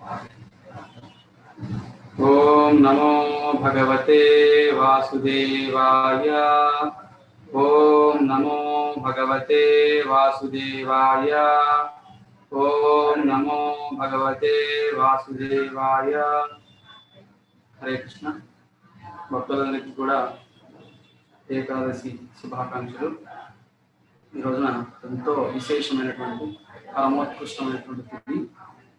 ओम नमो भगवते वासुदेवाय। ओम नमो भगवते वासुदेवाय। ओम नमो भगवते वासुदेवाय। हरे कृष्ण। భక్తులందరికీ కూడా ఏకాదశి శుభాకాంక్షలు। ఈ రోజున ఎంతో విశేషమైనటువంటి పరమోత్కృష్టమైనటువంటి తిథి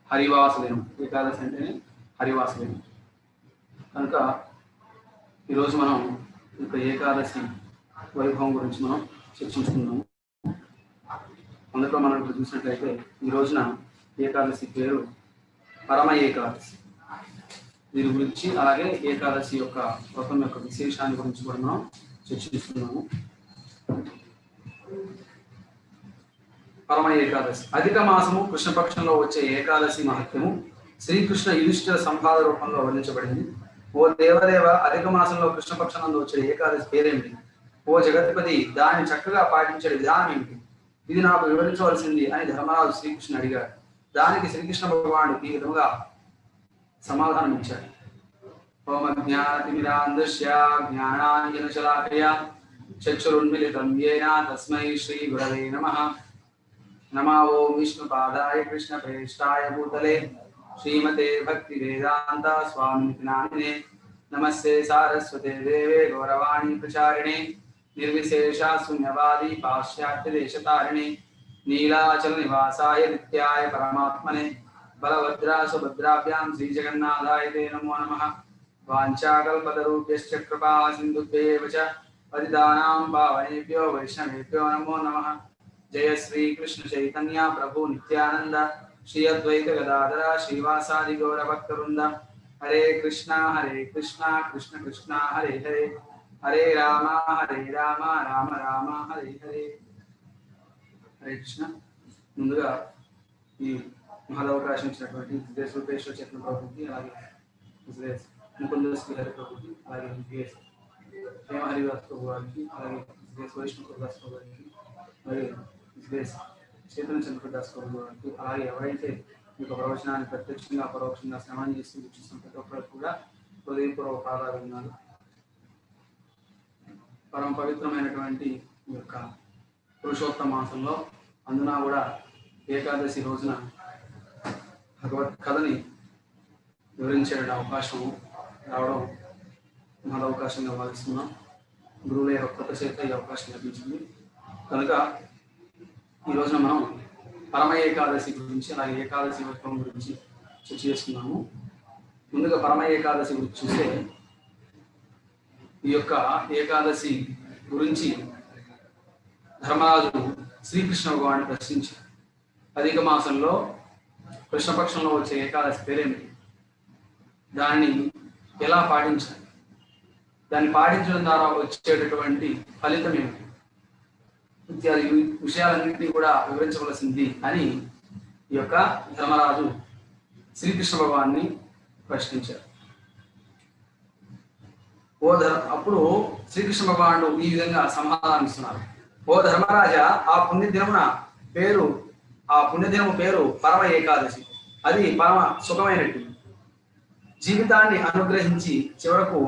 హరివాస దినం। ఏకాదశి అంటేనే హరివాస దినం కనుక ఈరోజు మనం ఇక ఏకాదశి వైభవం గురించి మనం చర్చించుకుందాము। అందులో మనం ఇప్పుడు చూసినట్లయితే ఈ రోజున ఏకాదశి పేరు పరమ ఏకాదశి। దీని గురించి అలాగే ఏకాదశి యొక్క వ్రతం యొక్క విశేషాన్ని గురించి కూడా మనం చర్చిస్తున్నాము। పరమ ఏకాదశి అధిక మాసము కృష్ణపక్షంలో వచ్చే ఏకాదశి మహత్యము శ్రీకృష్ణ యుధిష్ఠిర సంవాద రూపంలో వర్ణించబడింది। ఓ దేవదేవ, అధిక మాసంలో కృష్ణపక్షంలో వచ్చే ఏకాదశి పేరేమిటి? ఓ జగత్పతి, దాన్ని చక్కగా పాటించే విధానం ఏమిటి? ఇది నాకు వివరించవలసింది అని ధర్మరాజు శ్రీకృష్ణుని అడిగాడు। దానికి శ్రీకృష్ణ భగవానుడు ఈ విధంగా సమాధానం ఇచ్చాడు। ఓం అజ్ఞానతిమిరాంధస్య జ్ఞానాంజనశలాకయా చక్షురున్మిలితం యేన తస్మై శ్రీ గురవే నమః। నమో ఓం విష్ణుపాదాయ కృష్ణప్రేష్ఠాయ భూతలే శ్రీమతే భక్తి వేదాంత స్వామినితి నామినే। నమస్తే సారస్వతే దేవే గౌరవాణి ప్రచారిణే నిర్విశేష శూన్యవాది పాశ్చాత్య దేశతారిణే నీలాచల నివాసాయ నిత్యాయ పరమాత్మనే బలభద్రా సుభద్రాభ్యాం శ్రీ జగన్నాథాయ తే నమో నమః। వాంఛాకల్పతరుభ్యశ్చ కృపా సింధుభ్యేవ చ పతితానాం పావనేభ్యో వైష్ణవేభ్యో నమో నమః। జయ శ్రీ కృష్ణ చైతన్య ప్రభు నిత్యానంద శ్రీ అద్వైత గదాధర శ్రీవాసాది గౌర భక్తవృంద। హరే కృష్ణ కృష్ణ కృష్ణ హరే హరే, హరే రామ రామ రామ హరే హరే। హరే కృష్ణ। ముందుగా ఈ మహదవకాశం ఇచ్చినటువంటి దేశోపేశ్వర చైతన్య ప్రభుకి, అలాగే ముకుంద శ్రీహరి ప్రభుకి, అలాగే హేమ హరిదాస్ ప్రభు గారికి, అలాగే వైష్ణవ దాస్ ప్రభు గారికి, అలాగే చైతన్య చంద్రదాస్ ప్రభు గారికి, అలాగే ఎవరైతే ఈ యొక్క ప్రవచనాన్ని ప్రత్యక్షంగా పరోక్షంగా శ్రవణం చేసి వీక్షిస్తున్న ప్రతి ఒక్కరికి కూడా హృదయపూర్వక ప్రాధాన్యత। పరమ పవిత్రమైనటువంటి ఈ యొక్క పురుషోత్తమ మాసంలో అందున కూడా ఏకాదశి రోజున భగవత్ కథని వివరించే అవకాశం రావడం మన అవకాశంగా భావిస్తున్నాం। గురువుల యొక్క కృప చేత ఈ అవకాశం లభించింది కనుక ఈ రోజున మనం పరమ ఏకాదశి గురించి, అలాగే ఏకాదశి వైభవం గురించి చర్చ చేసుకున్నాము। ముందుగా పరమ ఏకాదశి గురించి చూస్తే, ఈ యొక్క ఏకాదశి గురించి ధర్మరాజు శ్రీకృష్ణ భగవాన్ని ప్రశ్నించారు। అధిక మాసంలో కృష్ణపక్షంలో వచ్చే ఏకాదశి పేరేమిటి? దాన్ని ఎలా పాటించాలి? దాన్ని పాటించడం ద్వారా వచ్చేటటువంటి ఫలితం ఏమిటి? ఇత్యాది విషయాలన్నింటినీ కూడా వివరించవలసింది అని ఈ యొక్క ధర్మరాజు శ్రీకృష్ణ భగవాన్ని ప్రశ్నించారు। అప్పుడు శ్రీకృష్ణ భగవానుడు ఈ విధంగా సమాధానం ఇస్తున్నారు। ఓ ధర్మరాజా, ఆ పుణ్యదినము పేరు పరమ ఏకాదశి। అది పరమ సుఖమైనట్టు జీవితాన్ని అనుగ్రహించి చివరకు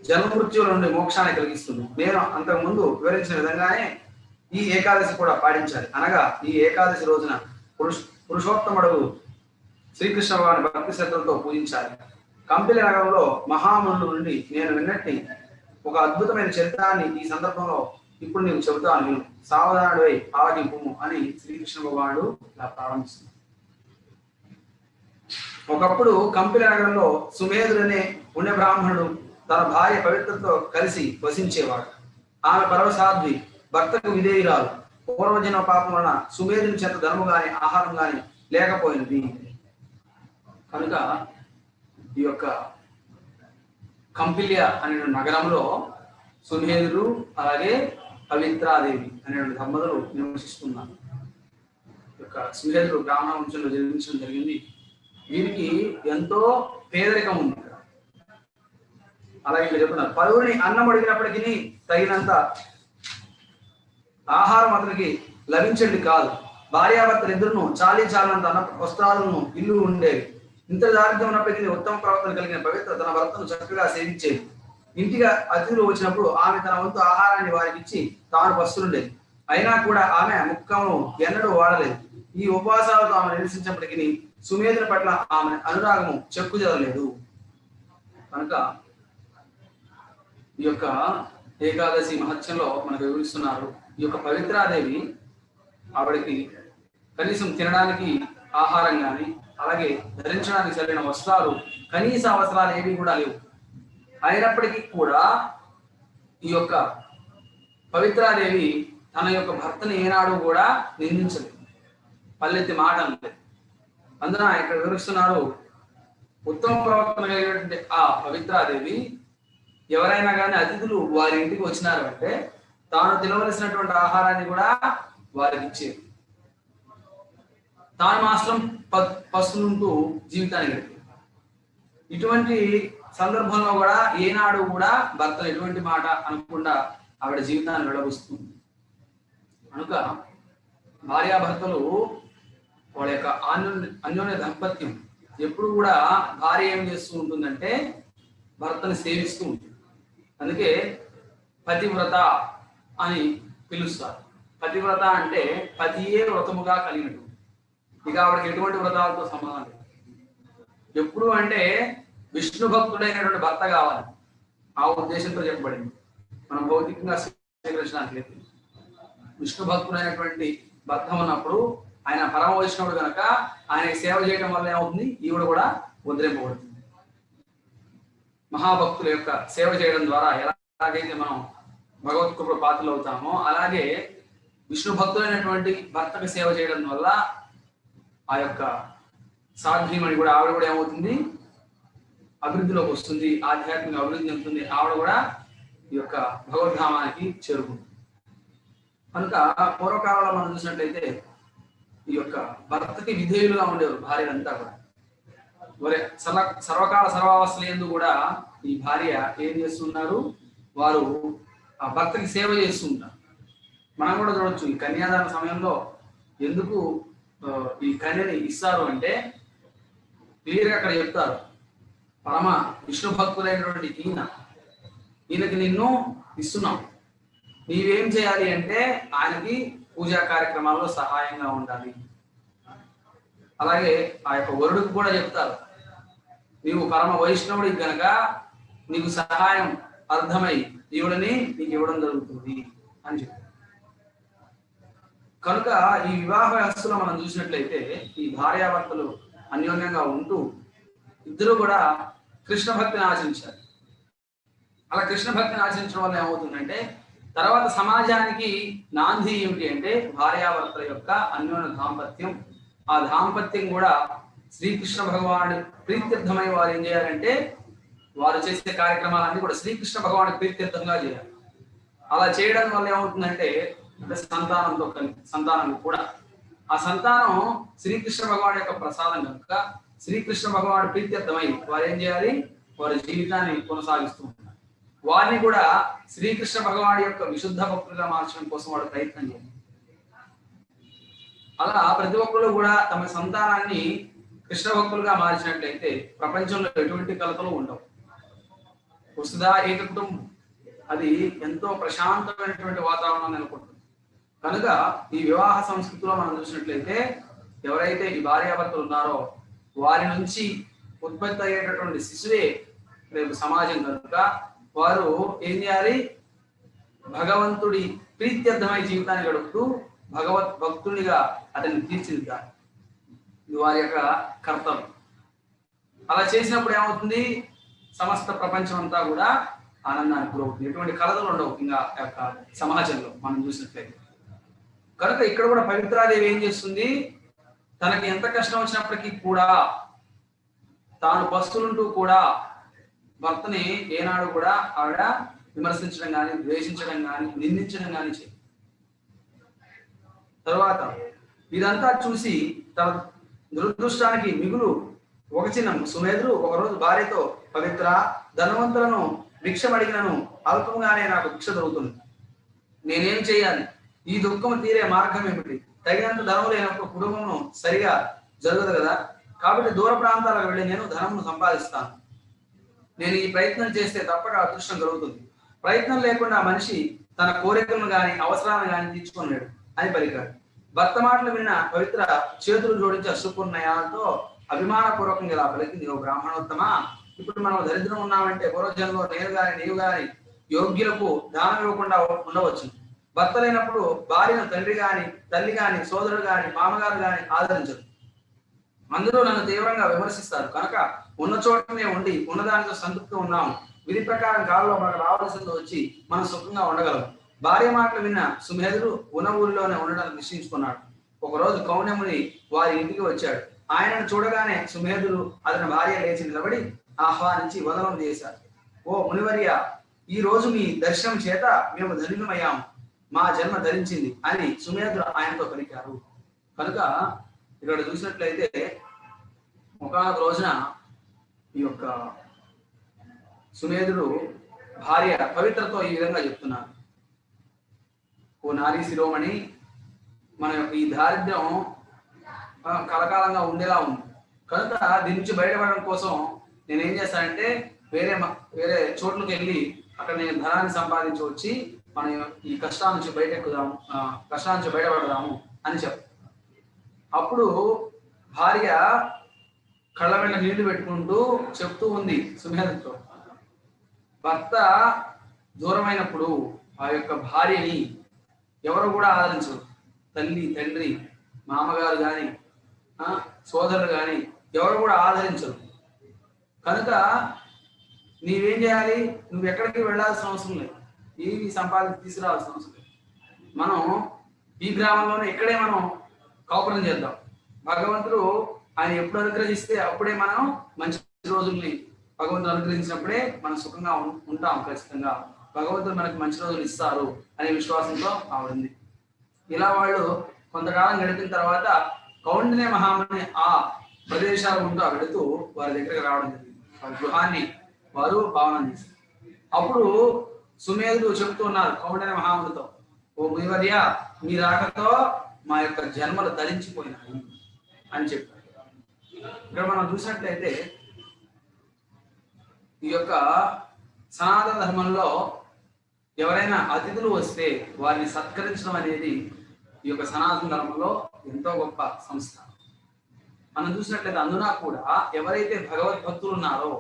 జన్మ మృత్యువుల నుండి మోక్షాన్ని కలిగిస్తుంది। నేను అంతకుముందు వివరించిన విధంగానే ఈ ఏకాదశి కూడా పాటించాలి। అనగా ఈ ఏకాదశి రోజున పురుషోత్తముడు శ్రీకృష్ణ భగవాన్ని భక్తి శ్రద్ధలతో పూజించాలి। కంపిలి నగరంలో మహామునుల నుండి నేను విన్నట్టి ఒక అద్భుతమైన చరిత్రాన్ని ఈ సందర్భంలో ఇప్పుడు నీకు చెబుతాను, నేను సావధానుడివై ఆలకింపు అని శ్రీకృష్ణ భగవానుడు ఇలా ప్రారంభిస్తున్నాడు। ఒకప్పుడు కంపిలి నగరంలో సుమేధుడనే పుణ్య బ్రాహ్మణుడు తన భార్య పవిత్రతో కలిసి వసించేవాడు। ఆమె పరమసాధ్వి, భర్తకు విధేయురాలు। పూర్వజన్మ పాపం వలన సుమేధుని చేత ధనము గాని ఆహారం గాని లేకపోయినది కనుక ఈ యొక్క కంపిల్య అనే నగరంలో సుమేధుడు అలాగే పవిత్రాదేవి అనే దంపతులు నివసిస్తున్నారు। సుమేధుడు బ్రాహ్మణ వంశంలో జన్మించడం జరిగింది। వీరికి ఎంతో పేదరికం ఉంది। అలాగే చెప్తున్నారు, పరువుని అన్నం అడిగినప్పటికీ తగినంత ఆహారం అతనికి లభించేది కాదు। భార్యాభర్తలు ఇద్దరును చాలీ చాలంత అన్న వస్త్రాలను ఇల్లు ఉండేవి. ఇంత దారిద్ర్యం ఉన్నప్పటికీ ఉత్తమ ప్రవర్తన కలిగిన పవిత్ర తన భర్తను చక్కగా సేవించేది. ఇంటిగా అతిథులు వచ్చినప్పుడు ఆమె తన వంతు ఆహారాన్ని వారికి ఇచ్చి తాను పస్తులుండేది. అయినా కూడా ఆమె ముఖమును ఎన్నడూ వాడలేదు. ఈ ఉపవాసాలతో ఆమె నిరసించినప్పటికీ సుమేధుని పట్ల ఆమె అనురాగము చెక్కుచెదరలేదు. కనుక ఈ యొక్క ఏకాదశి మహత్యంలో మనకు వివరిస్తున్నారు. ఈ యొక్క పవిత్రాదేవి ఆవిడకి కనీసం తినడానికి ఆహారం కానీ, అలాగే ధరించడానికి సరైన వస్త్రాలు, కనీస అవసరాలు ఏవి కూడా లేవు. అయినప్పటికీ కూడా ఈ యొక్క పవిత్రాదేవి తన యొక్క భర్తని ఏనాడు కూడా నిందించలేదు, పల్లెత్తి మాట అనలేదు. అందున ఇక్కడ వివరిస్తున్నారు, ఉత్తమ ప్రవర్తన కలిగినటువంటి ఆ పవిత్రాదేవి ఎవరైనా కానీ అతిథులు వారి ఇంటికి వచ్చినారు అంటే తాను తినవలసినటువంటి ఆహారాన్ని కూడా వారికి ఇచ్చేది. తాను మాత్రం పస్తులుంటూ జీవితాన్ని గడిపేది. ఇటువంటి సందర్భంలో కూడా ఏనాడు కూడా భర్తలు ఎటువంటి మాట అనకుండా ఆవిడ జీవితాన్ని వెడబుస్తుంది. కనుక భార్యాభర్తలు వాళ్ళ యొక్క అన్యోన్య దాంపత్యం ఎప్పుడు కూడా భార్య ఏం చేస్తూ ఉంటుందంటే భర్తను సేవిస్తూ ఉంటుంది. అందుకే పతివ్రత అని పిలుస్తారు. పతివ్రత అంటే పతియే వ్రతముగా కలిగినట్టు. ఇక ఆవిడకి ఎటువంటి వ్రతాలతో సంబంధం లేదు. ఎప్పుడు అంటే విష్ణు భక్తుడైనటువంటి భర్త కావాలి, ఆ ఉద్దేశంతో చెప్పబడింది. మనం భౌతికంగా స్వీకరించడానికి లేదు. విష్ణు భక్తుడైనటువంటి భర్త ఉన్నప్పుడు ఆయన పరమ వైష్ణవుడు కనుక ఆయనకి సేవ చేయడం వల్ల ఏమవుతుంది, ఈవిడ కూడా ఉద్ధరింపబడుతుంది. మహాభక్తుల యొక్క సేవ చేయడం ద్వారా ఎలాగైతే మనం భగవత్కృప పాత్రలు అవుతామో, అలాగే విష్ణు భక్తులైనటువంటి భర్తకు సేవ చేయడం వల్ల ఆ యొక్క సాధ్వీమణి కూడా ఆవిడ కూడా ఏమవుతుంది, అభివృద్ధిలోకి వస్తుంది, ఆధ్యాత్మిక అభివృద్ధి చెందుతుంది. ఆవిడ కూడా ఈ యొక్క భగవద్ధామానికి చేరుకుంటుంది. కనుక పూర్వకాలంలో మనం చూసినట్లయితే ఈ యొక్క భర్తకి విధేయులుగా ఉండేవారు భార్యలంతా కూడా. సర్వకాల సర్వావస్థల యందు కూడా ఈ భార్య ఏం చేస్తున్నారు, వారు ఆ భర్తకి సేవ చేస్తుంటారు. మనం కూడా చూడొచ్చు, ఈ కన్యాదాన సమయంలో ఎందుకు ఈ కన్యని ఇస్తారు అంటే క్లియర్గా అక్కడ చెప్తారు, పరమ విష్ణు భక్తులైనటువంటి ఈయనకి నిన్ను ఇస్తున్నాం, నీవేం చేయాలి అంటే ఆయనకి పూజా కార్యక్రమాల్లో సహాయంగా ఉండాలి. అలాగే ఆ యొక్క వరుడికి కూడా చెప్తారు, నీవు పరమ వైష్ణవుడికి గనక నీకు సహాయం అర్థమై ఈవిడని నీకు ఇవ్వడం జరుగుతుంది అని చెప్పి. కనుక ఈ వివాహ వ్యవస్థలో మనం చూసినట్లయితే ఈ భార్యాభర్తలు అన్యోన్యంగా ఉంటూ ఇద్దరు కూడా కృష్ణ భక్తిని ఆచరించారు. అలా కృష్ణ భక్తిని ఆచరించడం వల్ల ఏమవుతుందంటే తర్వాత సమాజానికి నాంది ఏమిటి అంటే భార్యాభర్తల యొక్క అన్యోన్య దాంపత్యం. ఆ దాంపత్యం కూడా శ్రీకృష్ణ భగవానుడి ప్రీత్యర్థమై వారు ఏం చేయాలంటే వారు చేసే కార్యక్రమాలన్నీ కూడా శ్రీకృష్ణ భగవానుడి ప్రీత్యర్థంగా చేయాలి. అలా చేయడం వల్ల ఏమవుతుందంటే సంతానం కూడా ఆ సంతానం శ్రీకృష్ణ భగవాన్ యొక్క ప్రసాదం కనుక శ్రీకృష్ణ భగవానుడి ప్రీత్యర్థమై వారు ఏం చేయాలి, వారి జీవితాన్ని కొనసాగిస్తూ ఉంటారు. వారిని కూడా శ్రీకృష్ణ భగవాన్ యొక్క విశుద్ధ భక్తులుగా మార్చడం కోసం వాడు ప్రయత్నం చేయాలి. అలా ప్రతి ఒక్కరు కూడా తమ సంతానాన్ని కృష్ణ భక్తులుగా మార్చినట్లయితే ప్రపంచంలో ఎటువంటి కలతలు ఉండవు. వసుధా ఏక కుటుంబం అది ఎంతో ప్రశాంతమైనటువంటి వాతావరణం నెలకొంటుంది. కనుక ఈ వివాహ సంస్కృతిలో మనం చూసినట్లయితే ఎవరైతే ఈ భార్యాభర్తలు ఉన్నారో వారి నుంచి ఉత్పత్తి అయ్యేటటువంటి శిశువే రేపు సమాజం కనుక వారు ఏం చేయాలి, భగవంతుడి ప్రీత్యర్థమై జీవితాన్ని గడుపుతూ భగవత్ భక్తునిగా అతన్ని తీర్చిదిద్దాలి. ఇది వారి యొక్క కర్తవ్యం. అలా చేసినప్పుడు ఏమవుతుంది, సమస్త ప్రపంచం అంతా కూడా ఆనందానికి గురవుతుంది. ఎటువంటి కలతలు ఉండవు ఇంకా యొక్క సమాజంలో మనం చూసినట్లయితే. కనుక ఇక్కడ కూడా పవిత్రాదేవి ఏం చేస్తుంది, తనకి ఎంత కష్టం వచ్చినప్పటికీ కూడా తాను పస్తులుంటూ కూడా భర్తని ఏనాడు కూడా ఆవిడ విమర్శించడం కానీ, ద్వేషించడం కానీ, నిందించడం కానీ చేయదు. తర్వాత ఇదంతా చూసి తన దురదృష్టానికి మిగులు ఒక చిన్న సుమేధుడు ఒకరోజు భార్యతో, పవిత్ర, ధనవంతులను భిక్షమడిగినను అల్పంగానే నాకు భిక్ష దొరుకుతుంది, నేనేం చేయాలి, ఈ దుఃఖం తీరే మార్గం ఏమిటి, తగినంత ధనం లేనప్పుడు కుటుంబం సరిగా జరగదు కదా. కాబట్టి దూర ప్రాంతాలకు వెళ్ళి నేను ధనమును సంపాదిస్తాను. నేను ఈ ప్రయత్నం చేస్తే తప్పక అదృష్టం కలుగుతుంది. ప్రయత్నం లేకుండా మనిషి తన కోరికలను గాని అవసరాలను గాని తీర్చుకున్నాడు అని పలికాడు. భర్త మాటలు విన్న పవిత్ర చేతులు జోడించి అశ్రుకున్నయాలతో అభిమానపూర్వకంగా ఇలా పలికింది, ఓ బ్రాహ్మణోత్తమ, ఇప్పుడు మనం దరిద్రం ఉన్నామంటే పూర్వజన్మలో నీవు గాని యోగ్యులకు దానం ఇవ్వకుండా ఉండవచ్చు. భర్త లేనప్పుడు భార్యను తండ్రి గాని తల్లి గాని సోదరుడు గాని మామగారు గాని ఆదరించరు. అందరూ నన్ను తీవ్రంగా విమర్శిస్తారు. కనుక ఉన్న చోటనే ఉండి ఉన్నదానితో సంతృప్తి ఉన్నాము. విధి ప్రకారం కాలంలో మనకు రావాల్సింది వచ్చి మనం సుఖంగా ఉండగలం. భార్య మాటలు విన్న సుమేధుడు ఉన్న ఊరిలోనే ఉండడానికి నిశ్చయించుకున్నాడు. ఒకరోజు కౌణ్యముని వారి ఇంటికి వచ్చాడు. ఆయనను చూడగానే సుమేధుడు అతని భార్య లేచి నిలబడి ఆహ్వానించి వదనం చేశారు. ఓ మునివర్య, ఈ రోజు మీ దర్శనం చేత మేము ధన్యమయ్యాము, మా జన్మ ధరించింది అని సుమేధుడు ఆయనతో పలికారు. కనుక ఇక్కడ చూసినట్లయితే ఒకనొక రోజున ఈ యొక్క సుమేధుడు భార్య పవిత్రతో ఈ విధంగా చెప్తున్నారు, ఓ నారీ శిరోమణి, మన యొక్క ఈ దారిద్ర్యం కలకాలంగా ఉండేలా ఉంది. కనుక దీని నుంచి బయటపడడం కోసం నేనేం చేస్తానంటే వేరే చోట్లకి వెళ్ళి అక్కడ నేను ధనాన్ని సంపాదించి వచ్చి మనం ఈ కష్టాల నుంచి కష్టాల నుంచి బయటపడదాము అని అప్పుడు భార్య కళ్ళ వెంట నీళ్లు పెట్టుకుంటూ చెప్తూ ఉంది సుమేధతో, భర్త దూరమైనప్పుడు ఆ యొక్క భార్యని ఎవరు కూడా ఆదరించరు. తల్లి తండ్రి మామగారు కానీ సోదరులు కానీ ఎవరు కూడా ఆదరించరు. కనుక నీవేం చేయాలి, నువ్వు ఎక్కడికి వెళ్ళాల్సిన అవసరం లేదు, ఏమి సంపాదించి తీసుకురావాల్సిన అవసరం లేదు. మనం ఈ గ్రామంలోనే ఇక్కడే మనం కాపురం చేద్దాం. భగవంతుడు ఆయన ఎప్పుడు అనుగ్రహిస్తే అప్పుడే మనం మంచి రోజుల్ని భగవంతుడు అనుగ్రహించినప్పుడే మనం సుఖంగా ఉంటాం. ఖచ్చితంగా భగవంతుడు మనకు మంచి రోజులు ఇస్తారు అనే విశ్వాసంతో ఆవిడింది. ఇలా వాళ్ళు కొంతకాలం గడిపిన తర్వాత కౌండిన్య మహాముని ఆ ప్రదేశాల గుండా వెళుతూ వారి దగ్గరికి రావడం జరిగింది. వారి గృహాన్ని వారు పావనం చేశారు. అప్పుడు సుమేధుడు చెబుతూ ఉన్నారు కౌండిన్య మహామునితో, ఓ మునివర్య, మీ రాకతో మా యొక్క జన్మలు ధరించిపోయినాయి అని చెప్పారు. ఇక్కడ మనం చూసినట్లయితే ఈ యొక్క సనాతన ధర్మంలో ఎవరైనా అతిథులు వస్తే వారిని సత్కరించడం అనేది ఈ యొక్క సనాతన ధర్మంలో ఎంతో గొప్ప సంస్థ. మనం చూసినట్లయితే అందున కూడా ఎవరైతే భగవద్భక్తులు ఉన్నారో,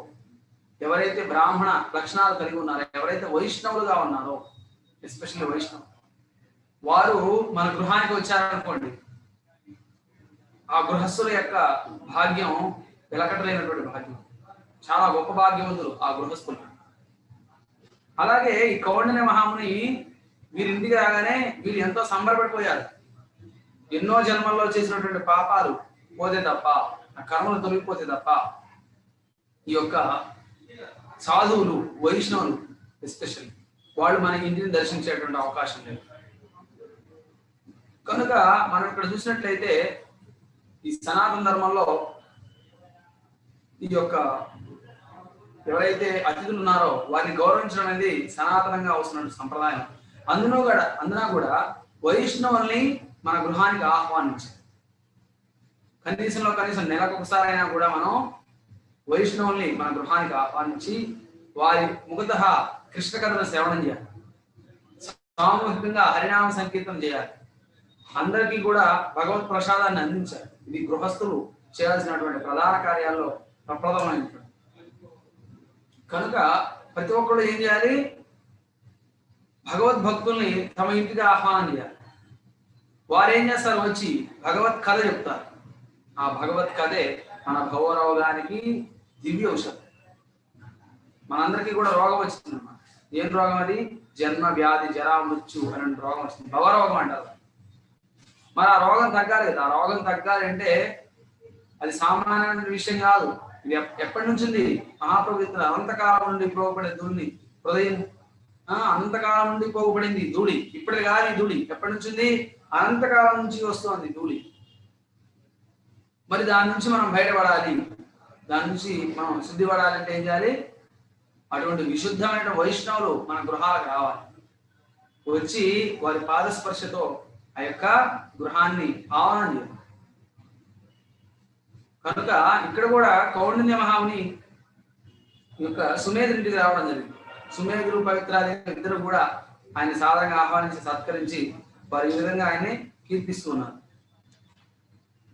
ఎవరైతే బ్రాహ్మణ లక్షణాలు కలిగి ఉన్నారో, ఎవరైతే వైష్ణవులుగా ఉన్నారో, ఎస్పెషల్లీ వైష్ణవులు, వారు మన గృహానికి వచ్చారనుకోండి, ఆ గృహస్థుల యొక్క భాగ్యం వెలకటలేనటువంటి భాగ్యం. చాలా గొప్ప భాగ్యవంతులు ఆ గృహస్థులు. అలాగే ఈ కౌండిన్య మహాముని వీరింటికి రాగానే వీళ్ళు ఎంతో సంబరపడిపోయారు. ఎన్నో జన్మల్లో చేసినటువంటి పాపాలు పోతే తప్ప, ఆ కర్మలు తొలగిపోతే తప్ప ఈ యొక్క సాధువులు వైష్ణవులు ఎస్పెషల్లీ వాళ్ళు మన ఇంటిని దర్శించేటువంటి అవకాశం లేదు. కనుక మనం ఇక్కడ చూసినట్లయితే ఈ సనాతన ధర్మంలో ఈ యొక్క ఎవరైతే అతిథులు ఉన్నారో వారిని గౌరవించడం అనేది సనాతనంగా వస్తున్న సంప్రదాయం. అందున కూడా వైష్ణవుల్ని మన గృహానికి ఆహ్వానించాలి. కనీసం నెలకు ఒకసారి అయినా కూడా మనం వైష్ణవుల్ని మన గృహానికి ఆహ్వానించి వారి ముఖతః కృష్ణ కథను శ్రవణం చేయాలి, సామూహికంగా హరినామ సంకీర్తనం చేయాలి, అందరికీ కూడా భగవత్ ప్రసాదాన్ని అందించాలి. ఇది గృహస్థులు చేయాల్సినటువంటి ప్రధాన కార్యాల్లో ప్రప్రథమైనటువంటి. కనుక ప్రతి ఒక్కరు ఏం చేయాలి, భగవద్భక్తుల్ని తమ ఇంటికి ఆహ్వానం చేయాలి. వారు ఏం చేస్తారు, వచ్చి భగవత్ కథ చెప్తారు. ఆ భగవత్ కథే మన భవరోగానికి దివ్య ఔషధం. మనందరికీ కూడా రోగం వచ్చిందన్నమాట. ఏం రోగం అది? జన్మ వ్యాధి జరా మృత్యు అనే రోగం వస్తుంది, భవరోగం అంటారు. మరి ఆ రోగం తగ్గాలి కదా. ఆ రోగం తగ్గాలి అంటే అది సామాన్యమైన విషయం కాదు. ఇది ఎప్పటి నుంచి ఉంది? మహాపవిత్ర అనంతకాలం నుండి పోగబడే ధూళి హృదయం, అనంతకాలం నుండి పోగబడింది ధూళి. ఇప్పటిది కాదు ఈ ధూళి. ఎప్పటి నుంచి ఉంది? అనంతకాలం నుంచి వస్తుంది ధూళి. మరి దాని నుంచి మనం బయటపడాలి, దాని నుంచి మనం శుద్ధి పడాలంటే ఏం చేయాలి? అటువంటి విశుద్ధమైన వైష్ణవులు మన గృహాలకు రావాలి. వచ్చి వారి పాదస్పర్శతో ఆ యొక్క గృహాన్ని ఆవరణ చేయాలి. కనుక ఇక్కడ కూడా కౌండిన్య మహాముని యొక్క సుమేధుడింటికి రావడం జరిగింది. సుమేధుడు పవిత్రాదేవి ఇద్దరు కూడా ఆయన సాధారణంగా ఆహ్వానించి సత్కరించి వారు ఈ విధంగా ఆయన్ని కీర్తిస్తున్నారు.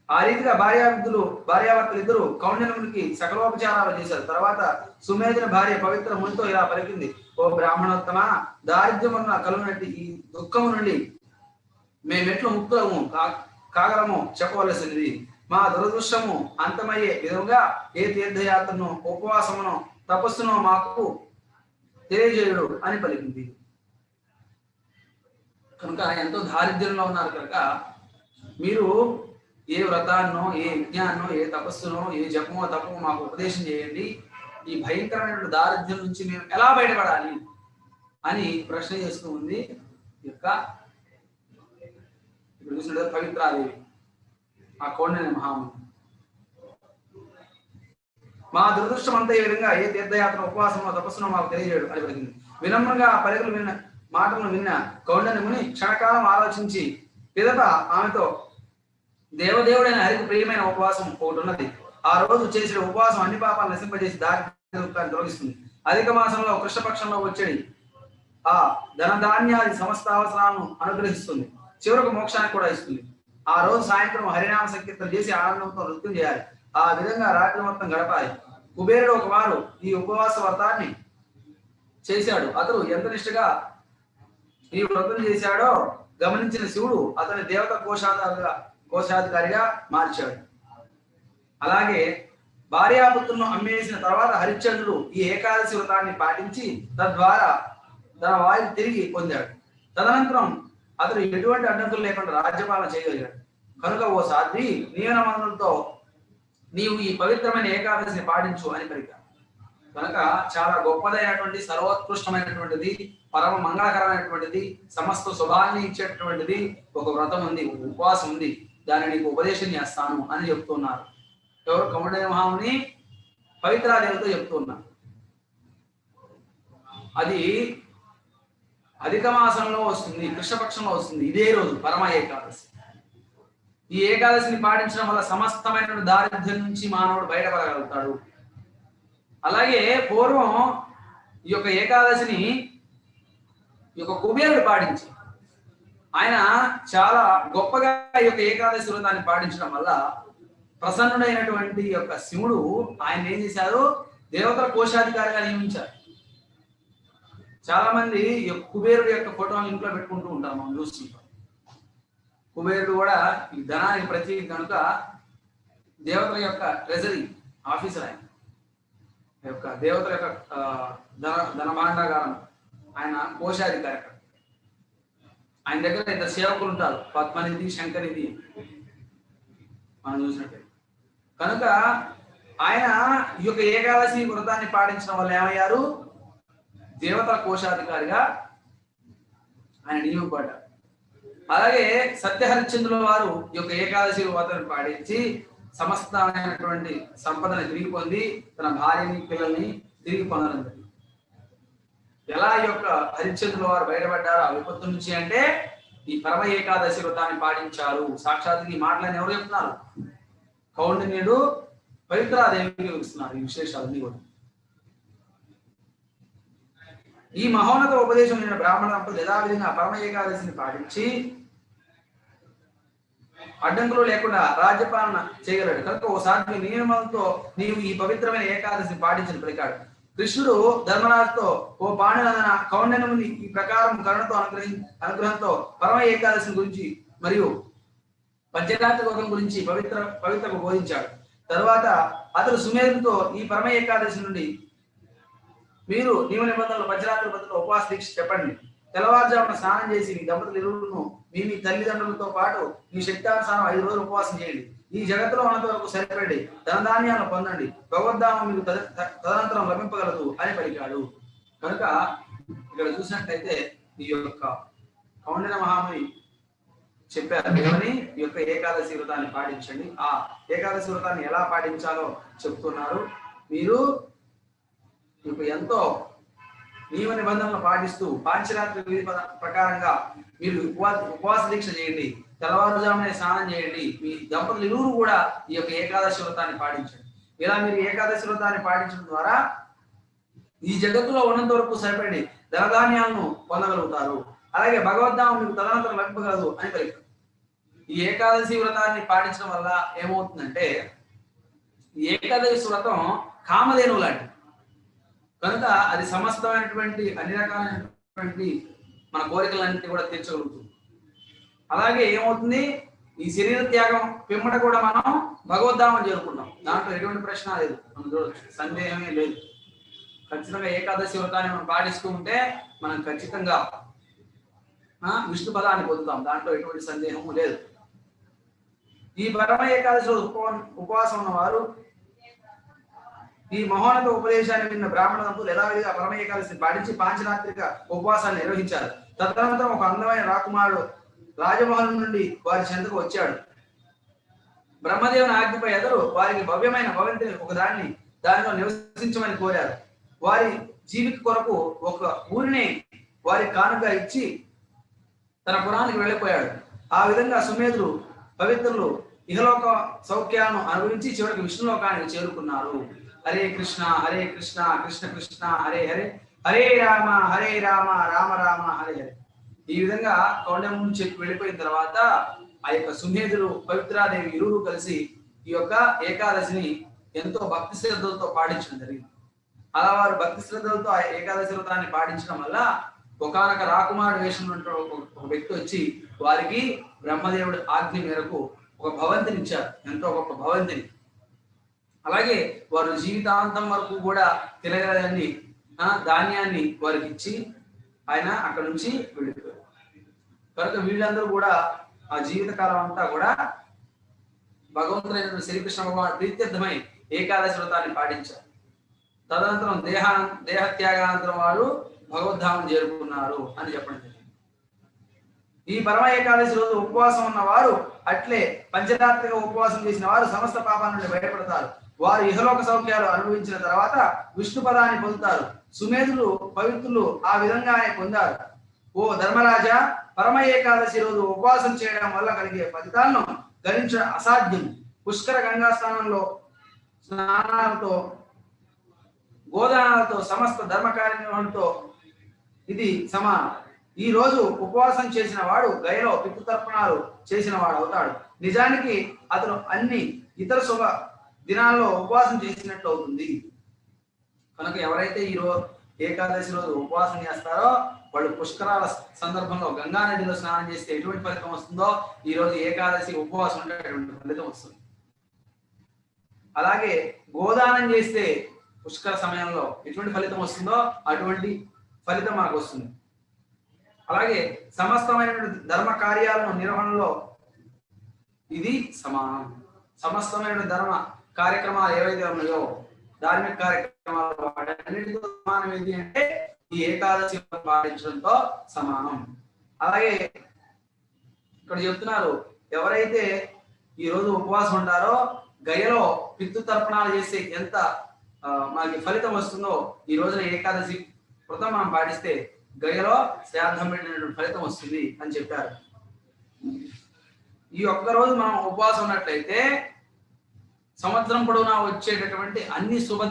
ఆ రీతిగా భార్యాభర్తలు ఇద్దరు కౌండిన్యమునికి సకలోపచారాలు చేశారు. తర్వాత సుమేధుని భార్య పవిత్ర మునితో ఇలా పలికింది, ఓ బ్రాహ్మణోత్తమ, దారిద్ర్యమున్న కలుగునట్టి ఈ దుఃఖము నుండి మేమెట్లు ముక్తులము కాగలము చెప్పవలసినది. మా దురదృష్టము అంతమయ్యే విధంగా ఏ తీర్థయాత్రను, ఉపవాసమును, తపస్సును మాకు తెలియజేయుడు అని పలికింది. కనుక ఎంతో దారిద్ర్యంలో ఉన్నారు కనుక మీరు ఏ వ్రతాన్నో, ఏ యజ్ఞాన్నో, ఏ తపస్సునో, ఏ జపమో తపమో మాకు ఉపదేశం చేయండి. ఈ భయంకరమైన దారిద్ర్యం నుంచి మేము ఎలా బయటపడాలి అని ప్రశ్న చేస్తూ ఉంది యొక్క ఇప్పుడు చూసిన పవిత్రాదేవి, ఆ కౌండిన్య మహాముని. మా దురదృష్టం అంతా ఈ విధంగా ఏ తీర్థయాత్ర, ఉపవాసమో, తపస్సునో మాకు తెలియజేయడు అని పలికింది. వినమ్రంగా ఆ పలుకులు విన్న మాటలను విన్న కౌండిన్య ముని క్షణకాలం ఆలోచించి పిదప ఆమెతో, దేవదేవుడైన హరికి ప్రియమైన ఉపవాసం ఒకటి ఉన్నది. ఆ రోజు చేసిన ఉపవాసం అన్ని పాపాలను నశింపజేసి దారిద్ర్యాన్ని తొలగిస్తుంది. అధిక మాసంలో కృష్ణపక్షంలో వచ్చేది ఆ ధనధాన్యాది సమస్త అవసరాలను అనుగ్రహిస్తుంది. చివరకు మోక్షాన్ని కూడా ఇస్తుంది. ఆ రోజు సాయంత్రం హరినామ సంకీర్తన చేసి ఆనందంతో నృత్యం చేయాలి. ఆ విధంగా రాత్రి మొత్తం గడపాలి. కుబేరుడు ఒకవారు ఈ ఉపవాస వ్రతాన్ని చేశాడు. అతడు ఎంత నిష్ఠగా ఈ వ్రతం చేశాడో గమనించిన శివుడు అతని దేవత కోశాధికారిగా మార్చాడు. అలాగే భార్యాపుత్రులను అమ్మేసిన తర్వాత హరిశ్చంద్రుడు ఈ ఏకాదశి వ్రతాన్ని పాటించి తద్వారా తన వాయువు తిరిగి పొందాడు. తదనంతరం అతడు ఎటువంటి అడ్డంకులు లేకుండా రాజ్యపాలన చేయగలిగాడు. కనుక ఓ సాధ్వి, నియమనమందులతో నీవు ఈ పవిత్రమైన ఏకాదశిని పాటించు అని పలికాడు. కనుక చాలా గొప్పదైనటువంటి, సర్వోత్కృష్టమైనటువంటిది, పరమ మంగళకరమైనటువంటిది, సమస్త శుభాన్ని ఇచ్చేటటువంటిది ఒక వ్రతం ఉంది, ఉపవాసం ఉంది. దాన్ని నీకు ఉపదేశం చేస్తాను అని చెప్తున్నారు. ఎవరు? కౌండిన్య మహాముని పవిత్రాదేవితో చెప్తున్నారు. అది అధిక మాసంలో వస్తుంది, కృష్ణపక్షంలో వస్తుంది. ఇదే రోజు పరమ ఏకాదశి. ఈ ఏకాదశిని పాటించడం వల్ల సమస్తమైన దారిద్ర్యం నుంచి మానవుడు బయటపడగలుగుతాడు. అలాగే పూర్వం ఈ యొక్క ఏకాదశిని ఈ యొక్క కుబేరుడు పాటించి ఆయన చాలా గొప్పగా ఈ యొక్క ఏకాదశి వ్రతాన్ని పాటించడం వల్ల ప్రసన్నుడైనటువంటి యొక్క శివుడు ఆయన ఏం చేశారు? దేవతల కోశాధికారిగా నియమించారు. చాలా మంది కుబేరుడు యొక్క ఫోటోలు ఇంట్లో పెట్టుకుంటూ ఉంటారు, మనం చూస్తుంటాం. కుబేరుడు కూడా ఈ ధనానికి ప్రతీక కనుక దేవతల యొక్క ట్రెజరీ ఆఫీసర్ ఆయన, యొక్క దేవతల యొక్క ధనభాండాగారం ఆయన కోశాధికారి. ఆయన దగ్గర ఇద్దరు సేవకులు ఉంటారు, పద్మనిధి, శంకరిధి మనం చూసినట్టు. కనుక ఆయన ఈ యొక్క ఏకాదశి వ్రతాన్ని పాటించడం వల్ల ఏమయ్యారు? దేవతల కోశాధికారిగా ఆయన నియమింపడ్డారు. అలాగే సత్యహరిశ్చంద్రుల వారు ఈ యొక్క ఏకాదశి వ్రతాన్ని పాటించి సమస్తమైనటువంటి సంపదను తిరిగి పొంది తన భార్యని, పిల్లల్ని తిరిగి పొందడం జరిగింది. ఎలా ఈ యొక్క హరిశ్చంద్రుల వారు బయటపడ్డారు ఆ విపత్తు నుంచి అంటే ఈ పరమ ఏకాదశి వ్రతాన్ని పాటించారు. సాక్షాత్ ఈ మాటలను ఎవరు చెప్తున్నారు? కౌండిన్యుడు పవిత్రాదేవికి వివరిస్తున్నారు ఈ విశేషాలన్నీ కూడా. ఈ మహోన్నత ఉపదేశం అయిన బ్రాహ్మణ దంపతులు యథావిధంగా పరమ ఏకాదశిని పాటించి అడ్డంకులు లేకుండా రాజ్యపాలన చేయగలడు. కనుక ఓసారి నియమంతో నీవు ఈ పవిత్రమైన ఏకాదశిని పాటించిన పలికాడు. కృష్ణుడు ధర్మరాజుతో, ఓ పాండునందన, కౌండిన్యుని ఈ ప్రకారం కరుణతో అనుగ్రహంతో పరమ ఏకాదశిని గురించి మరియు పంచరాత్రి వ్రతం గురించి పవిత్రకు బోధించాడు. తరువాత అతడు సుమేధుడితో ఈ పరమ ఏకాదశి నుండి మీరు నియమ నిబంధనలు పంచరాత్రి వ్రతంలో ఉపవాస దీక్ష చెప్పండి. తెల్లవారుజామున స్నానం చేసి మీ దంపతులు ఇరువురును మీ తల్లిదండ్రులతో పాటు మీ శక్తానుసారం 5 రోజులు ఉపవాసం చేయండి. ఈ జగత్తులో ఉన్నంత వరకు సరిపడి ధనధాన్యాలను పొందండి. భగవద్ధామం మీకు తదనంతరం లభింపగలదు అని పలికాడు. కనుక ఇక్కడ చూసినట్లయితే ఈ యొక్క కౌండిన్య మహాముని చెప్పారు ఏమని? ఈ యొక్క ఏకాదశి వ్రతాన్ని పాటించండి. ఆ ఏకాదశి వ్రతాన్ని ఎలా పాటించాలో చెప్తున్నారు. మీరు మీకు ఎంతో నియమ నిబంధనలు పాటిస్తూ పాంచరాత్రి విధి ప్రకారంగా మీరు ఉపవాస దీక్ష చేయండి, తెల్లవారుజామునే స్నానం చేయండి. మీ దంపతులు ఇరువురు కూడా ఈ యొక్క ఏకాదశి వ్రతాన్ని పాటించండి. ఇలా మీరు ఏకాదశి వ్రతాన్ని పాటించడం ద్వారా ఈ జగత్తులో ఉన్నంత వరకు సరిపడి ధనధాన్యాలను పొందగలుగుతారు. అలాగే భగవద్ధామం మీకు తదనంతరం లభింపగలదు అని పలికారు. ఈ ఏకాదశి వ్రతాన్ని పాటించడం వల్ల ఏమవుతుందంటే, ఈ ఏకాదశి వ్రతం కామధేనువు లాంటిది కనుక అది సమస్తమైనటువంటి అన్ని రకాలైనటువంటి మన కోరికలన్నింటినీ కూడా తీర్చగలుగుతుంది. అలాగే ఏమవుతుంది, ఈ శరీర త్యాగం పిమ్మట కూడా మనం భగవద్ధామం చేరుకుంటాం. దాంట్లో ఎటువంటి ప్రశ్న లేదు, మనం చూడొచ్చు, సందేహమే లేదు. ఖచ్చితంగా ఏకాదశి వ్రతాన్ని మనం పాటిస్తూ ఉంటే మనం ఖచ్చితంగా విష్ణు పదాన్ని పొందుతాం. దాంట్లో ఎటువంటి సందేహము లేదు. ఈ పరమ ఏకాదశి రోజు ఉపవాసం ఉన్నవారు ఈ మహోన్నత ఉపదేశాన్ని విన్న బ్రాహ్మణ దంపతులు యథావిధిగా పరమ ఏకాదశిని పాటించి పాంచరాత్రిక ఉపవాసాన్ని నిర్వహించారు. తదనంతరం ఒక అందమైన రాకుమారుడు రాజమహల్ నుండి వారి చెంతకు వచ్చాడు. బ్రహ్మదేవుని ఆజ్ఞపై ఎదురు వారికి భవ్యమైన భవంతిని ఒక దానిలో నివసించమని కోరారు. వారి జీవిత కొరకు ఒక ఊరిని వారి కానుక ఇచ్చి తన పురానికి వెళ్ళిపోయాడు. ఆ విధంగా సుమేధులు పవిత్రులు ఇహలోక సౌఖ్యాలను అనుభవించి చివరికి విష్ణులోకానికి చేరుకున్నారు. హరే కృష్ణ కృష్ణ కృష్ణ హరే హరే, హరే రామ రామ రామ హరే హరే. ఈ విధంగా కౌండం నుంచి వెళ్ళిపోయిన తర్వాత ఆ యొక్క సుమేధులు పవిత్రాదేవి ఇరువురు కలిసి ఈ యొక్క ఏకాదశిని ఎంతో భక్తి శ్రద్ధలతో పాటించడం జరిగింది. అలా వారు భక్తి శ్రద్ధలతో ఆ ఏకాదశి వ్రతాన్ని పాటించడం వల్ల ఒకానొక రాకుమారుడు వేషంలో ఒక వ్యక్తి వచ్చి వారికి బ్రహ్మదేవుడి ఆజ్ఞ మేరకు ఒక భవంతిని ఇచ్చారు, ఎంతో గొప్ప భవంతిని. అలాగే వారు జీవితాంతం వరకు కూడా తిరగలని ధాన్యాన్ని వారికి ఇచ్చి ఆయన అక్కడ నుంచి వెళ్ళిపోయారు. కనుక వీళ్ళందరూ కూడా ఆ జీవితకాలం అంతా కూడా భగవంతుడైన శ్రీకృష్ణ భగవాన్ ప్రీత్యర్థమై ఏకాదశి వ్రతాన్ని పాటించారు. తదనంతరం దేహత్యాగానంతరం వారు భగవద్ధామం చేరుకున్నారు అని చెప్పడం జరిగింది. ఈ పరమ ఏకాదశి రోజు ఉపవాసం ఉన్న వారు అట్లే పంచరాత్రిగా ఉపవాసం చేసిన వారు సమస్త పాపాల నుండి బయటపడతారు. వారు ఇహలోక సౌఖ్యాలు అనుభవించిన తర్వాత విష్ణు పదాన్ని పొందుతారు. సుమేధులు పవిత్రులు ఆ విధంగానే పొందారు. ఓ ధర్మరాజా, పరమ ఏకాదశి రోజు ఉపవాసం చేయడం వల్ల కలిగే ఫలితాలను గణించడం అసాధ్యం. పుష్కర గంగా స్నానాలతో గోదానాలతో సమస్త ధర్మ కార్యక్రమాలతో ఇది సమానం. ఈ రోజు ఉపవాసం చేసిన వాడు గయలో పితృతర్పణాలు చేసిన వాడు అవుతాడు. నిజానికి అతను అన్ని ఇతర శుభ దినాల్లో ఉపవాసం చేసినట్లు అవుతుంది. కనుక ఎవరైతే ఏకాదశి రోజు ఉపవాసం చేస్తారో వాళ్ళు పుష్కరాల సందర్భంలో గంగా నదిలో స్నానం చేస్తే ఎటువంటి ఫలితం వస్తుందో ఈ రోజు ఏకాదశి ఉపవాసం ఉండేటువంటి ఫలితం వస్తుంది. అలాగే గోదానం చేస్తే పుష్కర సమయంలో ఎటువంటి ఫలితం వస్తుందో అటువంటి ఫలితం మనకు వస్తుంది. అలాగే సమస్తమైనటువంటి ధర్మ కార్యాలను నిర్వహణలో ఇది సమానం. సమస్తమైన ధర్మ కార్యక్రమాలు ఏవైతే ఉన్నాయో ధార్మిక కార్యక్రమాలు వాటన్నిటితో సమానం ఏంటి అంటే ఈ ఏకాదశి పాటించడంతో సమానం. అలాగే ఇక్కడ చెప్తున్నారు, ఎవరైతే ఈ రోజు ఉపవాసం ఉంటారో గయలో పితృ తర్పణాలు చేస్తే ఎంత మనకి ఫలితం వస్తుందో ఈ రోజున ఏకాదశి వ్రతం మనం పాటిస్తే గయలో శ్రాద్ధం పెట్టినటువంటి ఫలితం వస్తుంది అని చెప్పారు. ఈ ఒక్క రోజు మనం ఉపవాసం ఉన్నట్లయితే సంవత్సరం పొడవునా వచ్చేటటువంటి అన్ని శుభ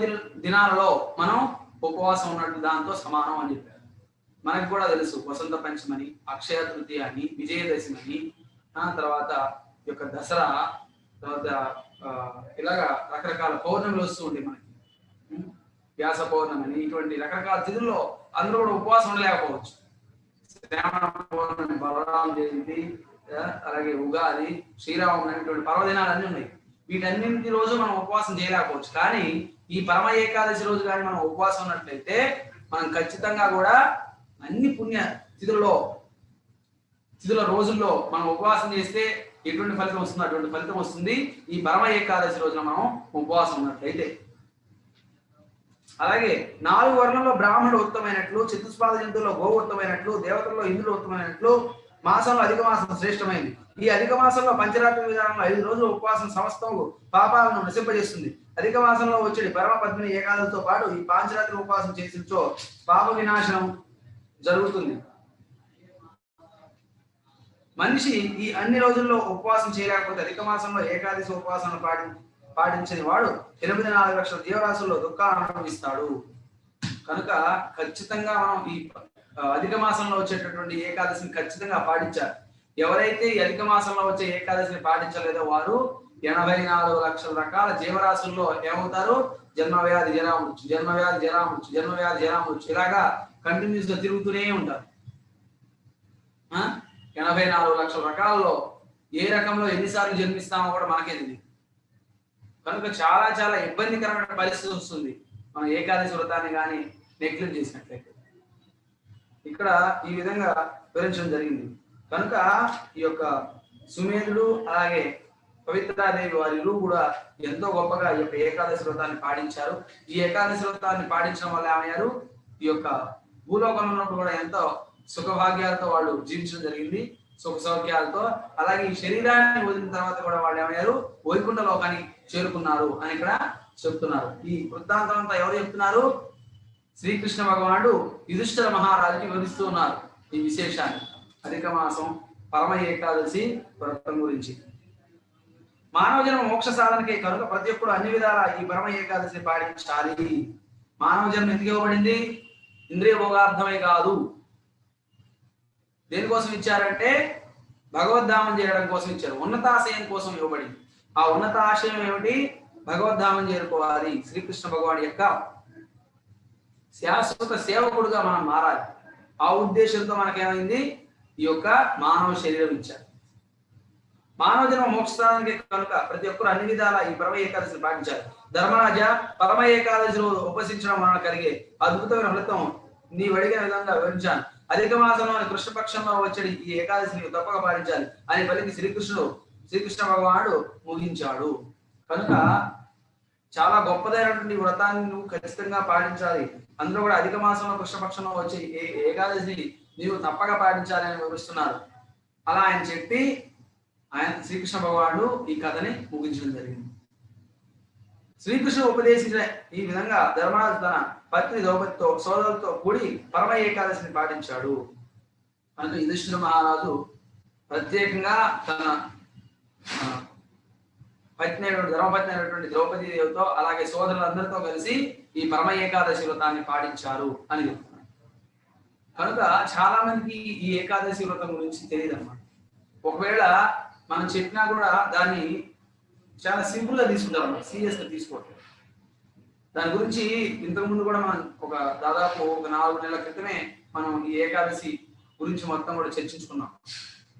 దినాలలో మనం ఉపవాసం ఉన్నట్టు దాంతో సమానం అని చెప్పారు. మనకు కూడా తెలుసు వసంత పంచమని, అక్షయ తృతీయ అని, విజయదశమి అని, తర్వాత ఈ యొక్క దసరా, తర్వాత ఇలాగా రకరకాల పౌర్ణమిలు వస్తూ ఉంటాయి మనకి. వ్యాస పౌర్ణమి, ఇటువంటి రకరకాల తిథుల్లో అందరూ కూడా ఉపవాసం ఉండలేకపోవచ్చు. శ్రావణ పౌర్ణమి, బలరామ జయంతి, అలాగే ఉగాది, శ్రీరామనవమి ఇటువంటి పర్వదినాలు అన్నీ ఉన్నాయి. వీటన్నింటి రోజు మనం ఉపవాసం చేయలేకపోవచ్చు. కానీ ఈ పరమ ఏకాదశి రోజు కానీ మనం ఉపవాసం ఉన్నట్లయితే మనం ఖచ్చితంగా కూడా అన్ని పుణ్య తిథుల రోజుల్లో మనం ఉపవాసం చేస్తే ఎటువంటి ఫలితం వస్తుందో అటువంటి ఫలితం వస్తుంది ఈ పరమ ఏకాదశి రోజున మనం ఉపవాసం ఉన్నట్లయితే. అలాగే 4 వర్ణంలో బ్రాహ్మణుడు ఉత్తమైనట్లు, చతుస్పాద జంతువుల్లో గోవు ఉత్తమైనట్లు, దేవతల్లో ఇంద్రుడు ఉత్తమైనట్లు మాసంలో అధిక మాసం శ్రేష్టమైంది. ఈ అధిక మాసంలో పంచరాత్రి విధానంలో 5 రోజులు ఉపవాసం సమస్తం పాపాలను నశింపజేస్తుంది. అధిక మాసంలో వచ్చేది పరమ పద్మిని ఏకాదశితో పాటు ఈ పాంచరాత్రి ఉపవాసం చేసినచో పాప వినాశనం జరుగుతుంది. మనిషి ఈ అన్ని రోజుల్లో ఉపవాసం చేయలేకపోతే అధిక మాసంలో ఏకాదశి ఉపవాసాన్ని పాటించని వాడు 84 లక్షల జీవరాశుల్లో దుఃఖాన్ని అనుభవిస్తాడు. కనుక ఖచ్చితంగా మనం ఈ అధిక మాసంలో వచ్చేటటువంటి ఏకాదశిని ఖచ్చితంగా పాటించాలి. ఎవరైతే ఈ అధిక మాసంలో వచ్చే ఏకాదశిని పాటించలేదో వారు 84 లక్షల రకాల జీవరాశుల్లో ఏమవుతారు? జన్మవ్యాధి జరామృత్యు, జన్మవ్యాధి జరామృత్యు, జన్మవ్యాధి జరామృత్యు, ఇలాగా కంటిన్యూస్ గా తిరుగుతూనే ఉంటారు. 84 లక్షల రకాల్లో ఏ రకంలో ఎన్నిసార్లు జన్మిస్తామో కూడా మనకే తెలియదు. కనుక చాలా చాలా ఇబ్బందికరమైన పరిస్థితి వస్తుంది మనం ఏకాదశి వ్రతాన్ని కానీ నెగ్లెక్ట్ చేసినట్లయితే. ఇక్కడ ఈ విధంగా వివరించడం జరిగింది. కనుక ఈ యొక్క సుమేధుడు అలాగే పవిత్రాదేవి వారిరు కూడా ఎంతో గొప్పగా ఈ యొక్క ఏకాదశి వ్రతాన్ని పాటించారు. ఈ ఏకాదశి వ్రతాన్ని పాటించడం వల్ల ఏమయ్యారు? ఈ యొక్క భూలోకంలో ఉన్నప్పుడు కూడా ఎంతో సుఖభాగ్యాలతో వాళ్ళు జీవించడం జరిగింది, సుఖ సౌఖ్యాలతో. అలాగే ఈ శరీరాన్ని వదిలిన తర్వాత కూడా వాళ్ళు ఏమయ్యారు? వైకుంఠ లోకానికి చేరుకున్నారు అని ఇక్కడ చెప్తున్నారు. ఈ వృత్తాంతం అంతా ఎవరు చెప్తున్నారు? శ్రీకృష్ణ భగవానుడు యుధిష్ఠిర మహారాజుకి వివరిస్తూ ఉన్నారు ఈ విశేషాన్ని, అధిక మాసం పరమ ఏకాదశి వ్రతం గురించి. మానవ జన్మ మోక్ష సాధనకే కనుక ప్రతి ఒక్కరు అన్ని విధాలా ఈ పరమ ఏకాదశి పాటించాలి. మానవ జన్మ ఎందుకు ఇవ్వబడింది? ఇంద్రియ భోగార్థమే కాదు. దేనికోసం ఇచ్చారంటే భగవద్ధామం చేయడం కోసం ఇచ్చారు. ఉన్నతాశయం కోసం ఇవ్వబడింది. ఆ ఉన్నత ఆశయం ఏమిటి? భగవద్ధామం చేరుకోవాలి, శ్రీకృష్ణ భగవాన్ యొక్క శాశ్వత సేవకుడుగా మనం మారాలి. ఆ ఉద్దేశంతో మనకేమైంది? ఈ యొక్క మానవ శరీరం ఇచ్చారు. మానవ జన్మ మోక్షానికి కనుక ప్రతి ఒక్కరు అన్ని విధాల ఈ పరమ ఏకాదశిని పాటించాలి. ధర్మరాజ, పరమ ఏకాదశి రోజు ఉపసించడం వలన కలిగే అద్భుతమైన ఫలితం నీవు అడిగిన విధంగా వివరించాను. అధిక మాసంలోని కృష్ణపక్షంలో వచ్చేది ఈ ఏకాదశిని తప్పక పాటించాలి అని పలికి శ్రీకృష్ణ భగవానుడు ముగించాడు. కనుక చాలా గొప్పదైనటువంటి వ్రతాన్ని నువ్వు ఖచ్చితంగా పాటించాలి. అందులో కూడా అధిక మాసంలో కృష్ణపక్షంలో వచ్చే ఏకాదశిని నీవు తప్పక పాటించాలి అని వివరిస్తున్నారు. అలా ఆయన చెప్పి శ్రీకృష్ణ భగవానుడు ఈ కథని ముగించడం జరిగింది. శ్రీకృష్ణుడు ఉపదేశించిన ఈ విధంగా ధర్మరాజు తన పత్ని ద్రౌపదితో సోదరులతో కూడి పరమ ఏకాదశిని పాటించాడు. కనుక యుధిష్ఠిర మహారాజు ప్రత్యేకంగా తన ధర్మపత్ని అయినటువంటి ద్రౌపదీ దేవితో అలాగే సోదరులందరితో కలిసి ఈ పరమ ఏకాదశి వ్రతాన్ని పాటించారు అని చెప్తున్నారు. కనుక చాలా మందికి ఈ ఏకాదశి వ్రతం గురించి తెలియదు అన్నమాట. ఒకవేళ మనం చెప్పినా కూడా దాన్ని చాలా సింపుల్ గా తీసుకుంటాం అన్నమాట, సీరియస్ గా తీసుకోవట్లేదు. దాని గురించి ఇంతకుముందు కూడా మనం దాదాపు 4 నెలల క్రితమే మనం ఈ ఏకాదశి గురించి మొత్తం కూడా చర్చించుకున్నాం.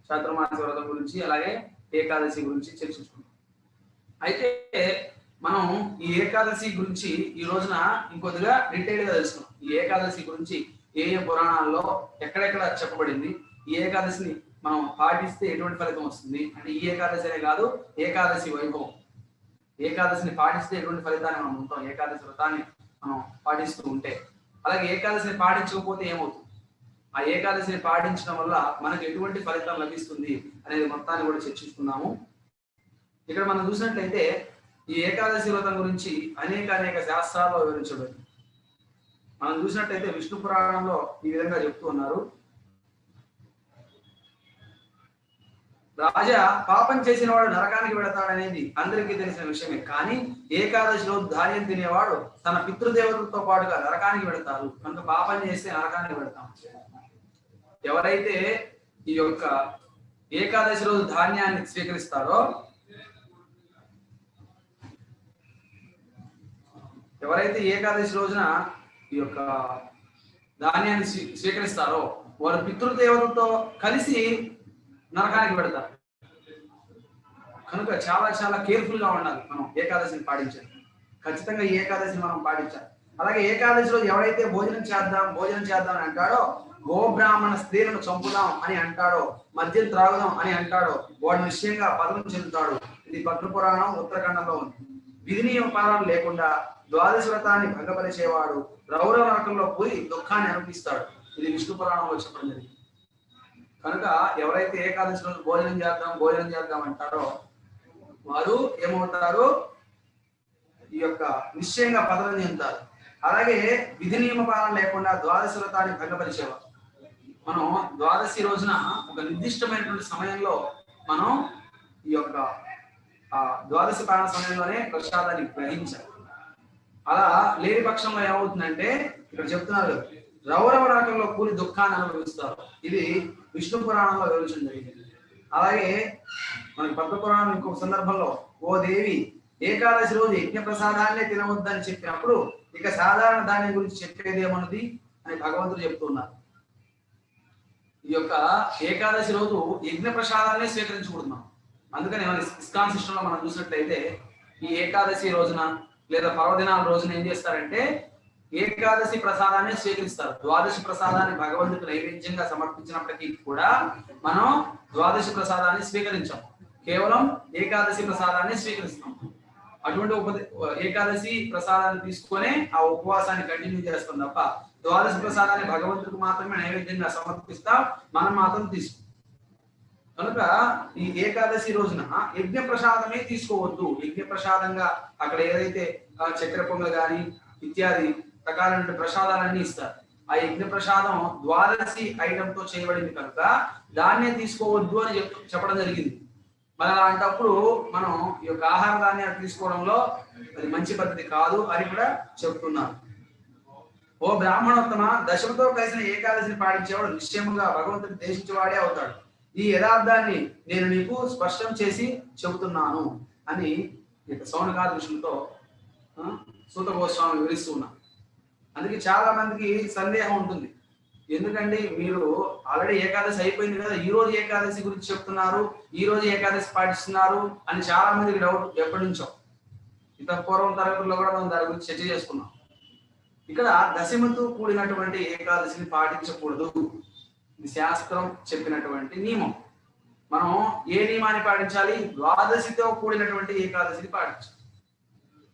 చాతుర్మాస వ్రతం గురించి అలాగే ఏకాదశి గురించి చర్చించుకున్నాం. అయితే మనం ఈ ఏకాదశి గురించి ఈ రోజున ఇంకొద్దిగా డీటెయిల్ గా తెలుసుకున్నాం. ఈ ఏకాదశి గురించి ఏ పురాణాల్లో ఎక్కడెక్కడ చెప్పబడింది, ఈ ఏకాదశిని మనం పాటిస్తే ఎటువంటి ఫలితం వస్తుంది అంటే ఈ ఏకాదశి అనే కాదు, ఏకాదశి వైభవం, ఏకాదశిని పాటిస్తే ఎటువంటి ఫలితాన్ని మనం ఉంటాం, ఏకాదశి వ్రతాన్ని మనం పాటిస్తూ ఉంటే. అలాగే ఏకాదశిని పాటించకపోతే ఏమవుతుంది, ఆ ఏకాదశిని పాటించడం వల్ల మనకు ఎటువంటి ఫలితం లభిస్తుంది అనేది మొత్తాన్ని కూడా చర్చించుకున్నాము. ఇక్కడ మనం చూసినట్లయితే ఈ ఏకాదశి వ్రతం గురించి అనేక శాస్త్రాల్లో వివరించబడింది. మనం చూసినట్లయితే విష్ణు పురాణంలో ఈ విధంగా చెప్తూ ఉన్నారు. రాజా, పాపం చేసిన వాడు నరకానికి వెళతాడనేది అందరికీ తెలిసిన విషయమే. కానీ ఏకాదశి రోజు ధాన్యం తినేవాడు తన పితృదేవతలతో పాటుగా నరకానికి వెళతారు. కనుక పాపం చేస్తే నరకానికి వెళతాం. ఎవరైతే ఈ యొక్క ఏకాదశి రోజు ధాన్యాన్ని స్వీకరిస్తారో, ఎవరైతే ఏకాదశి రోజున ఈ యొక్క ధాన్యాన్ని స్వీకరిస్తారో వారు పితృదేవతలతో కలిసి నరకానికి పెడతారు. కనుక చాలా కేర్ఫుల్ గా ఉండాలి మనం ఏకాదశిని పాటించాలి. ఖచ్చితంగా ఈ ఏకాదశిని మనం పాటించాలి. అలాగే ఏకాదశి రోజు ఎవరైతే భోజనం చేద్దాం అని అంటాడో, గోబ్రాహ్మణ స్త్రీలను చంపుదాం అని అంటాడో, మద్యం త్రాగుదాం అని అంటాడో వాడు నిశ్చయంగా పతనం చెందుతాడు. ఇది పద్మ పురాణం ఉత్తరాఖండంలో ఉంది. విధి నియమపాలన లేకుండా ద్వాదశ వ్రతాన్ని భంగపరిచేవాడు రౌరవ నరకంలో పోయి దుఃఖాన్ని అనిపిస్తాడు. ఇది విష్ణు పురాణంలో చెప్పడం జరిగింది. కనుక ఎవరైతే ఏకాదశి రోజు భోజనం చేద్దాం అంటారో వారు ఏమవుతారు, ఈ ఈ యొక్క నిశ్చయంగా పతనం చెందుతారు. అలాగే విధి నియమ పాలన లేకుండా ద్వాదశి వ్రతాన్ని భంగపరిచేవారు. మనం ద్వాదశి రోజున ఒక నిర్దిష్టమైనటువంటి సమయంలో మనం ఈ యొక్క ద్వాదశి పాలన సమయంలోనే ప్రసాదాన్ని గ్రహించాలి. అలా లేని పక్షంలో ఏమవుతుందంటే ఇక్కడ చెప్తున్నారు, రౌరవ రాకంలో కూలి దుఃఖాన్ని అనుభవిస్తారు. ఇది విష్ణు పురాణంలో వివరించడం జరిగింది. అలాగే మనకి పద్మ పురాణం ఇంకొక సందర్భంలో, ఓ దేవి ఏకాదశి రోజు యజ్ఞ ప్రసాదాన్నే తినవద్దని చెప్పినప్పుడు ఇక సాధారణ ధాన్యం గురించి చెప్పేది ఏమన్నది అని భగవంతుడు చెప్తున్నారు. ఈ యొక్క ఏకాదశి రోజు యజ్ఞ ప్రసాదాన్నే స్వీకరించకూడదు. అందుకని ఇస్కాన్ సిస్టంలో మనం చూసినట్లయితే ఈ ఏకాదశి రోజున లేదా పర్వదినాల రోజున ఏం చేస్తారంటే ఏకాదశి ప్రసాదాన్ని స్వీకరిస్తారు. ద్వాదశి ప్రసాదాన్ని భగవంతుడికి నైవేద్యంగా సమర్పించినప్పటికీ కూడా మనం ద్వాదశి ప్రసాదాన్ని స్వీకరించాం, కేవలం ఏకాదశి ప్రసాదాన్ని స్వీకరిస్తాం. అటువంటి ఏకాదశి ప్రసాదాన్ని తీసుకొని ఆ ఉపవాసాన్ని కంటిన్యూ చేస్తాం తప్ప ద్వాదశి ప్రసాదాన్ని భగవంతుడికి మాత్రమే నైవేద్యంగా సమర్పిస్తాం, మనం మాత్రం తీసుకుంటాం. కనుక ఈ ఏకాదశి రోజున యజ్ఞ ప్రసాదమే తీసుకోవద్దు. యజ్ఞ ప్రసాదంగా అక్కడ ఏదైతే చక్కెర పొంగల్ కానీ ఇత్యాది రకాలైన ప్రసాదాలన్నీ ఇస్తారు. ఆ యజ్ఞ ప్రసాదం ద్వాదశి ఐటమ్ తో చేయబడింది కనుక దాన్నే తీసుకోవద్దు అని చెప్పడం జరిగింది. మరి అలాంటప్పుడు మనం ఈ యొక్క ఆహార ధాన్యాలు తీసుకోవడంలో అది మంచి పద్ధతి కాదు అని కూడా చెప్తున్నారు. ఓ బ్రాహ్మణోత్తమ, దశమితో కలిసిన ఏకాదశిని పాటించేవాడు నిశ్చయముగా భగవంతుని దేశించేవాడే అవుతాడు. ఈ యథార్థాన్ని నేను నీకు స్పష్టం చేసి చెబుతున్నాను అని సౌనకాది ఋషులతో సూత గోస్వామి వివరిస్తూ ఉన్నా. అందుకే చాలా మందికి సందేహం ఉంటుంది, ఎందుకండి మీరు ఆల్రెడీ ఏకాదశి అయిపోయింది కదా, ఈ రోజు ఏకాదశి గురించి చెప్తున్నారు, ఈ రోజు ఏకాదశి పాటిస్తున్నారు అని చాలా మందికి డౌట్ ఎప్పటి నుంచో. ఇంత పూర్వం తరగతుల్లో కూడా మనం దాని గురించి చర్చ చేసుకున్నాం. ఇక్కడ దశమితో కూడినటువంటి ఏకాదశిని పాటించకూడదు, ఇది శాస్త్రం చెప్పినటువంటి నియమం. మనం ఏ నియమాన్ని పాటించాలి? ద్వాదశితో కూడినటువంటి ఏకాదశిని పాటించాలి.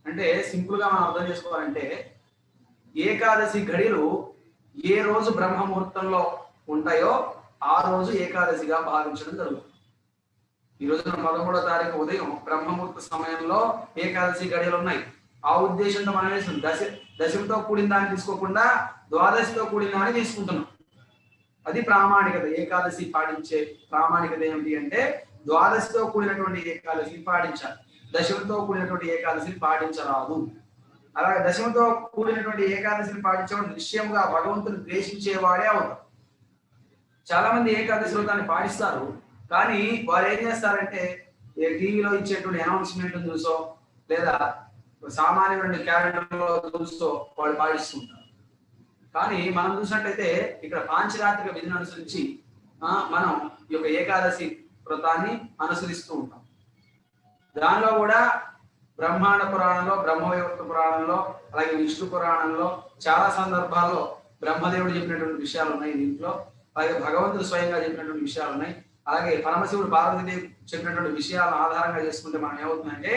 అంటే సింపుల్ గా మనం అర్థం చేసుకోవాలంటే ఏకాదశి గడియలు ఏ రోజు బ్రహ్మ ముహూర్తంలో ఉంటాయో ఆ రోజు ఏకాదశిగా భావించడం జరుగుతుంది. ఈ రోజున 13వ తారీఖు ఉదయం బ్రహ్మముహూర్త సమయంలో ఏకాదశి గడియలు ఉన్నాయి. ఆ ఉద్దేశంతో మనం దశమితో కూడిన దాన్ని తీసుకోకుండా ద్వాదశితో కూడిన దాన్ని తీసుకుంటున్నాం. అది ప్రామాణికత. ఏకాదశి పాటించే ప్రామాణికత ఏమిటి అంటే ద్వాదశితో కూడినటువంటి ఏకాదశిని పాటించాలి, దశమితో కూడినటువంటి ఏకాదశిని పాటించరాదు. అలాగే దశమితో కూడినటువంటి ఏకాదశిని పాటించేవాడు నిశ్చయంగా భగవంతుని ద్వేషించేవాడే అవుతారు. చాలా మంది ఏకాదశి వ్రతాన్ని పాటిస్తారు, కానీ వారు ఏం చేస్తారంటే టీవీలో ఇచ్చేటువంటి అనౌన్స్మెంట్ చూసో లేదా సామాన్యమైన క్యాలెండర్లో చూసో వాళ్ళు పాటిస్తుంటారు. కానీ మనం చూసినట్లయితే ఇక్కడ పాంచరాత్రిక విధిని అనుసరించి మనం ఈ యొక్క ఏకాదశి వ్రతాన్ని అనుసరిస్తూ ఉంటాం. దానిలో కూడా బ్రహ్మాండ పురాణంలో, బ్రహ్మవైవర్త పురాణంలో, అలాగే విష్ణు పురాణంలో చాలా సందర్భాల్లో బ్రహ్మదేవుడు చెప్పినటువంటి విషయాలు ఉన్నాయి దీంట్లో. అలాగే భగవంతుడు స్వయంగా చెప్పినటువంటి విషయాలు ఉన్నాయి. అలాగే పరమశివుడు పార్వతీదేవి చెప్పినటువంటి విషయాలను ఆధారంగా చేసుకుంటే మనం ఏమవుతుందంటే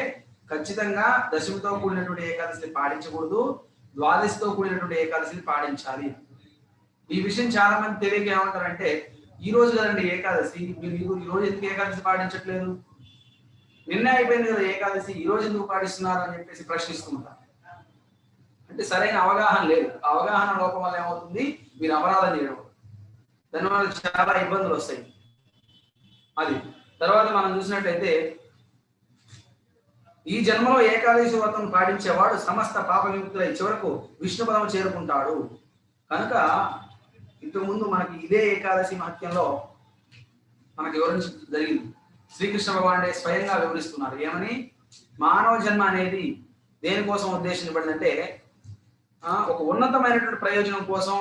ఖచ్చితంగా దశమితో కూడినటువంటి ఏకాదశిని పాటించకూడదు, ద్వాదశితో కూడినటువంటి ఏకాదశిని పాటించాలి. ఈ విషయం చాలా మంది తెలియక ఏమంటారంటే ఈ రోజు కదండి ఏకాదశి, మీరు ఈ రోజు ఎందుకు ఏకాదశి పాటించట్లేదు, నిన్న అయిపోయింది కదా ఏకాదశి, ఈ రోజు ఎందుకు పాటిస్తున్నారు అని చెప్పేసి ప్రశ్నిస్తుంటారు. అంటే సరైన అవగాహన లేదు. అవగాహన లోపం వల్ల ఏమవుతుంది, మీరు అపరాధం చేయడం, దానివల్ల చాలా ఇబ్బందులు వస్తాయి. అది తర్వాత మనం చూసినట్టయితే ఈ జన్మలో ఏకాదశి వ్రతం పాటించేవాడు సమస్త పాప విముక్తులై చివరకు విష్ణుపదం చేరుకుంటాడు. కనుక ఇంతకు ముందు మనకి ఇదే ఏకాదశి మహత్యంలో మనకి వివరించడం జరిగింది. శ్రీకృష్ణ భగవానుడే స్వయంగా వివరిస్తున్నారు. ఏమని? మానవ జన్మ అనేది దేనికోసం ఉద్దేశించబడిందంటే ఒక ఉన్నతమైనటువంటి ప్రయోజనం కోసం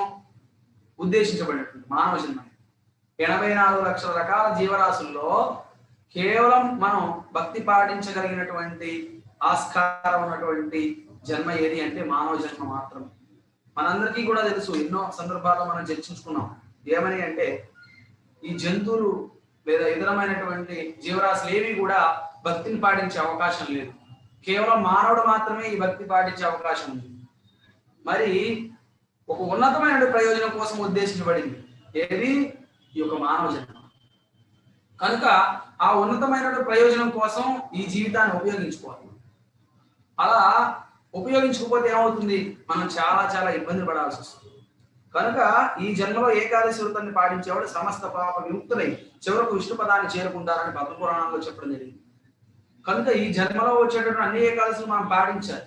ఉద్దేశించబడినటువంటి మానవ జన్మ. 84 లక్షల రకాల జీవరాశుల్లో కేవలం మనం భక్తి పాటించగలిగినటువంటి ఆస్కారం ఉన్నటువంటి జన్మ ఏది అంటే మానవ జన్మ మాత్రమే. మనందరికీ కూడా తెలుసు, ఎన్నో సందర్భాల్లో మనం చర్చించుకున్నాం. ఏమని అంటే ఈ జంతువులు లేదా ఇతరమైనటువంటి జీవరాశులు ఏవి కూడా భక్తిని పాటించే అవకాశం లేదు. కేవలం మానవుడు మాత్రమే ఈ భక్తి పాటించే అవకాశం ఉంది. మరి ఒక ఉన్నతమైన ప్రయోజనం కోసం ఉద్దేశించబడింది ఏది? ఈ యొక్క మానవ జన్మ. కనుక ఆ ఉన్నతమైన ప్రయోజనం కోసం ఈ జీవితాన్ని ఉపయోగించుకోవాలి. అలా ఉపయోగించకపోతే ఏమవుతుంది, మనం చాలా చాలా ఇబ్బందులు పడాల్సి వస్తుంది. కనుక ఈ జన్మలో ఏకాదశి వ్రతాన్ని పాటించేవాడు సమస్త పాప విముక్తులై చివరకు విష్ణు పదాన్ని చేరుకుంటారని పద్మపురాణంలో చెప్పడం జరిగింది. కనుక ఈ జన్మలో వచ్చేటటువంటి అన్ని ఏకాదశులు మనం పాటించాలి.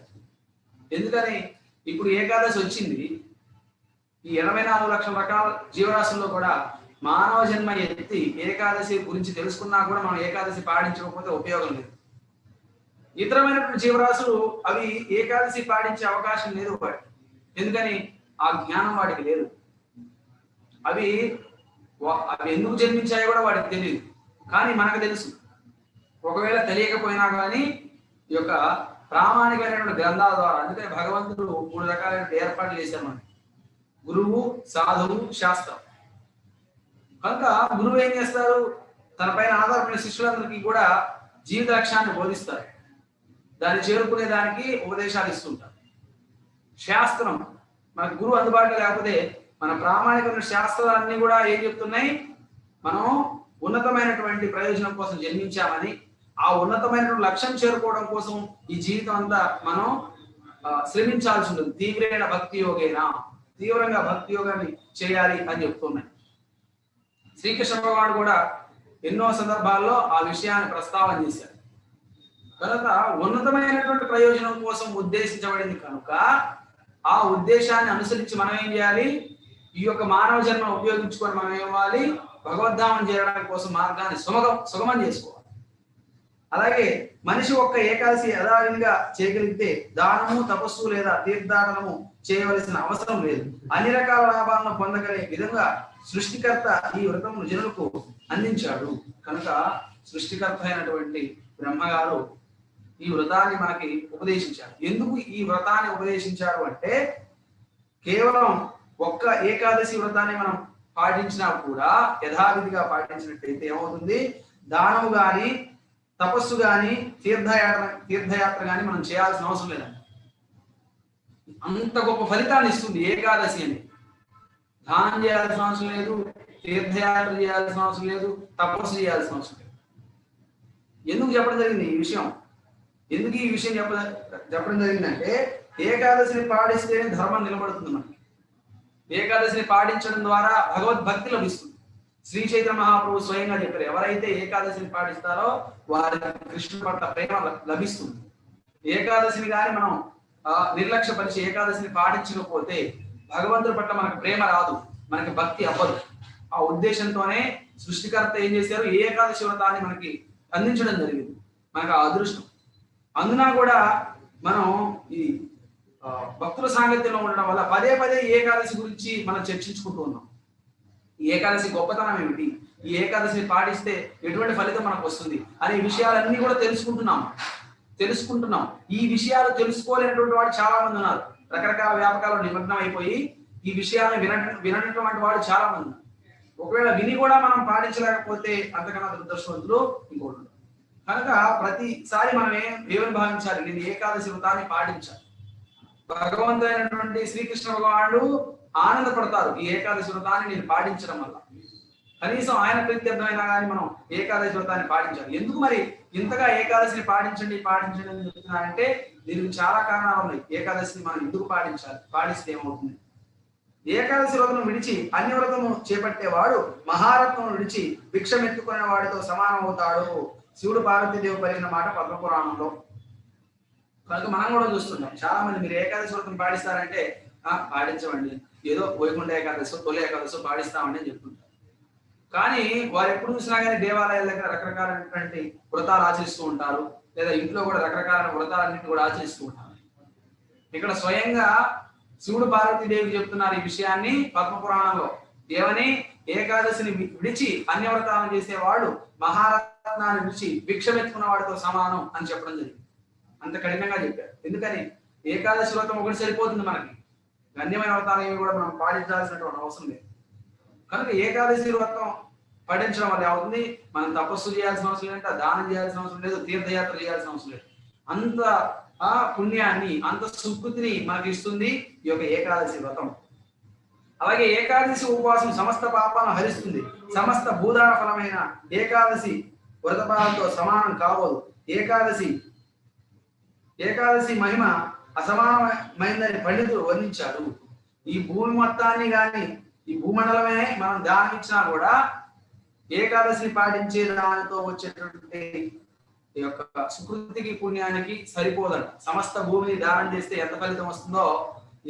ఎందుకని ఇప్పుడు ఏకాదశి వచ్చింది, ఈ 84 లక్షల రకాల జీవరాశుల్లో కూడా మానవ జన్మ ఎత్తి ఏకాదశి గురించి తెలుసుకున్నా కూడా మనం ఏకాదశి పాటించకపోతే ఉపయోగం లేదు. ఇతరమైనటువంటి జీవరాశులు అవి ఏకాదశి పాటించే అవకాశం లేదు వాటికి. ఎందుకని ఆ జ్ఞానం వాడికి లేదు. అవి ఎందుకు జన్మించాయో కూడా వాడికి తెలియదు, కానీ మనకు తెలుసు. ఒకవేళ తెలియకపోయినా కానీ ఈ యొక్క ప్రామాణికమైనటువంటి గ్రంథాల ద్వారా, అందుకని భగవంతుడు 3 రకాలైన ఏర్పాట్లు చేశారు మనకి: గురువు, సాధువు, శాస్త్రం. కనుక గురువు ఏం చేస్తారు, తన పైన ఆధారపడిన శిష్యులందరికీ కూడా జీవిత లక్ష్యాన్ని బోధిస్తారు, దాన్ని చేరుకునే దానికి ఉపదేశాలు ఇస్తుంటారు. శాస్త్రం, మనకు గురువు అందుబాటులో లేకపోతే మన ప్రామాణికమైన శాస్త్రాలన్నీ కూడా ఏం చెప్తున్నాయి, మనం ఉన్నతమైనటువంటి ప్రయోజనం కోసం జన్మించామని, ఆ ఉన్నతమైనటువంటి లక్ష్యం చేరుకోవడం కోసం ఈ జీవితం అంతా మనం శ్రమించాల్సి ఉంటుంది. తీవ్రమైన భక్తి యోగేనా, తీవ్రంగా భక్తి యోగాన్ని చేయాలి అని చెప్తున్నాయి. శ్రీకృష్ణ భగవానుడు కూడా ఎన్నో సందర్భాల్లో ఆ విషయాన్ని ప్రస్తావన చేశారు. కనుక ఉన్నతమైనటువంటి ప్రయోజనం కోసం ఉద్దేశించబడింది కనుక ఆ ఉద్దేశాన్ని అనుసరించి మనం ఏం చేయాలి, ఈ యొక్క మానవ జన్మను ఉపయోగించుకొని మనం ఏమవ్వాలి, భగవద్ధామం చేయడానికి కోసం మార్గాన్ని సుగమం చేసుకోవాలి. అలాగే మనిషి ఒక్క ఏకాదశి యథావిధిగా చేయగలిగితే దానము, తపస్సు లేదా తీర్థాటనము చేయవలసిన అవసరం లేదు. అన్ని రకాల లాభాలను పొందగలిగే విధంగా సృష్టికర్త ఈ వ్రతమును జనులకు అందించాడు. కనుక సృష్టికర్త అయినటువంటి బ్రహ్మగారు ఈ వ్రతాన్ని మనకి ఉపదేశించారు. ఎందుకు ఈ వ్రతాన్ని ఉపదేశించారు అంటే, కేవలం ఒక్క ఏకాదశి వ్రతాన్ని మనం పాటించినా కూడా యథావిధిగా పాటించినట్టయితే ఏమవుతుంది, దానము గాని, తపస్సు గాని, తీర్థయాత్ర గాని మనం చేయాల్సిన అవసరం లేదండి. అంత గొప్ప ఫలితాన్ని ఇస్తుంది ఏకాదశి అని. దానం చేయాల్సిన అవసరం లేదు, తీర్థయాత్ర చేయాల్సిన అవసరం లేదు, తపస్సు చేయాల్సిన అవసరం లేదు. ఎందుకు చెప్పడం జరిగింది ఈ విషయం, ఎందుకు ఈ విషయం చెప్పడం జరిగిందంటే, ఏకాదశిని పాటిస్తేనే ధర్మం నిలబడుతుంది. మనకి ఏకాదశిని పాటించడం ద్వారా భగవద్భక్తి లభిస్తుంది. శ్రీ చైతన్య మహాప్రభు స్వయంగా చెప్పారు, ఎవరైతే ఏకాదశిని పాటిస్తారో వారికి కృష్ణుడి పట్ల ప్రేమ లభిస్తుంది. ఏకాదశిని కానీ మనం నిర్లక్ష్యపరిచి ఏకాదశిని పాటించకపోతే భగవంతుడి పట్ల మనకు ప్రేమ రాదు, మనకి భక్తి అవ్వదు. ఆ ఉద్దేశంతోనే సృష్టికర్త ఏం చేశారు, ఏకాదశి వ్రతాన్ని మనకి అందించడం జరిగింది. మనకు ఆ అదృష్టం. అందున కూడా మనం ఈ భక్తుల సాంగత్యంలో ఉండడం వల్ల పదే పదే ఏకాదశి గురించి మనం చర్చించుకుంటూ ఉన్నాం. ఈ ఏకాదశి గొప్పతనం ఏమిటి, ఈ ఏకాదశిని పాటిస్తే ఎటువంటి ఫలితం మనకు వస్తుంది అనే విషయాలన్నీ కూడా తెలుసుకుంటున్నాం. ఈ విషయాలు తెలుసుకోలేనటువంటి వాడు చాలా మంది ఉన్నారు. రకరకాల వ్యాపకాలు నిమగ్నం అయిపోయి ఈ విషయాలను వినటువంటి వాడు చాలా మంది ఉన్నారు. ఒకవేళ విని కూడా మనం పాటించలేకపోతే అంతకన్నా దురదృష్టవంతులు ఇంకోటి. కనుక ప్రతిసారి మనం ఏమని భావించాలి, నేను ఏకాదశి వ్రతాన్ని పాటించాలి. భగవంతుడైనటువంటి శ్రీకృష్ణ భగవానుడు ఆనందపడతారు ఈ ఏకాదశి వ్రతాన్ని నేను పాటించడం వల్ల. కనీసం ఆయన ప్రీత్యర్థమైనా కానీ మనం ఏకాదశి వ్రతాన్ని పాటించాలి. ఎందుకు మరి ఇంతగా ఏకాదశిని పాటించండి అని చెప్తున్నారంటే దీనికి చాలా కారణాలు ఉన్నాయి. ఏకాదశిని మనం ఎందుకు పాటించాలి, పాటిస్తే ఏమవుతుంది? ఏకాదశి వ్రతం విడిచి అన్ని వ్రతము చేపట్టేవాడు మహారత్నం విడిచి భిక్షమెత్తుకునే వాడితో సమానం అవుతాడు. శివుడు పార్వతీదేవి పలికిన మాట పద్మపురాణంలో. కనుక మనం కూడా చూస్తున్నాం, చాలా మంది మీరు ఏకాదశి వ్రతం పాటిస్తారంటే పాటించమండి, ఏదో వైకుంఠ ఏకాదశి, తొలి ఏకాదశి పాటిస్తామండి అని చెప్తుంటారు. కానీ వారు ఎప్పుడు చూసినా కానీ దేవాలయాల దగ్గర రకరకాలైనటువంటి వ్రతాలు ఆచరిస్తూ ఉంటారు, లేదా ఇంట్లో కూడా రకరకాల వ్రతాలన్నింటినీ కూడా ఆచరిస్తూ ఉంటారు. ఇక్కడ స్వయంగా శివుడు పార్వతీదేవికి చెప్తున్నారు ఈ విషయాన్ని పద్మపురాణంలో. ఏమని? ఏకాదశిని విడిచి అన్య వ్రతాలను చేసేవాడు మహారత్నాన్ని విడిచి భిక్షమెత్తుకున్న వాడితో సమానం అని చెప్పడం జరిగింది. అంత కఠినంగా చెప్పారు. ఎందుకని? ఏకాదశి వ్రతం ఒకటి సరిపోతుంది మనకి, గణ్యమైన వ్రతాలు ఏవి కూడా మనం పాటించాల్సినటువంటి అవసరం లేదు. కనుక ఏకాదశి వ్రతం పాటించడం వల్ల అవుతుంది, మనం తపస్సు చేయాల్సిన అవసరం లేదు, దానం చేయాల్సిన అవసరం లేదు, తీర్థయాత్ర చేయాల్సిన అవసరం లేదు. అంత పుణ్యాన్ని, అంత సుకృతిని మనకి ఇస్తుంది ఈ యొక్క ఏకాదశి వ్రతం. అలాగే ఏకాదశి ఉపవాసం సమస్త పాపాలను హరిస్తుంది. సమస్త భూదాన ఫలమైన ఏకాదశి వ్రతపాలతో సమానం కాబోదు. ఏకాదశి మహిమ అసమానమైందని పండితులు వర్ణించారు. ఈ భూమి మొత్తాన్ని కానీ ఈ భూమండలమే మనం దానం ఇచ్చినా కూడా ఏకాదశిని పాటించే దానితో వచ్చేటటువంటి ఈ యొక్క సుకృతికి పుణ్యానికి సరిపోదంట. సమస్త భూమిని దానం చేస్తే ఎంత ఫలితం వస్తుందో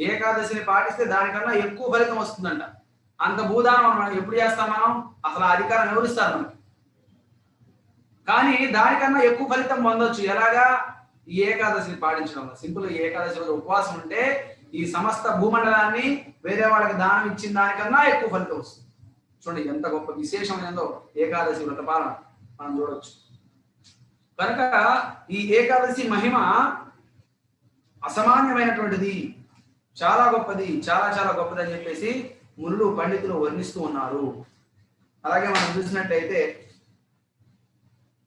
ఏకాదశిని పాటిస్తే దానికన్నా ఎక్కువ ఫలితం వస్తుందంట. అంత భూదానం మనం ఎప్పుడు చేస్తాం? మనం అసలు అధికారం ఎవరిస్తారు మనకి? కానీ దానికన్నా ఎక్కువ ఫలితం పొందొచ్చు. ఎలాగా? ఈ ఏకాదశిని పాటించడం వల్ల. సింపుల్ గా ఏకాదశి రోజు ఉపవాసం ఉంటే ఈ సమస్త భూమండలాన్ని వేరే వాళ్ళకి దానం ఇచ్చిన దానికన్నా ఎక్కువ ఫలితం వస్తుంది. చూడండి ఎంత గొప్ప విశేషమైనదో ఏకాదశి వ్రత పాలన మనం చూడవచ్చు. కనుక ఈ ఏకాదశి మహిమ అసామాన్యమైనటువంటిది, చాలా గొప్పది, చాలా చాలా గొప్పది అని చెప్పేసి మునులు పండితులు వర్ణిస్తూ ఉన్నారు. అలాగే మనం చూసినట్టయితే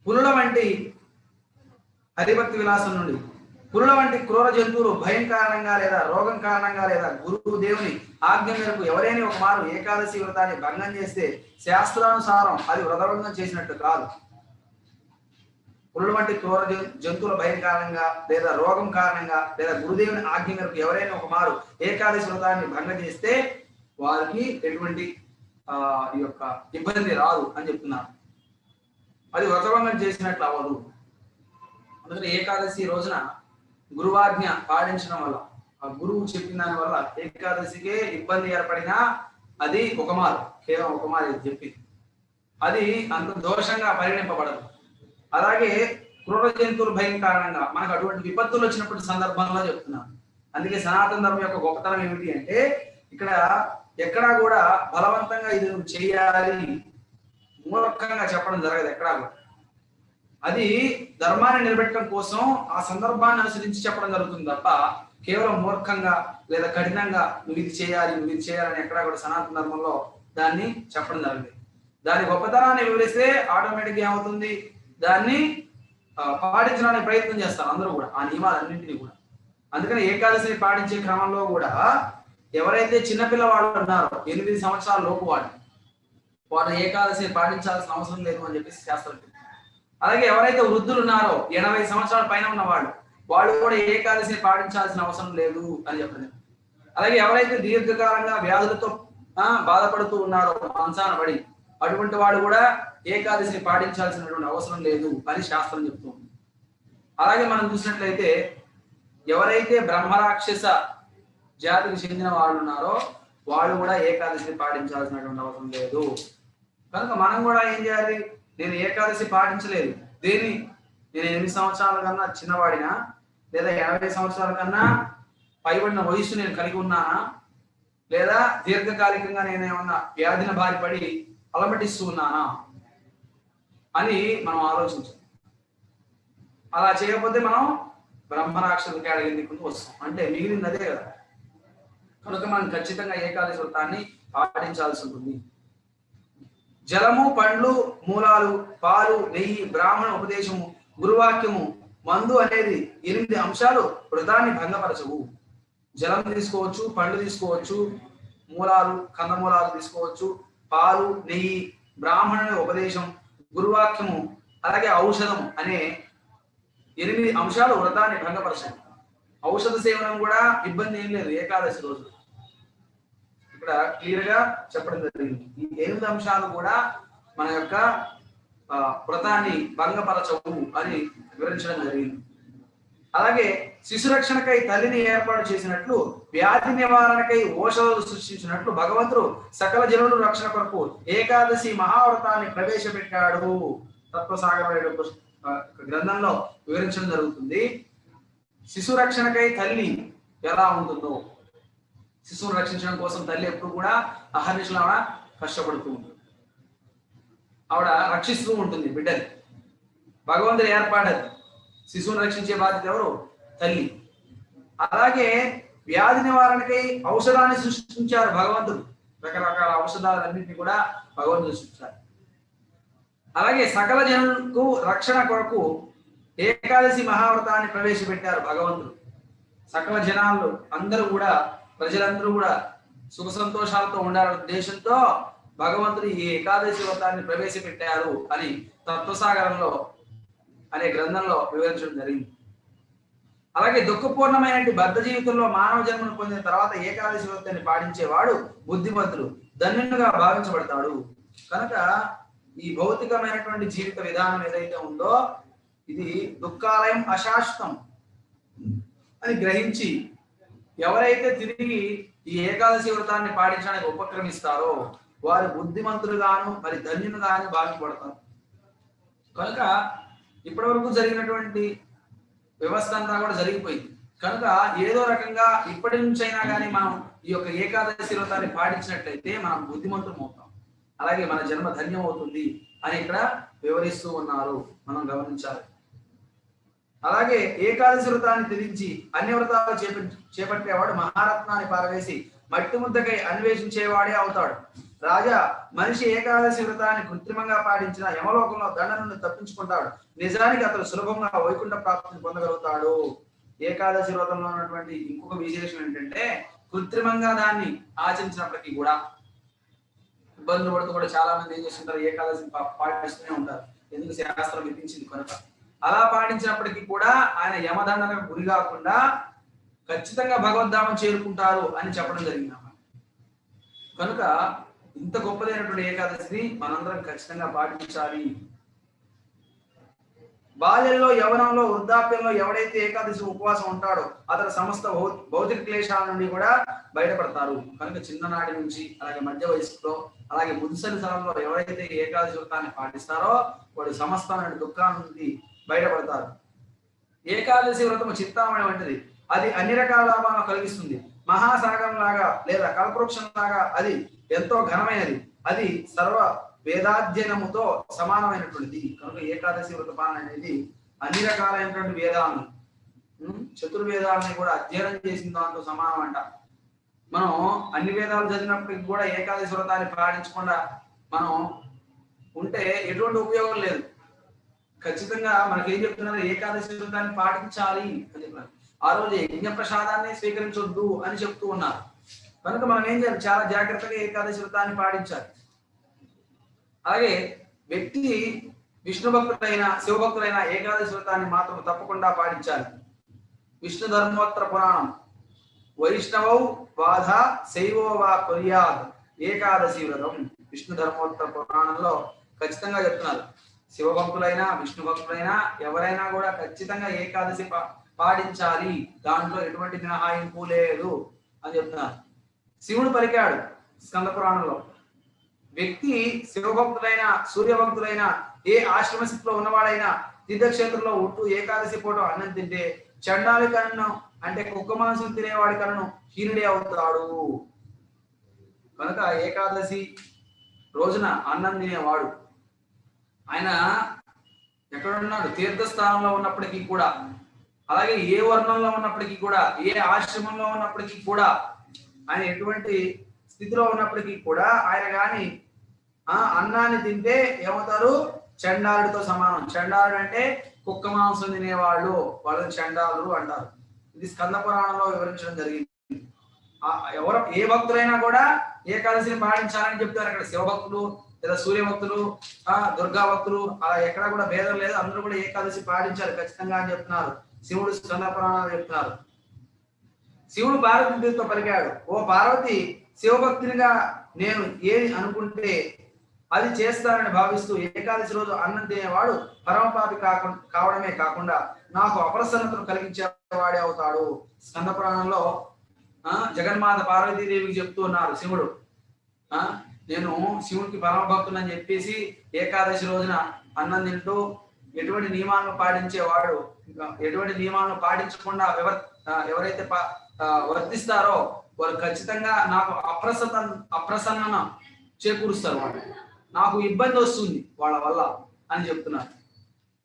పులుల వంటి హరిభక్తి విలాసం నుండి పులుల వంటి క్రూర జంతువులు భయం కారణంగా లేదా రోగం కారణంగా లేదా గురువు దేవుని ఆజ్ఞ మేరకు ఎవరైనా ఒక మారు ఏకాదశి వ్రతాన్ని భంగం చేస్తే శాస్త్రానుసారం అది వ్రతభంగం చేసినట్టు కాదు. పులుల వంటి క్రూర జంతువుల భయం కారణంగా లేదా రోగం కారణంగా లేదా గురుదేవుని ఆజ్ఞ మేరకు ఎవరైనా ఒక మారు ఏకాదశి వ్రతాన్ని భంగం చేస్తే వారికి ఎటువంటి ఈ యొక్క ఇబ్బంది రాదు అని చెప్తున్నారు. అది వ్రతభంగం చేసినట్లు అవ్వదు. అందుకని ఏకాదశి రోజున గురువాజ్ఞ పాటించడం వల్ల, ఆ గురువు చెప్పిన దాని వల్ల ఏకాదశికే ఇబ్బంది ఏర్పడినా అది ఒక మారు, కేవలం ఒక మారు చెప్పి అది అంత దోషంగా పరిగణింపబడదు. అలాగే క్రూర జంతువుల భయం కారణంగా మనకు అటువంటి విపత్తులు వచ్చినప్పుడు సందర్భంలో చెప్తున్నాను. అందుకే సనాతన ధర్మం యొక్క గొప్పతనం ఏమిటి అంటే ఇక్కడ ఎక్కడా కూడా బలవంతంగా ఇది నువ్వు చేయాలి, మూర్ఖంగా చెప్పడం జరగదు ఎక్కడా కూడా. అది ధర్మాన్ని నిలబెట్టడం కోసం ఆ సందర్భాన్ని అనుసరించి చెప్పడం జరుగుతుంది తప్ప కేవలం మూర్ఖంగా లేదా కఠినంగా నువ్వు ఇది చేయాలి, నువ్వు ఇది చేయాలని ఎక్కడా కూడా సనాతన ధర్మంలో దాన్ని చెప్పడం జరగదు. దాని గొప్పతనాన్ని వివరిస్తే ఆటోమేటిక్గా ఏమవుతుంది, దాన్ని పాటించడానికి ప్రయత్నం చేస్తారు అందరూ కూడా, ఆ నియమాలన్నింటినీ కూడా. అందుకని ఏకాదశిని పాటించే క్రమంలో కూడా ఎవరైతే చిన్నపిల్లవాళ్ళు ఉన్నారో 8 సంవత్సరాల లోపు వారు ఏకాదశిని పాటించాల్సిన అవసరం లేదు అని చెప్పేసి శాస్త్రం. అలాగే ఎవరైతే వృద్ధులు ఉన్నారో 80 సంవత్సరాల పైన ఉన్న వాళ్ళు కూడా ఏకాదశిని పాటించాల్సిన అవసరం లేదు అని చెప్పండి. అలాగే ఎవరైతే దీర్ఘకాలంగా వ్యాధులతో బాధపడుతూ ఉన్నారో మంచాన పడి, అటువంటి వాడు కూడా ఏకాదశిని పాటించాల్సినటువంటి అవసరం లేదు అని శాస్త్రం చెప్తుంది. అలాగే మనం చూసినట్లయితే ఎవరైతే బ్రహ్మరాక్షస జాతికి చెందిన వాళ్ళు ఉన్నారో వాళ్ళు కూడా ఏకాదశిని పాటించాల్సినటువంటి అవసరం లేదు. కనుక మనం కూడా ఏం చేయాలి? నేను ఏకాదశి పాటించలేదు, నేను 8 సంవత్సరాల కన్నా చిన్నవాడినా లేదా 80 సంవత్సరాల కన్నా పైబడిన వయస్సు నేను కలిగి ఉన్నానా, లేదా దీర్ఘకాలికంగా నేను ఏమన్నా వ్యాధిన బారిపడి అలమటిస్తూ ఉన్నానా అని మనం ఆలోచించాలి. అలా చేయకపోతే మనం బ్రహ్మరాక్షస కేటగిరీ కిందకు వస్తాం. అంటే మిగిలింది అదే కదా. కనుక మనం ఖచ్చితంగా ఏకాదశి వ్రతాన్ని పాటించాల్సి ఉంటుంది. జలము, పండ్లు, మూలాలు, పాలు, నెయ్యి, బ్రాహ్మణ ఉపదేశము, గురువాక్యము, మందు అనేది 8 అంశాలు వ్రతాన్ని భంగపరచవు. జలం తీసుకోవచ్చు, పండ్లు తీసుకోవచ్చు, మూలాలు కందమూలాలు తీసుకోవచ్చు, పాలు, నెయ్యి, బ్రాహ్మణుని ఉపదేశం, గురువాక్యము, అలాగే ఔషధం అనే 8 అంశాలు వ్రతాన్ని భంగపరచవు. ఔషధ సేవనం కూడా ఇబ్బంది ఏం లేదు ఏకాదశి రోజు. ఇక్కడ క్లియర్ గా చెప్పడం జరిగింది. ఈ 8 అంశాలు కూడా మన యొక్క వ్రతాన్ని భంగపరచవు అని వివరించడం జరిగింది. అలాగే శిశురక్షణకై తల్లిని ఏర్పాటు చేసినట్లు, వ్యాధి నివారణకై ఔషధాలు సృష్టించినట్లు భగవంతుడు సకల జనుల రక్షణ కొరకు ఏకాదశి మహావ్రతాన్ని ప్రవేశపెట్టాడు. తత్వసాగర గ్రంథంలో వివరించడం జరుగుతుంది. శిశు రక్షణకై తల్లి ఎలా ఉంటుందో, శిశువును రక్షించడం కోసం తల్లి ఎప్పుడు కూడా అహర్నిశలు ఆవిడ కష్టపడుతూ ఉంటుంది. ఆవిడ రక్షిస్తూ ఉంటుంది బిడ్డని. భగవంతుడు ఏర్పాటది. శిశువును రక్షించే బాధ్యత ఎవరు? తల్లి. అలాగే వ్యాధి నివారణకై ఔషధాన్ని సృష్టించారు భగవంతుడు. రకరకాల ఔషధాలన్నింటినీ కూడా భగవంతుడు సృష్టించారు. అలాగే సకల జనులకు రక్షణ కొరకు ఏకాదశి మహావ్రతాన్ని ప్రవేశపెట్టారు భగవంతుడు. సకల జనాలు అందరూ కూడా, ప్రజలందరూ కూడా సుఖ సంతోషాలతో ఉండాలనే ఉద్దేశంతో భగవంతుడు ఈ ఏకాదశి వ్రతాన్ని ప్రవేశపెట్టారు అని తత్వసాగరంలో అనే గ్రంథంలో వివరించడం జరిగింది. అలాగే దుఃఖపూర్ణమైన బద్ధ జీవితంలో మానవ జన్మను పొందిన తర్వాత ఏకాదశి వ్రతాన్ని పాటించేవాడు బుద్ధిమంతుడు, ధన్యునిగా భావించబడతాడు. కనుక ఈ భౌతికమైనటువంటి జీవిత విధానం ఏదైతే ఉందో ఇది దుఃఖాలయం అశాశ్వతం అని గ్రహించి ఎవరైతే తిరిగి ఈ ఏకాదశి వ్రతాన్ని పాటించడానికి ఉపక్రమిస్తారో వారు బుద్ధిమంతులుగాను మరి ధన్యులుగాను భావించబడతారు. కనుక ఇప్పటి వరకు జరిగినటువంటి వ్యవస్థ అంతా కూడా జరిగిపోయింది. కనుక ఏదో రకంగా ఇప్పటి నుంచైనా కానీ మనం ఈ యొక్క ఏకాదశి వ్రతాన్ని పాటించినట్లయితే మనం బుద్ధిమంతులం అవుతాం, అలాగే మన జన్మ ధన్యం అవుతుంది అని ఇక్కడ వివరిస్తూ ఉన్నారు, మనం గమనించాలి. అలాగే ఏకాదశి వ్రతాన్ని త్యజించి అన్ని వ్రతాలు చేపట్టేవాడు మహారత్నాన్ని పారవేసి మట్టి ముద్దకై అన్వేషించేవాడే అవుతాడు. రాజా, మనిషి ఏకాదశి వ్రతాన్ని కృత్రిమంగా పాటించిన యమలోకంలో దండ నుండి తప్పించుకుంటాడు. నిజానికి అతడు సులభంగా వైకుంఠ ప్రాప్తిని పొందగలుగుతాడు. ఏకాదశి వ్రతంలో ఉన్నటువంటి ఇంకొక విశేషం ఏంటంటే కృత్రిమంగా దాన్ని ఆచరించినప్పటికీ కూడా ఇబ్బందులు పడుతూ కూడా చాలా మంది ఏం చేస్తుంటారు, ఏకాదశి పాటిస్తూనే ఉంటారు, ఎందుకు శాస్త్రం విధించింది కనుక. అలా పాటించినప్పటికీ కూడా ఆయన యమదండనకు గురి కాకుండా ఖచ్చితంగా భగవద్ధామం చేరుకుంటారు అని చెప్పడం జరిగింది. కనుక ఇంత గొప్పదైనటువంటి ఏకాదశిని మనందరం ఖచ్చితంగా పాటించాలి. బాల్యంలో, యవనంలో, వృద్ధాప్యంలో ఎవడైతే ఏకాదశి ఉపవాసం ఉంటాడో అతడు సమస్త భౌతిక క్లేశాల నుండి కూడా బయటపడతారు. కనుక చిన్ననాటి నుంచి అలాగే మధ్య వయసులో అలాగే ముదిసరి స్థలంలో ఎవరైతే ఏకాదశి వ్రతాన్ని పాటిస్తారో వాడు సమస్తమైన దుఃఖాల నుండి బయటపడతారు. ఏకాదశి వ్రతము చిత్తామణి వంటిది, అది అన్ని రకాల లాభాలను కలిగిస్తుంది. మహాసాగరం లాగా లేదా కల్పవృక్షం లాగా అది ఎంతో ఘనమైనది, అది సర్వ వేదాధ్యయనముతో సమానమైనటువంటిది. కనుక ఏకాదశి వ్రత పాలన అనేది అన్ని రకాలైనటువంటి వేదాలను చతుర్వేదాలని కూడా అధ్యయనం చేసిన దాంతో సమానం అంట. మనం అన్ని వేదాలు చదివినప్పటికీ కూడా ఏకాదశి వ్రతాన్ని పాటించకుండా మనం ఉంటే ఎటువంటి ఉపయోగం లేదు. ఖచ్చితంగా మనకి ఏం చెప్తున్నారు, ఏకాదశి వ్రతాన్ని పాటించాలి అని చెప్పారు. ఆ రోజు యజ్ఞ ప్రసాదాన్ని స్వీకరించొద్దు అని చెప్తూ ఉన్నారు. కనుక మనం ఏం చేయాలి, చాలా జాగ్రత్తగా ఏకాదశి వ్రతాన్ని పాటించాలి. అలాగే వ్యక్తి విష్ణు భక్తులైన శివభక్తులైన ఏకాదశి వ్రతాన్ని మాత్రం తప్పకుండా పాటించాలి. విష్ణు ధర్మోత్తర పురాణం వైష్ణవౌ బాధ శైవో వా కొర్యాద్ ఏకాదశి వ్రతం విష్ణు ధర్మోత్తర పురాణంలో ఖచ్చితంగా చెప్తున్నారు. శివభక్తులైనా విష్ణు భక్తులైనా ఎవరైనా కూడా ఖచ్చితంగా ఏకాదశి పాటించాలి, దాంట్లో ఎటువంటి మినహాయింపు లేదు అని చెప్తున్నారు. శివుడు పలికాడు స్కంద పురాణంలో, వ్యక్తి శివభక్తులైన సూర్యభక్తులైన ఏ ఆశ్రమ స్థితిలో ఉన్నవాడైనా తీర్థక్షేత్రంలో ఉంటూ ఏకాదశి పూట అన్నం తింటే చండాలి కన్ను అంటే కుక్క మాంసం తినేవాడి కన్ను హీనుడే అవుతాడు. కనుక ఏకాదశి రోజున అన్నం తినేవాడు ఆయన ఎక్కడున్నాడు, తీర్థస్థానంలో ఉన్నప్పటికీ కూడా, అలాగే ఏ వర్ణంలో ఉన్నప్పటికీ కూడా, ఏ ఆశ్రమంలో ఉన్నప్పటికీ కూడా, ఆయన ఎటువంటి స్థితిలో ఉన్నప్పటికీ కూడా ఆయన కానీ అన్నాన్ని తింటే ఏమవుతారు, చండాలుడితో సమానం. చండాలుడు అంటే కుక్క మాంసం తినేవాళ్ళు, వాళ్ళని చండాలుడు అంటారు. ఇది స్కంద పురాణంలో వివరించడం జరిగింది. ఎవరు ఏ భక్తులైనా కూడా ఏకాదశిని పాటించాలని చెప్తారు. అక్కడ శివభక్తులు లేదా సూర్యభక్తులు దుర్గా భక్తులు అలా ఎక్కడ కూడా భేదం లేదు, అందరూ కూడా ఏకాదశి పాటించాలి ఖచ్చితంగా అని చెప్తున్నారు. శివుడు స్కంద పురాణాలు చెప్తున్నారు. శివుడు పార్వతీదేవితో పలికాడు, ఓ పార్వతి, శివభక్తునిగా నేను ఏది అనుకుంటే అది చేస్తానని భావిస్తూ ఏకాదశి రోజు అన్నం తినేవాడు పరమపాపి కావడమే కాకుండా నాకు అప్రసన్నతను కలిగించేవాడే అవుతాడు. స్కంద పురాణంలో జగన్మాత పార్వతీదేవికి చెప్తూ ఉన్నారు శివుడు, నేను శివునికి పరమ భక్తులని చెప్పేసి ఏకాదశి రోజున అన్నం తింటూ ఎటువంటి నియమాలను పాటించేవాడు, ఎటువంటి నియమాలను పాటించకుండా ఎవరైతే వర్తిస్తారో వారు ఖచ్చితంగా నాకు అప్రసన్న చేకూరుస్తారు, వాళ్ళు నాకు ఇబ్బంది వస్తుంది వాళ్ళ వల్ల అని చెప్తున్నారు.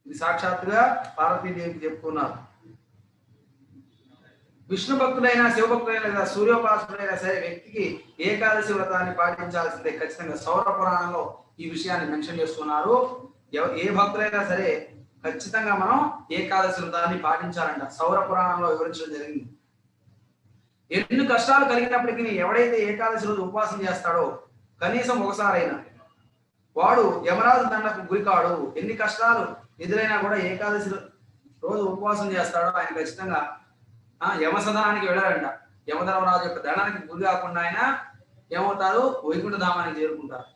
ఇది సాక్షాత్తుగా పార్వతీదేవికి చెప్తున్నారు. విష్ణు భక్తులైనా శివభక్తులైనా లేదా సూర్యోపాసకులైనా సరే వ్యక్తికి ఏకాదశి వ్రతాన్ని పాటించాల్సిందే ఖచ్చితంగా. సౌర పురాణంలో ఈ విషయాన్ని మెన్షన్ చేస్తున్నారు. ఏ భక్తులైనా సరే ఖచ్చితంగా మనం ఏకాదశి వ్రతాన్ని పాటించాలంట, సౌర పురాణంలో వివరించడం జరిగింది. ఎన్ని కష్టాలు కలిగినప్పటికీ ఎవడైతే ఏకాదశి రోజు ఉపవాసం చేస్తాడో కనీసం ఒకసారైనా వాడు యమరాజు దండకు గురికాడు. ఎన్ని కష్టాలు ఎదురైనా కూడా ఏకాదశి రోజు ఉపవాసం చేస్తాడో ఆయన ఖచ్చితంగా యమసదనానికి వెళ్ళారంట. యమధర్మరాజు యొక్క దండానికి గురి కాకుండా ఆయన ఏమవుతారు, వైకుంఠ ధామానికి చేరుకుంటారు.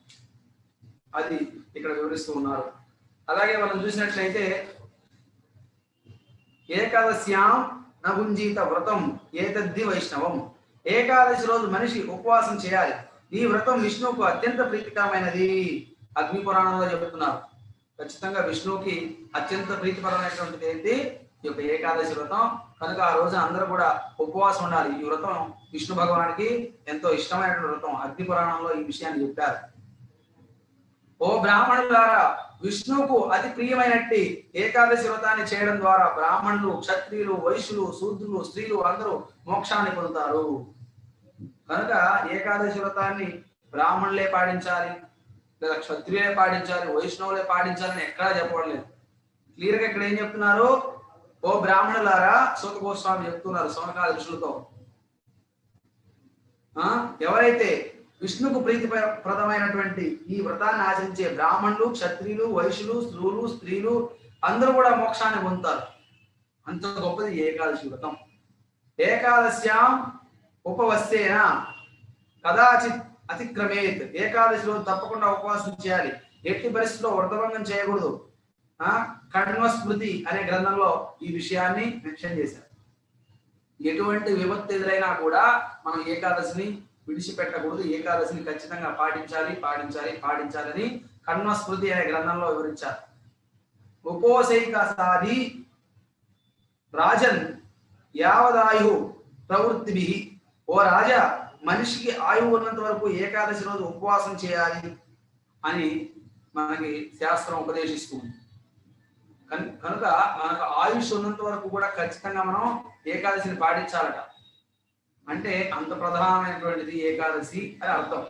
అది ఇక్కడ వివరిస్తూ ఉన్నారు. అలాగే మనం చూసినట్లయితే ఏకాదశ్యాం నభుంజీత వ్రతం ఏతద్ధి వైష్ణవం. ఏకాదశి రోజు మనిషి ఉపవాసం చేయాలి. ఈ వ్రతం విష్ణువుకు అత్యంత ప్రీతికరమైనది. అగ్ని పురాణంలో చెబుతున్నారు. ఖచ్చితంగా విష్ణువుకి అత్యంత ప్రీతికరమైనటువంటిది ఏంటి, ఈ యొక్క ఏకాదశి వ్రతం. కనుక ఆ రోజు అందరూ కూడా ఉపవాసం ఉండాలి. ఈ వ్రతం విష్ణు భగవానికి ఎంతో ఇష్టమైనటువంటి వ్రతం. అగ్ని పురాణంలో ఈ విషయాన్ని చెప్పారు. ఓ బ్రాహ్మణులారా, విష్ణువుకు అతి ప్రియమైనట్టి ఏకాదశి వ్రతాన్ని చేయడం ద్వారా బ్రాహ్మణులు, క్షత్రియులు, వైశ్యులు, శూద్రులు, స్త్రీలు అందరూ మోక్షాన్ని పొందుతారు. కనుక ఏకాదశి వ్రతాన్ని బ్రాహ్మణులే పాటించాలి, లేదా క్షత్రియులే పాటించాలి, వైష్ణవులే పాటించాలని ఎక్కడా చెప్పబడలేదు. క్లియర్ గా ఇక్కడ ఏం చెప్తున్నారు, ఓ బ్రాహ్మణులారా, సూత గోస్వామి చెప్తున్నారు సౌనకాది ఋషులతో, ఎవరైతే విష్ణుకు ప్రీతిప్రదమైనటువంటి ఈ వ్రతాన్ని ఆచరించే బ్రాహ్మణులు, క్షత్రియులు, వైశ్యులు, స్త్రీలు అందరూ కూడా మోక్షాన్ని పొందుతారు. అంత గొప్పది ఏకాదశి వ్రతం. ఏకాదశ్యాం ఉపవస్సేన కదాచిత్ అతిక్రమేత్. ఏకాదశి రోజు తప్పకుండా ఉపవాసం చేయాలి. ఎట్టి పరిస్థితుల్లో వ్రతభంగం చేయకూడదు. కణ్వస్మృతి అనే గ్రంథంలో ఈ విషయాన్ని మెన్షన్ చేశారు. ఎటువంటి విపత్తు ఎదురైనా కూడా మనం ఏకాదశిని విడిచిపెట్టకూడదు. ఏకాదశిని ఖచ్చితంగా పాటించాలని కణ్వస్మృతి అనే గ్రంథంలో వివరించారు. ఉపోసైక సాధి రాజన్ యావదాయు ప్రవృత్తిభి. ఓ రాజా, మనిషికి ఆయువు ఉన్నంత వరకు ఏకాదశి రోజు ఉపవాసం చేయాలి అని మనకి శాస్త్రం ఉపదేశిస్తుంది. కనుక మనకు ఆయుష్ ఉన్నంత వరకు కూడా ఖచ్చితంగా మనం ఏకాదశిని పాటించాలట. అంటే అంత ప్రధానమైనటువంటిది ఏకాదశి అని అర్థం.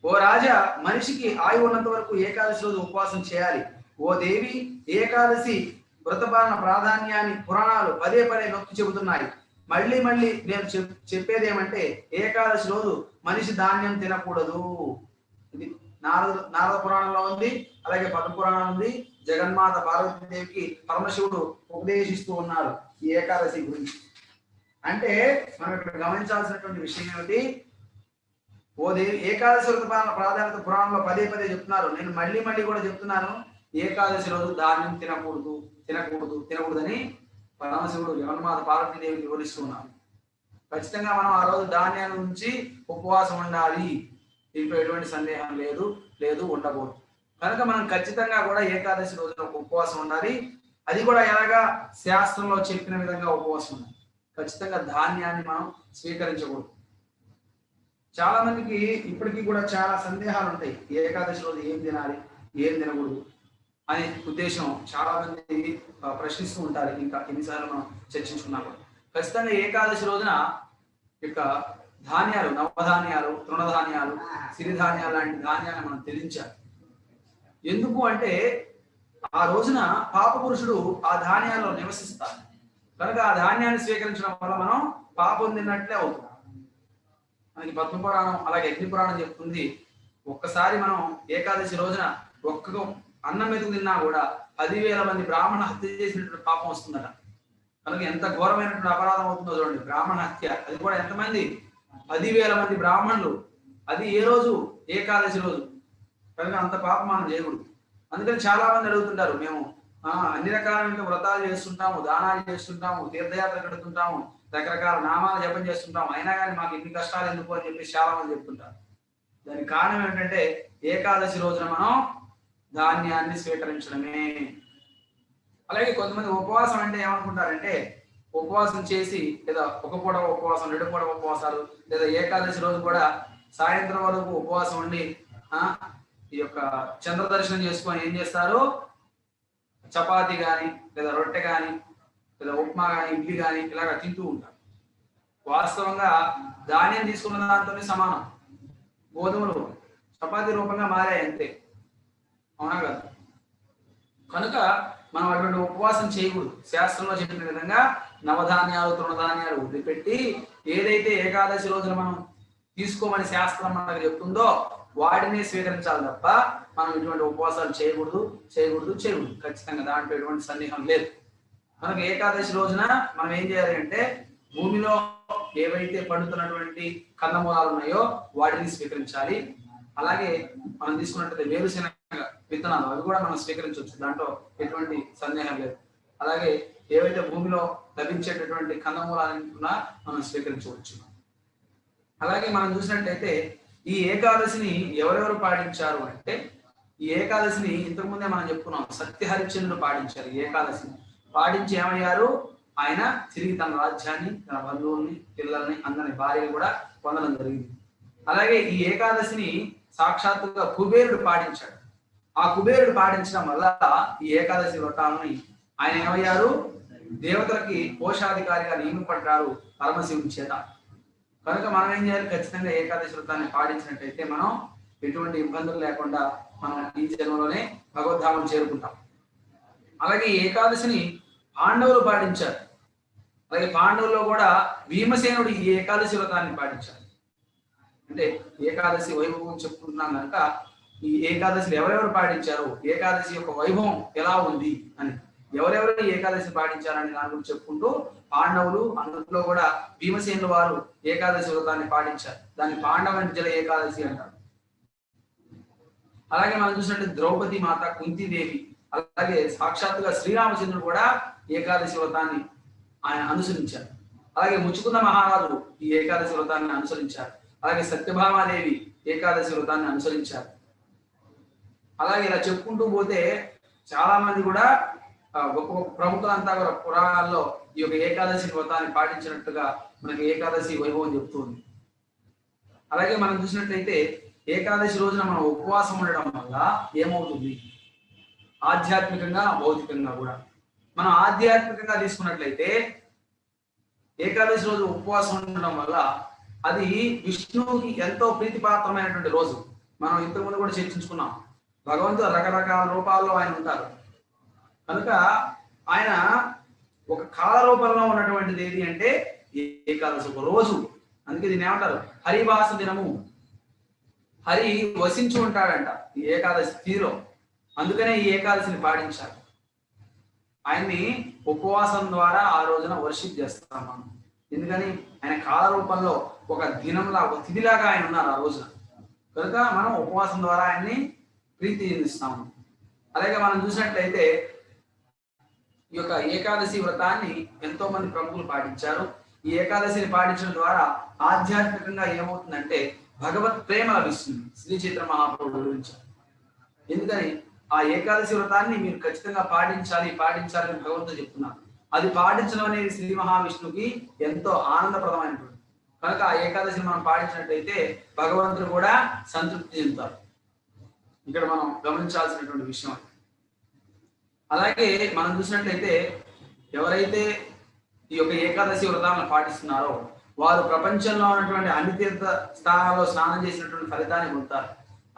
ఓ రాజా, మనిషికి ఆయువు ఉన్నంత వరకు ఏకాదశి రోజు ఉపవాసం చేయాలి. ఓ దేవి, ఏకాదశి వ్రతపాలన ప్రాధాన్యాన్ని పురాణాలు పదే నొక్కి చెబుతున్నాయి. మళ్ళీ నేను చెప్పేది ఏమంటే, ఏకాదశి రోజు మనిషి ధాన్యం తినకూడదు. ఇది నారద పురాణంలో ఉంది, అలాగే పద్మ పురాణం ఉంది. జగన్మాత పార్వతీదేవికి పరమశివుడు ఉపదేశిస్తూ ఉన్నారు ఈ ఏకాదశి గురించి. అంటే మనం ఇక్కడ గమనించాల్సినటువంటి విషయం ఏమిటి, ఓ దేవి, ఏకాదశి వ్రతపాలన ప్రాధాన్యత పురాణంలో పదే చెప్తున్నారు. నేను మళ్ళీ కూడా చెప్తున్నాను, ఏకాదశి రోజు ధాన్యం తినకూడదని పరమశివుడు జగన్మాత పార్వతీదేవికి వివరిస్తున్నారు. ఖచ్చితంగా మనం ఆ రోజు ధాన్యాల నుంచి ఉపవాసం ఉండాలి. దీంట్లో ఎటువంటి సందేహం లేదు ఉండకూడదు. కనుక మనం ఖచ్చితంగా కూడా ఏకాదశి రోజున ఉపవాసం ఉండాలి. అది కూడా ఎలాగా, శాస్త్రంలో చెప్పిన విధంగా ఉపవాసం ఉండాలి. ఖచ్చితంగా ధాన్యాన్ని మనం స్వీకరించకూడదు. చాలా మందికి ఇప్పటికీ కూడా చాలా సందేహాలు ఉంటాయి. ఏకాదశి రోజు ఏం తినాలి, ఏం తినకూడదు అనే ఉద్దేశం చాలా మంది ప్రశ్నిస్తూ ఉంటారు. ఇంకా ఎన్నిసార్లు మనం చర్చించుకున్నా కూడా ఖచ్చితంగా ఏకాదశి రోజున యొక్క ధాన్యాలు, నవధాన్యాలు, తృణధాన్యాలు, సిరిధాన్యాలు లాంటి ధాన్యాలను మనం త్యజించాలి. ఎందుకు అంటే ఆ రోజున పాప పురుషుడు ఆ ధాన్యాల్లో నివసిస్తారు. కనుక ఆ ధాన్యాన్ని స్వీకరించడం వల్ల మనం పాపం తిన్నట్లే అవుతుంది. మనకి పద్మపురాణం అలాగే అగ్ని పురాణం చెప్తుంది, ఒక్కసారి మనం ఏకాదశి రోజున ఒక్క అన్నం మెతుకు తిన్నా కూడా 10,000 మంది బ్రాహ్మణ హత్య చేసినటువంటి పాపం వస్తుందట. కనుక ఎంత ఘోరమైనటువంటి అపరాధం అవుతుందో చూడండి. బ్రాహ్మణ హత్య, అది కూడా ఎంతమంది, 10,000 మంది బ్రాహ్మణులు. అది ఏ రోజు, ఏకాదశి రోజు. కనుక అంత పాపం మనం చేయకూడదు. అందుకని చాలా మంది అడుగుతుంటారు, మేము అన్ని రకాలైన వ్రతాలు చేస్తుంటాము, దానాలు చేస్తుంటాము, తీర్థయాత్ర కడుతుంటాము, రకరకాల నామాలు జపం చేస్తుంటాము, అయినా కానీ మాకు ఇన్ని కష్టాలు ఎందుకు అని చెప్పి చాలా మంది చెప్తుంటారు. దానికి కారణం ఏంటంటే ఏకాదశి రోజున మనం ధాన్యాన్ని స్వీకరించడమే. అలాగే కొంతమంది ఉపవాసం అంటే ఏమనుకుంటారంటే, ఉపవాసం చేసి లేదా ఒక పూట ఉపవాసం, 2 పూట ఉపవాసాలు, లేదా ఏకాదశి రోజు కూడా సాయంత్రం వరకు ఉపవాసం ఉండి ఈ యొక్క చంద్ర దర్శనం చేసుకొని ఏం చేస్తారు, చపాతి కానీ లేదా రొట్టె కానీ లేదా ఉప్మా కానీ ఇడ్లీ కానీ ఇలాగ తింటూ ఉంటారు. వాస్తవంగా ధాన్యం తీసుకున్న దాంతోనే సమానం. గోధుమలు చపాతీ రూపంగా మారాయి అంతే, అవునా కదా? కనుక మనం అటువంటి ఉపవాసం చేయకూడదు. శాస్త్రంలో చెప్పిన విధంగా నవధాన్యాలు, తృణధాన్యాలు వదిలిపెట్టి ఏదైతే ఏకాదశి రోజున మనం తీసుకోమని శాస్త్రం మనకు చెప్తుందో వాటిని స్వీకరించాలి తప్ప మనం ఇటువంటి ఉపవాసాలు చేయకూడదు ఖచ్చితంగా, దాంట్లో ఎటువంటి సందేహం లేదు. మనకు ఏకాదశి రోజున మనం ఏం చేయాలి అంటే భూమిలో ఏవైతే పండుతున్నటువంటి కందమూలాలు ఉన్నాయో వాటిని స్వీకరించాలి. అలాగే మనం తీసుకున్నట్లయితే వేరుశెనగ విత్తనాలు అవి కూడా మనం స్వీకరించవచ్చు, దాంట్లో ఎటువంటి సందేహం లేదు. అలాగే ఏవైతే భూమిలో లభించేటటువంటి కందమూలాలను మనం స్వీకరించవచ్చు. అలాగే మనం చూసినట్లయితే ఈ ఏకాదశిని ఎవరెవరు పాటించారు అంటే, ఈ ఏకాదశిని ఇంతకుముందే మనం చెప్పుకున్నాం, సత్యహరిశ్చంద్రుడు పాటించారు. ఈ ఏకాదశిని పాటించి ఏమయ్యారు, ఆయన తిరిగి తన రాజ్యాన్ని, తన బంధువుల్ని, పిల్లల్ని, అందరిని భార్యను కూడా పొందడం జరిగింది. అలాగే ఈ ఏకాదశిని సాక్షాత్తుగా కుబేరుడు పాటించాడు. ఆ కుబేరుడు పాటించడం వల్ల ఈ ఏకాదశి వ్రతాన్ని ఆయన ఏమయ్యారు, దేవతలకి కోశాధికారిగా నియమింపడ్డారు పరమశివుని చేత. కనుక మనం ఏం చేయాలి, ఖచ్చితంగా ఏకాదశి వ్రతాన్ని పాటించినట్టయితే మనం ఎటువంటి ఇబ్బందులు లేకుండా మనం ఈ జన్మలోనే భగవద్ధామం చేరుకుంటాం. అలాగే ఈ ఏకాదశిని పాండవులు పాటించారు. అలాగే పాండవుల్లో కూడా భీమసేనుడు ఈ ఏకాదశి వ్రతాన్ని పాటించారు. అంటే ఏకాదశి వైభవం చెప్పుకుంటున్నాం కనుక ఈ ఏకాదశిని ఎవరెవరు పాటించారు, ఏకాదశి యొక్క వైభవం ఎలా ఉంది అని, ఎవరెవరు ఏకాదశి పాటించారని దాని గురించి చెప్పుకుంటూ పాండవులు, అందులో కూడా భీమసేనులు వారు ఏకాదశి వ్రతాన్ని పాటించారు. దాన్ని పాండవంజల ఏకాదశి అంటారు. అలాగే మనం చూసినట్టు ద్రౌపది మాత, కుంతీదేవి, అలాగే సాక్షాత్తుగా శ్రీరామచంద్రుడు కూడా ఏకాదశి వ్రతాన్ని ఆయన అనుసరించారు. అలాగే ముచుకుంద మహారాజు ఈ ఏకాదశి వ్రతాన్ని అనుసరించారు. అలాగే సత్యభామాదేవి ఏకాదశి వ్రతాన్ని అనుసరించారు. అలాగే ఇలా చెప్పుకుంటూ పోతే చాలా మంది కూడా గొప్ప గొప్ప ప్రముఖులంతా కూడా పురాణాల్లో ఈ యొక్క ఏకాదశి వ్రతాన్ని పాటించినట్టుగా మనకి ఏకాదశి వైభవం చెప్తుంది. అలాగే మనం చూసినట్లయితే ఏకాదశి రోజున మనం ఉపవాసం ఉండడం వల్ల ఏమవుతుంది, ఆధ్యాత్మికంగా భౌతికంగా కూడా. మనం ఆధ్యాత్మికంగా తీసుకున్నట్లయితే ఏకాదశి రోజు ఉపవాసం ఉండడం వల్ల అది విష్ణువుకి ఎంతో ప్రీతిపాత్రమైనటువంటి రోజు. మనం ఇంతకుముందు కూడా చర్చించుకున్నాం, భగవంతుడు రకరకాల రూపాల్లో ఆయన ఉంటారు. కనుక ఆయన ఒక కాల రూపంలో ఉన్నటువంటిది ఏది అంటే ఏకాదశి ఒక రోజు. అందుకే దీన్ని ఏమంటారు, హరివాస దినము. హరి వసించి ఉంటాడంట ఈ ఏకాదశి తీరులో. అందుకనే ఈ ఏకాదశిని పాటించాలి. ఆయన్ని ఉపవాసం ద్వారా ఆ రోజున వర్షిప్ చేస్తాం మనం. ఎందుకని ఆయన కాల రూపంలో ఒక దినంలా, ఒక తిథిలాగా ఆయన ఉన్నారు ఆ రోజున. కనుక మనం ఉపవాసం ద్వారా ఆయన్ని ప్రీతి చెందిస్తాము. అలాగే మనం చూసినట్లయితే ఈ యొక్క ఏకాదశి వ్రతాన్ని ఎంతో మంది ప్రముఖులు పాటించారు. ఈ ఏకాదశిని పాటించడం ద్వారా ఆధ్యాత్మికంగా ఏమవుతుందంటే భగవత్ ప్రేమ లభిస్తుంది. శ్రీ చైతన్య మహాప్రభువు గురించి. ఎందుకని ఆ ఏకాదశి వ్రతాన్ని మీరు ఖచ్చితంగా పాటించాలని భగవంతుడు చెప్తున్నారు. అది పాటించడం అనేది శ్రీ మహావిష్ణువుకి ఎంతో ఆనందప్రదమైనటువంటి. కనుక ఆ ఏకాదశిని మనం పాటించినట్లయితే భగవంతుడు కూడా సంతృప్తి చెందుతారు. ఇక్కడ మనం గమనించాల్సినటువంటి విషయం. అలాగే మనం చూసినట్లయితే ఎవరైతే ఈ యొక్క ఏకాదశి వ్రతాలను పాటిస్తున్నారో వారు ప్రపంచంలో ఉన్నటువంటి అన్ని తీర్థ స్థానాల్లో స్నానం చేసినటువంటి ఫలితాన్ని పొందుతారు.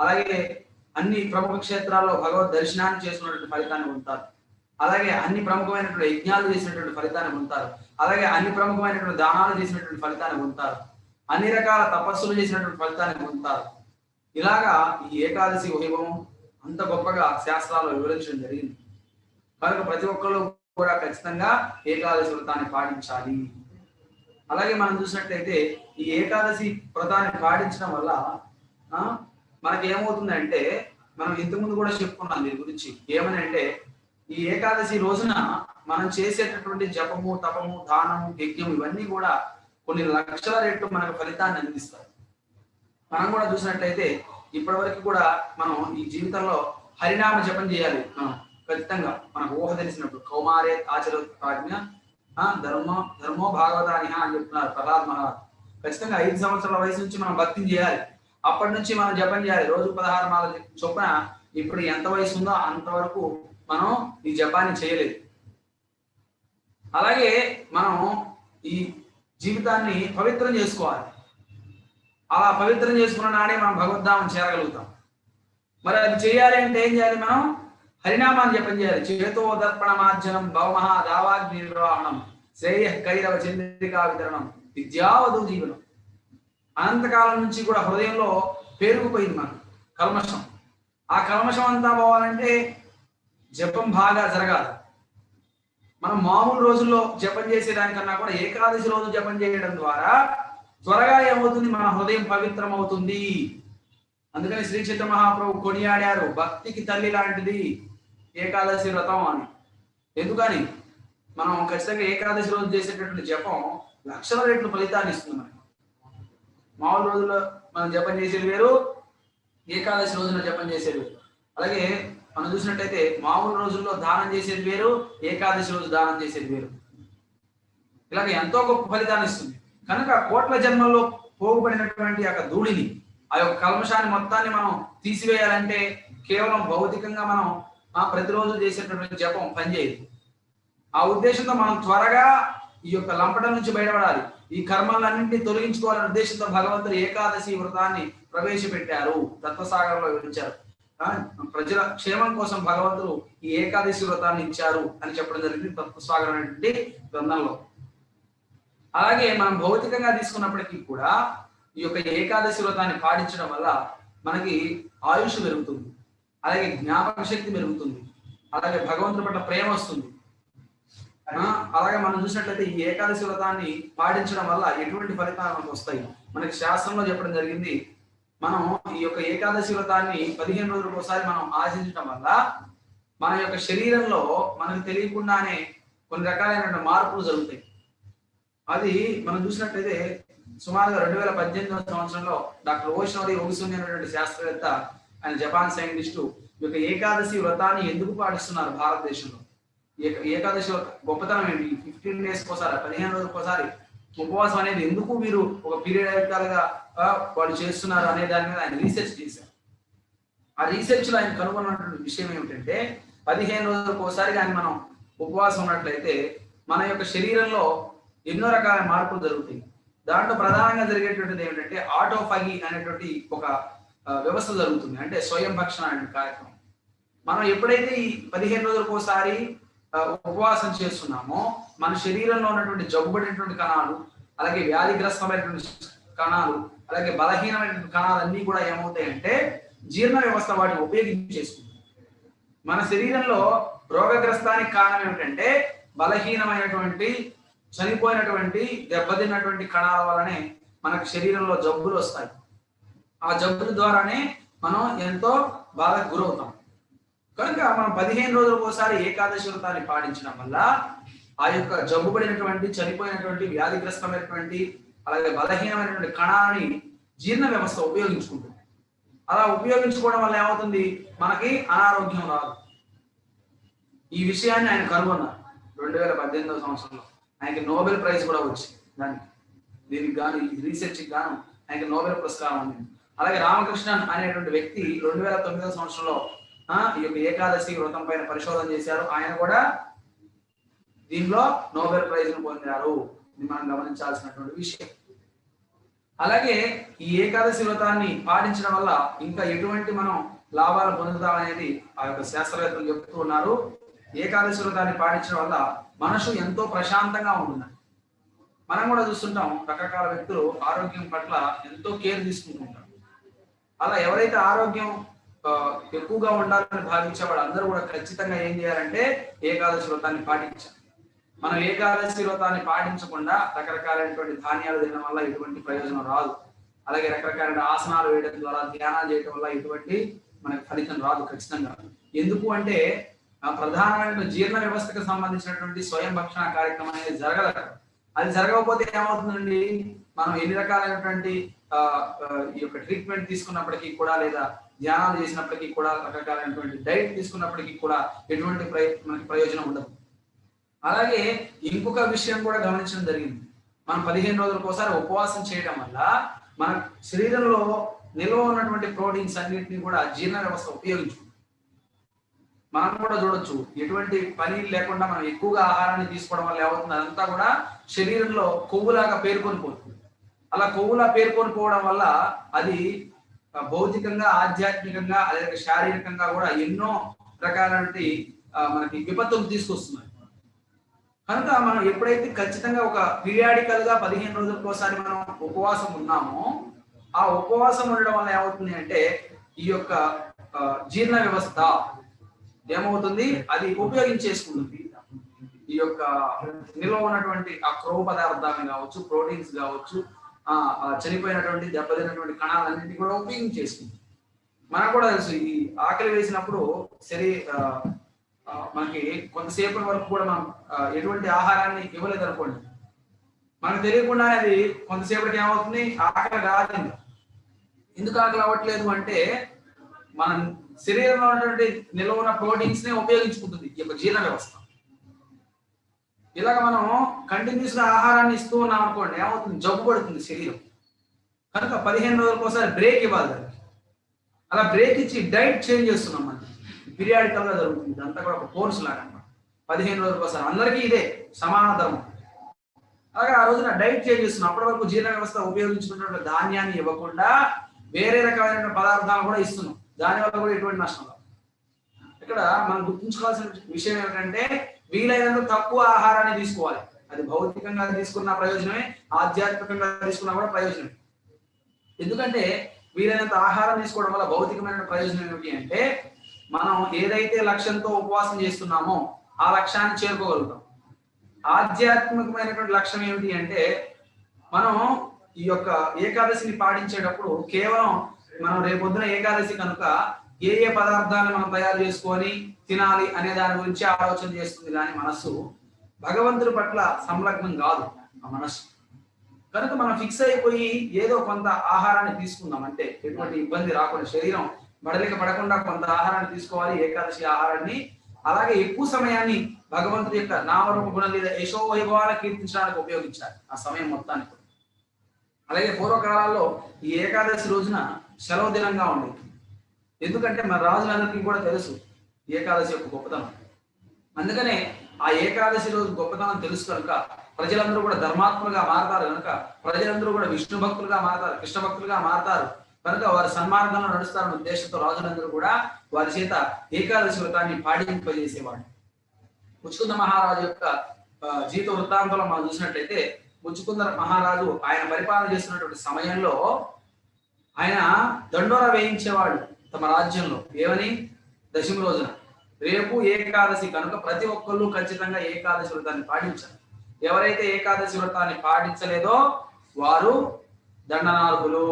అలాగే అన్ని ప్రముఖ క్షేత్రాల్లో భగవద్ దర్శనాన్ని చేసుకున్నటువంటి ఫలితాన్ని పొందుతారు. అలాగే అన్ని ప్రముఖమైనటువంటి యజ్ఞాలు చేసినటువంటి ఫలితాన్ని పొందుతారు. అలాగే అన్ని ప్రముఖమైనటువంటి దానాలు చేసినటువంటి ఫలితాన్ని పొందుతారు. అన్ని రకాల తపస్సులు చేసినటువంటి ఫలితాన్ని పొందుతారు. ఇలాగా ఈ ఏకాదశి వైభవం అంత గొప్పగా శాస్త్రాల్లో వివరించడం జరిగింది. కనుక ప్రతి ఒక్కరు కూడా ఖచ్చితంగా ఏకాదశి వ్రతాన్ని పాటించాలి. అలాగే మనం చూసినట్లయితే ఈ ఏకాదశి వ్రతాన్ని పాటించడం వల్ల మనకి ఏమవుతుందంటే, మనం ఇంతకుముందు కూడా చెప్పుకున్నాం దీని గురించి. ఏమని అంటే ఈ ఏకాదశి రోజున మనం చేసేటటువంటి జపము, తపము, దానము, యజ్ఞం ఇవన్నీ కూడా కొన్ని లక్షల రెట్లు మనకు ఫలితాన్ని అందిస్తాయి. మనం కూడా చూసినట్లయితే ఇప్పటి వరకు కూడా మనం ఈ జీవితంలో హరినామ జపం చేయాలి. మనం ఖచ్చితంగా మనకు ఊహ తెలిసినప్పుడు కౌమారే ఆచర ప్రాజ్ఞ ధర్మో భాగవతానిహ అని చెప్తున్నారు ప్రహ్లాద్ మహారాజ్. ఖచ్చితంగా 5 సంవత్సరాల వయసు నుంచి మనం భక్తిని చేయాలి. అప్పటి నుంచి మనం జపం చేయాలి. రోజు 16 మాల చొప్పున. ఇప్పుడు ఎంత వయసు ఉందో అంతవరకు మనం ఈ జపాన్ని చేయలేదు. అలాగే మనం ఈ జీవితాన్ని పవిత్రం చేసుకోవాలి. అలా పవిత్రం చేసుకున్న నాడే మనం భగవద్ధామం చేరగలుగుతాం. మరి అది చేయాలి అంటే ఏం చేయాలి? మనం హరినామాన్ని జపం చేయాలి. చేతో దర్పణ మార్జనం భవమహా దావాగ్ని నిర్వాహణం శ్రేయ కైరవ చంద్రికా వితరణం విద్యావధు జీవనం. అనంతకాలం నుంచి కూడా హృదయంలో పేరుకుపోయింది మనకు. కల్మషం. ఆ కల్మషం అంతా పోవాలంటే జపం బాగా జరగాలి. మనం మామూలు రోజుల్లో జపం చేసేదానికన్నా కూడా ఏకాదశి రోజు జపం చేయడం ద్వారా త్వరగా ఏమవుతుంది, మన హృదయం పవిత్రం అవుతుంది. అందుకని శ్రీ చైతన్య మహాప్రభు కొనియాడారు, భక్తికి తల్లి లాంటిది ఏకాదశి వ్రతం అని. ఎందుకని మనం ఖచ్చితంగా ఏకాదశి రోజు చేసేటటువంటి జపం లక్షల రెట్లు ఫలితాన్ని ఇస్తుంది మనకి. మామూలు రోజుల్లో మనం జపం చేసేది వేరు, ఏకాదశి రోజున జపం చేసేది వేరు. అలాగే మనం చూసినట్టయితే మామూలు రోజుల్లో దానం చేసేది వేరు, ఏకాదశి రోజు దానం చేసేది వేరు. ఇలాగ ఎంతో గొప్ప ఫలితాన్ని ఇస్తుంది. కనుక కోట్ల జన్మల్లో పోగుపడినటువంటి యొక్క ధూళిని, ఆ యొక్క కల్మషాన్ని మొత్తాన్ని మనం తీసివేయాలంటే కేవలం భౌతికంగా మనం ప్రతిరోజు చేసేటటువంటి జపం పనిచేయదు. ఆ ఉద్దేశంతో మనం త్వరగా ఈ యొక్క లంపటం నుంచి బయటపడాలి, ఈ కర్మలన్నింటినీ తొలగించుకోవాలనే ఉద్దేశంతో భగవంతుడు ఏకాదశి వ్రతాన్ని ప్రవేశపెట్టారు, తత్వసాగరంలో వివరించారు. ప్రజల క్షేమం కోసం భగవంతుడు ఈ ఏకాదశి వ్రతాన్ని ఇచ్చారు అని చెప్పడం జరిగింది తత్వసాగరం అనేటువంటి గ్రంథంలో. అలాగే మనం భౌతికంగా తీసుకున్నప్పటికీ కూడా ఈ యొక్క ఏకాదశి వ్రతాన్ని పాటించడం వల్ల మనకి ఆయుష్ పెరుగుతుంది, అలాగే జ్ఞాపక శక్తి పెరుగుతుంది, అలాగే భగవంతుడి పట్ల ప్రేమ వస్తుంది. అలాగే మనం చూసినట్లయితే ఈ ఏకాదశి వ్రతాన్ని పాటించడం వల్ల ఎటువంటి ఫలితాలు మనకు వస్తాయి, మనకి శాస్త్రంలో చెప్పడం జరిగింది. మనం ఈ యొక్క ఏకాదశి వ్రతాన్ని 15 రోజులకు ఒకసారి మనం ఆచరించడం వల్ల మన యొక్క శరీరంలో మనకు తెలియకుండానే కొన్ని రకాలైన మార్పులు జరుగుతాయి. అది మనం చూసినట్లయితే సుమారుగా 2018వ సంవత్సరంలో డాక్టర్ ఓషనోరి ఓగుసుని అనేటువంటి శాస్త్రవేత్త, ఆయన జపాన్ సైంటిస్టు, ఈ యొక్క ఏకాదశి వ్రతాన్ని ఎందుకు పాటిస్తున్నారు భారతదేశంలో, ఏకాదశి గొప్పతనం ఏంటి, 15 డేస్కి ఒకసారి 15 రోజులకు ఒకసారి ఉపవాసం అనేది ఎందుకు మీరు ఒక పీరియడికల్గా వాళ్ళు చేస్తున్నారు అనే దాని మీద ఆయన రీసెర్చ్ చేశారు. ఆ రీసెర్చ్లో ఆయన కనుగొన్నటువంటి విషయం ఏమిటంటే 15 రోజులకు ఒకసారి కానీ మనం ఉపవాసం ఉన్నట్లయితే మన యొక్క శరీరంలో ఎన్నో రకాల మార్పులు జరుగుతాయి. దాంట్లో ప్రధానంగా జరిగేటువంటిది ఏమిటంటే ఆటోఫాగి అనేటువంటి ఒక వ్యవస్థ జరుగుతుంది, అంటే స్వయం భక్షణ అనే కార్యక్రమం. మనం ఎప్పుడైతే ఈ 15 రోజులకు ఒకసారి ఉపవాసం చేస్తున్నామో మన శరీరంలో ఉన్నటువంటి జబ్బుబడినటువంటి కణాలు, అలాగే వ్యాధిగ్రస్తమైనటువంటి కణాలు, అలాగే బలహీనమైనటువంటి కణాలన్నీ కూడా ఏమవుతాయంటే జీర్ణ వ్యవస్థ వాటిని ఉపయోగించేసుకుంటుంది. మన శరీరంలో రోగగ్రస్తానికి కారణం ఏమిటంటే బలహీనమైనటువంటి, చనిపోయినటువంటి, దెబ్బతిన్నటువంటి కణాల వల్లనే మనకు శరీరంలో జబ్బులు వస్తాయి. ఆ జబ్బుల ద్వారానే మనం ఎంతో బాధకు గురవుతాం. కనుక మనం 15 రోజులకు ఒకసారి ఏకాదశి వ్రతాన్ని పాటించడం వల్ల ఆ యొక్క జబ్బుపడినటువంటి, చనిపోయినటువంటి, వ్యాధిగ్రస్తమైనటువంటి, అలాగే బలహీనమైనటువంటి కణాలని జీర్ణ వ్యవస్థ ఉపయోగించుకుంటుంది. అలా ఉపయోగించుకోవడం వల్ల ఏమవుతుంది, మనకి అనారోగ్యం రాదు. ఈ విషయాన్ని ఆయన కనుగొన్నారు 2018వ సంవత్సరంలో. ఆయనకి నోబెల్ ప్రైజ్ కూడా వచ్చింది. దీనికి గాను, ఈ రీసెర్చ్కి గాను ఆయనకి నోబెల్ పురస్కారం అందింది. అలాగే రామకృష్ణన్ అనేటువంటి వ్యక్తి 2009వ సంవత్సరంలో ఈ యొక్క ఏకాదశి వ్రతం పైన పరిశోధన చేశారు. ఆయన కూడా దీనిలో నోబెల్ ప్రైజ్ ను పొందారు. ఇది మనం గమనించాల్సినటువంటి విషయం. అలాగే ఈ ఏకాదశి వ్రతాన్ని పాటించడం వల్ల ఇంకా ఎటువంటి మనం లాభాలు పొందుతాం అనేది ఆ యొక్క శాస్త్రవేత్తలు చెప్తూ ఉన్నారు. ఏకాదశి వ్రతాన్ని పాటించడం వల్ల మనసు ఎంతో ప్రశాంతంగా ఉంటుంది. మనం కూడా చూస్తుంటాం, రకరకాల వ్యక్తులు ఆరోగ్యం పట్ల ఎంతో కేర్ తీసుకుంటుంటారు. అలా ఎవరైతే ఆరోగ్యం ఎక్కువగా ఉండాలని భావించే వాళ్ళందరూ కూడా ఖచ్చితంగా ఏం చేయాలంటే ఏకాదశి వ్రతాన్ని పాటించాలి. మనం ఏకాదశి వ్రతాన్ని పాటించకుండా రకరకాలైనటువంటి ధాన్యాలు తినడం వల్ల ఎటువంటి ప్రయోజనం రాదు. అలాగే రకరకాలైన ఆసనాలు వేయడం ద్వారా, ధ్యానాలు చేయడం వల్ల ఎటువంటి మనకు ఫలితం రాదు ఖచ్చితంగా. ఎందుకు అంటే ప్రధానమైన జీర్ణ వ్యవస్థకు సంబంధించినటువంటి స్వయం భక్షణ కార్యక్రమం అనేది జరగదు. అది జరగకపోతే ఏమవుతుందండి, మనం ఎన్ని రకాలైనటువంటి ఈ యొక్క ట్రీట్మెంట్ తీసుకున్నప్పటికీ కూడా, లేదా ధ్యానాలు చేసినప్పటికీ కూడా, రకరకాలైనటువంటి డైట్ తీసుకున్నప్పటికీ కూడా ఎటువంటి మనకి ప్రయోజనం ఉండదు. అలాగే ఇంకొక విషయం కూడా గమనించడం జరిగింది. మనం 15 రోజులకు ఒకసారి ఉపవాసం చేయడం వల్ల మన శరీరంలో నిల్వ ఉన్నటువంటి ప్రోటీన్స్ అన్నింటినీ కూడా జీర్ణ వ్యవస్థ ఉపయోగించుకుంటుంది. మనం కూడా చూడొచ్చు, ఎటువంటి పని లేకుండా మనం ఎక్కువగా ఆహారాన్ని తీసుకోవడం వల్ల ఏమవుతుంది, అదంతా కూడా శరీరంలో కొవ్వులాగా పేరుకొని పోతుంది. అలా కొవ్వులా పేరుకొని పోవడం వల్ల అది భౌతికంగా, ఆధ్యాత్మికంగా, అలాగే శారీరకంగా కూడా ఎన్నో రకాలైనటువంటి మనకి విపత్తులు తీసుకొస్తున్నాయి. కనుక మనం ఎప్పుడైతే ఖచ్చితంగా ఒక పీరియాడికల్ గా 15 రోజులకు ఒకసారి మనం ఉపవాసం ఉన్నామో, ఆ ఉపవాసం ఉండడం వల్ల ఏమవుతుంది అంటే ఈ యొక్క జీర్ణ వ్యవస్థ ఏమవుతుంది, అది ఉపయోగించేసుకుంటుంది. ఈ యొక్క నిల్వ ఉన్నటువంటి ఆ క్రొవ్వు పదార్థాలను కావచ్చు, ప్రోటీన్స్ కావచ్చు, చనిపోయినటువంటి దెబ్బతినటువంటి కణాలన్నింటినీ కూడా ఉపయోగించేసుకుంటుంది. మనకు కూడా తెలుసు, ఈ ఆకలి వేసినప్పుడు మనకి కొంతసేపటి వరకు కూడా మనం ఎటువంటి ఆహారాన్ని ఇవ్వలేదు అనుకోండి, మనకు తెలియకుండా అది కొంతసేపటికి ఏమవుతుంది, ఆకలి కాదు. ఎందుకు ఆకలి అవ్వట్లేదు అంటే మన శరీరంలో ఉన్నటువంటి నిల్వ ఉన్న ప్రోటీన్స్ ని ఉపయోగించుకుంటుంది ఈ యొక్క జీర్ణ వ్యవస్థ. ఇలాగ మనం కంటిన్యూస్ గా ఆహారాన్ని ఇస్తూ ఉన్నాం అనుకోండి, ఏమవుతుంది, జబ్బు పడుతుంది శరీరం. కనుక 15 రోజులకు ఒకసారి బ్రేక్ ఇవ్వాలి దానికి. అలా బ్రేక్ ఇచ్చి డైట్ చేంజ్ చేస్తున్నాం మనం, పీరియాడికల్ గా జరుగుతుంది. ఇదంతా కూడా ఒక కోర్స్ లాగా అన్నమాట. 15 రోజులకు ఒకసారి అందరికీ ఇదే సమాన ధర్మం. అలాగే ఆ రోజున డైట్ చేంజ్ చేస్తున్నాం. అప్పటి వరకు జీర్ణ వ్యవస్థ ఉపయోగించుకున్నటువంటి ధాన్యాన్ని ఇవ్వకుండా వేరే రకమైన పదార్థాలు కూడా ఇస్తున్నాం. దానివల్ల కూడా ఎటువంటి నష్టం రాదు. ఇక్కడ మనం గుర్తుంచుకోవాల్సిన విషయం ఏమిటంటే, వీలైనంత తక్కువ ఆహారాన్ని తీసుకోవాలి. అది భౌతికంగా తీసుకున్న ప్రయోజనమే, ఆధ్యాత్మికంగా తీసుకున్నా కూడా ప్రయోజనమే. ఎందుకంటే వీలైనంత ఆహారం తీసుకోవడం వల్ల భౌతికమైన ప్రయోజనం ఏమిటి అంటే, మనం ఏదైతే లక్ష్యంతో ఉపవాసం చేస్తున్నామో ఆ లక్ష్యాన్ని చేరుకోగలుగుతాం. ఆధ్యాత్మికమైనటువంటి లక్ష్యం ఏమిటి అంటే, మనం ఈ యొక్క ఏకాదశిని పాటించేటప్పుడు కేవలం మనం రేపొద్దున ఏకాదశి కనుక ఏ ఏ పదార్థాలను మనం తయారు చేసుకొని తినాలి అనే దాని గురించి ఆలోచన చేస్తుంది. కానీ మనస్సు భగవంతుడి పట్ల సంలగ్నం కాదు ఆ మనస్సు. కనుక మనం ఫిక్స్ అయిపోయి ఏదో కొంత ఆహారాన్ని తీసుకుందాం అంటే ఎటువంటి ఇబ్బంది రాకుండా, శరీరం బడలిక పడకుండా కొంత ఆహారాన్ని తీసుకోవాలి, ఏకాదశి ఆహారాన్ని. అలాగే ఎక్కువ సమయాన్ని భగవంతుడి యొక్క నామరూప గుణం లేదా యశో వైభవాలను కీర్తించడానికి ఉపయోగించాలి ఆ సమయం మొత్తానికి. అలాగే పూర్వకాలాల్లో ఈ ఏకాదశి రోజున సెలవు దినంగా ఉండేది. ఎందుకంటే మన రాజులందరికీ కూడా తెలుసు ఏకాదశి యొక్క గొప్పతనం. అందుకనే ఆ ఏకాదశి రోజు గొప్పతనం తెలుసు కనుక ప్రజలందరూ కూడా ధర్మాత్ములుగా మారతారు. కనుక ప్రజలందరూ కూడా విష్ణు భక్తులుగా మారతారు, కృష్ణ భక్తులుగా మారతారు. కనుక వారి సన్మార్గంలో నడుస్తారన్న ఉద్దేశంతో రాజులందరూ కూడా వారి చేత ఏకాదశి వ్రతాన్ని పాటింపజేసేవాడు. ముచ్చుకుంద మహారాజు యొక్క జీవిత వృత్తాంతంలో మనం చూసినట్లయితే, ముచ్చుకుంద మహారాజు ఆయన పరిపాలన చేస్తున్నటువంటి సమయంలో ఆయన దండోరా వేయించేవాడు తమ రాజ్యంలో. ఏమని? దశమి రోజున రేపు ఏకాదశి కనుక ప్రతి ఒక్కళ్ళు ఖచ్చితంగా ఏకాదశి వ్రతాన్ని పాటించాలి. ఎవరైతే ఏకాదశి వ్రతాన్ని పాటించలేదో వారు దండనార్హులు,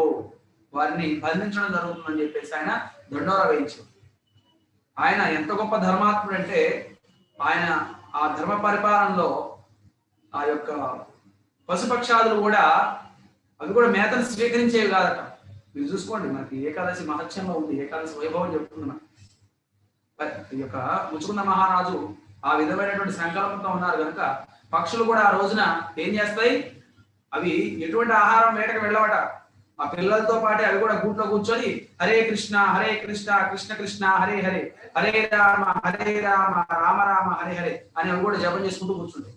వారిని బంధించడం జరుగుతుందని చెప్పేసి ఆయన దండోరా వేయించాడు. ఆయన ఎంత గొప్ప ధర్మాత్ముడు అంటే, ఆయన ఆ ధర్మ పరిపాలనలో ఆ యొక్క పశుపక్షాదులు కూడా అవి కూడా మేతను స్వీకరించేవి కాదట. మీరు చూసుకోండి, మనకి ఏకాదశి మహత్యంలో ఉంది, ఏకాదశి వైభవం చెప్తుంది మనకి. ఈ యొక్క ముచ్చుకుంద మహారాజు ఆ విధమైనటువంటి సంకల్పంతో ఉన్నారు కనుక పక్షులు కూడా ఆ రోజున ఏం చేస్తాయి, అవి ఎటువంటి ఆహారం వేటకు వెళ్ళవట. ఆ పిల్లలతో పాటు అవి కూడా గూట్లో కూర్చొని హరే కృష్ణ కృష్ణ కృష్ణ హరే హరే, హరే రామ రామ రామ హరే హరే అని అవి కూడా జపం చేసుకుంటూ కూర్చుంటాయి.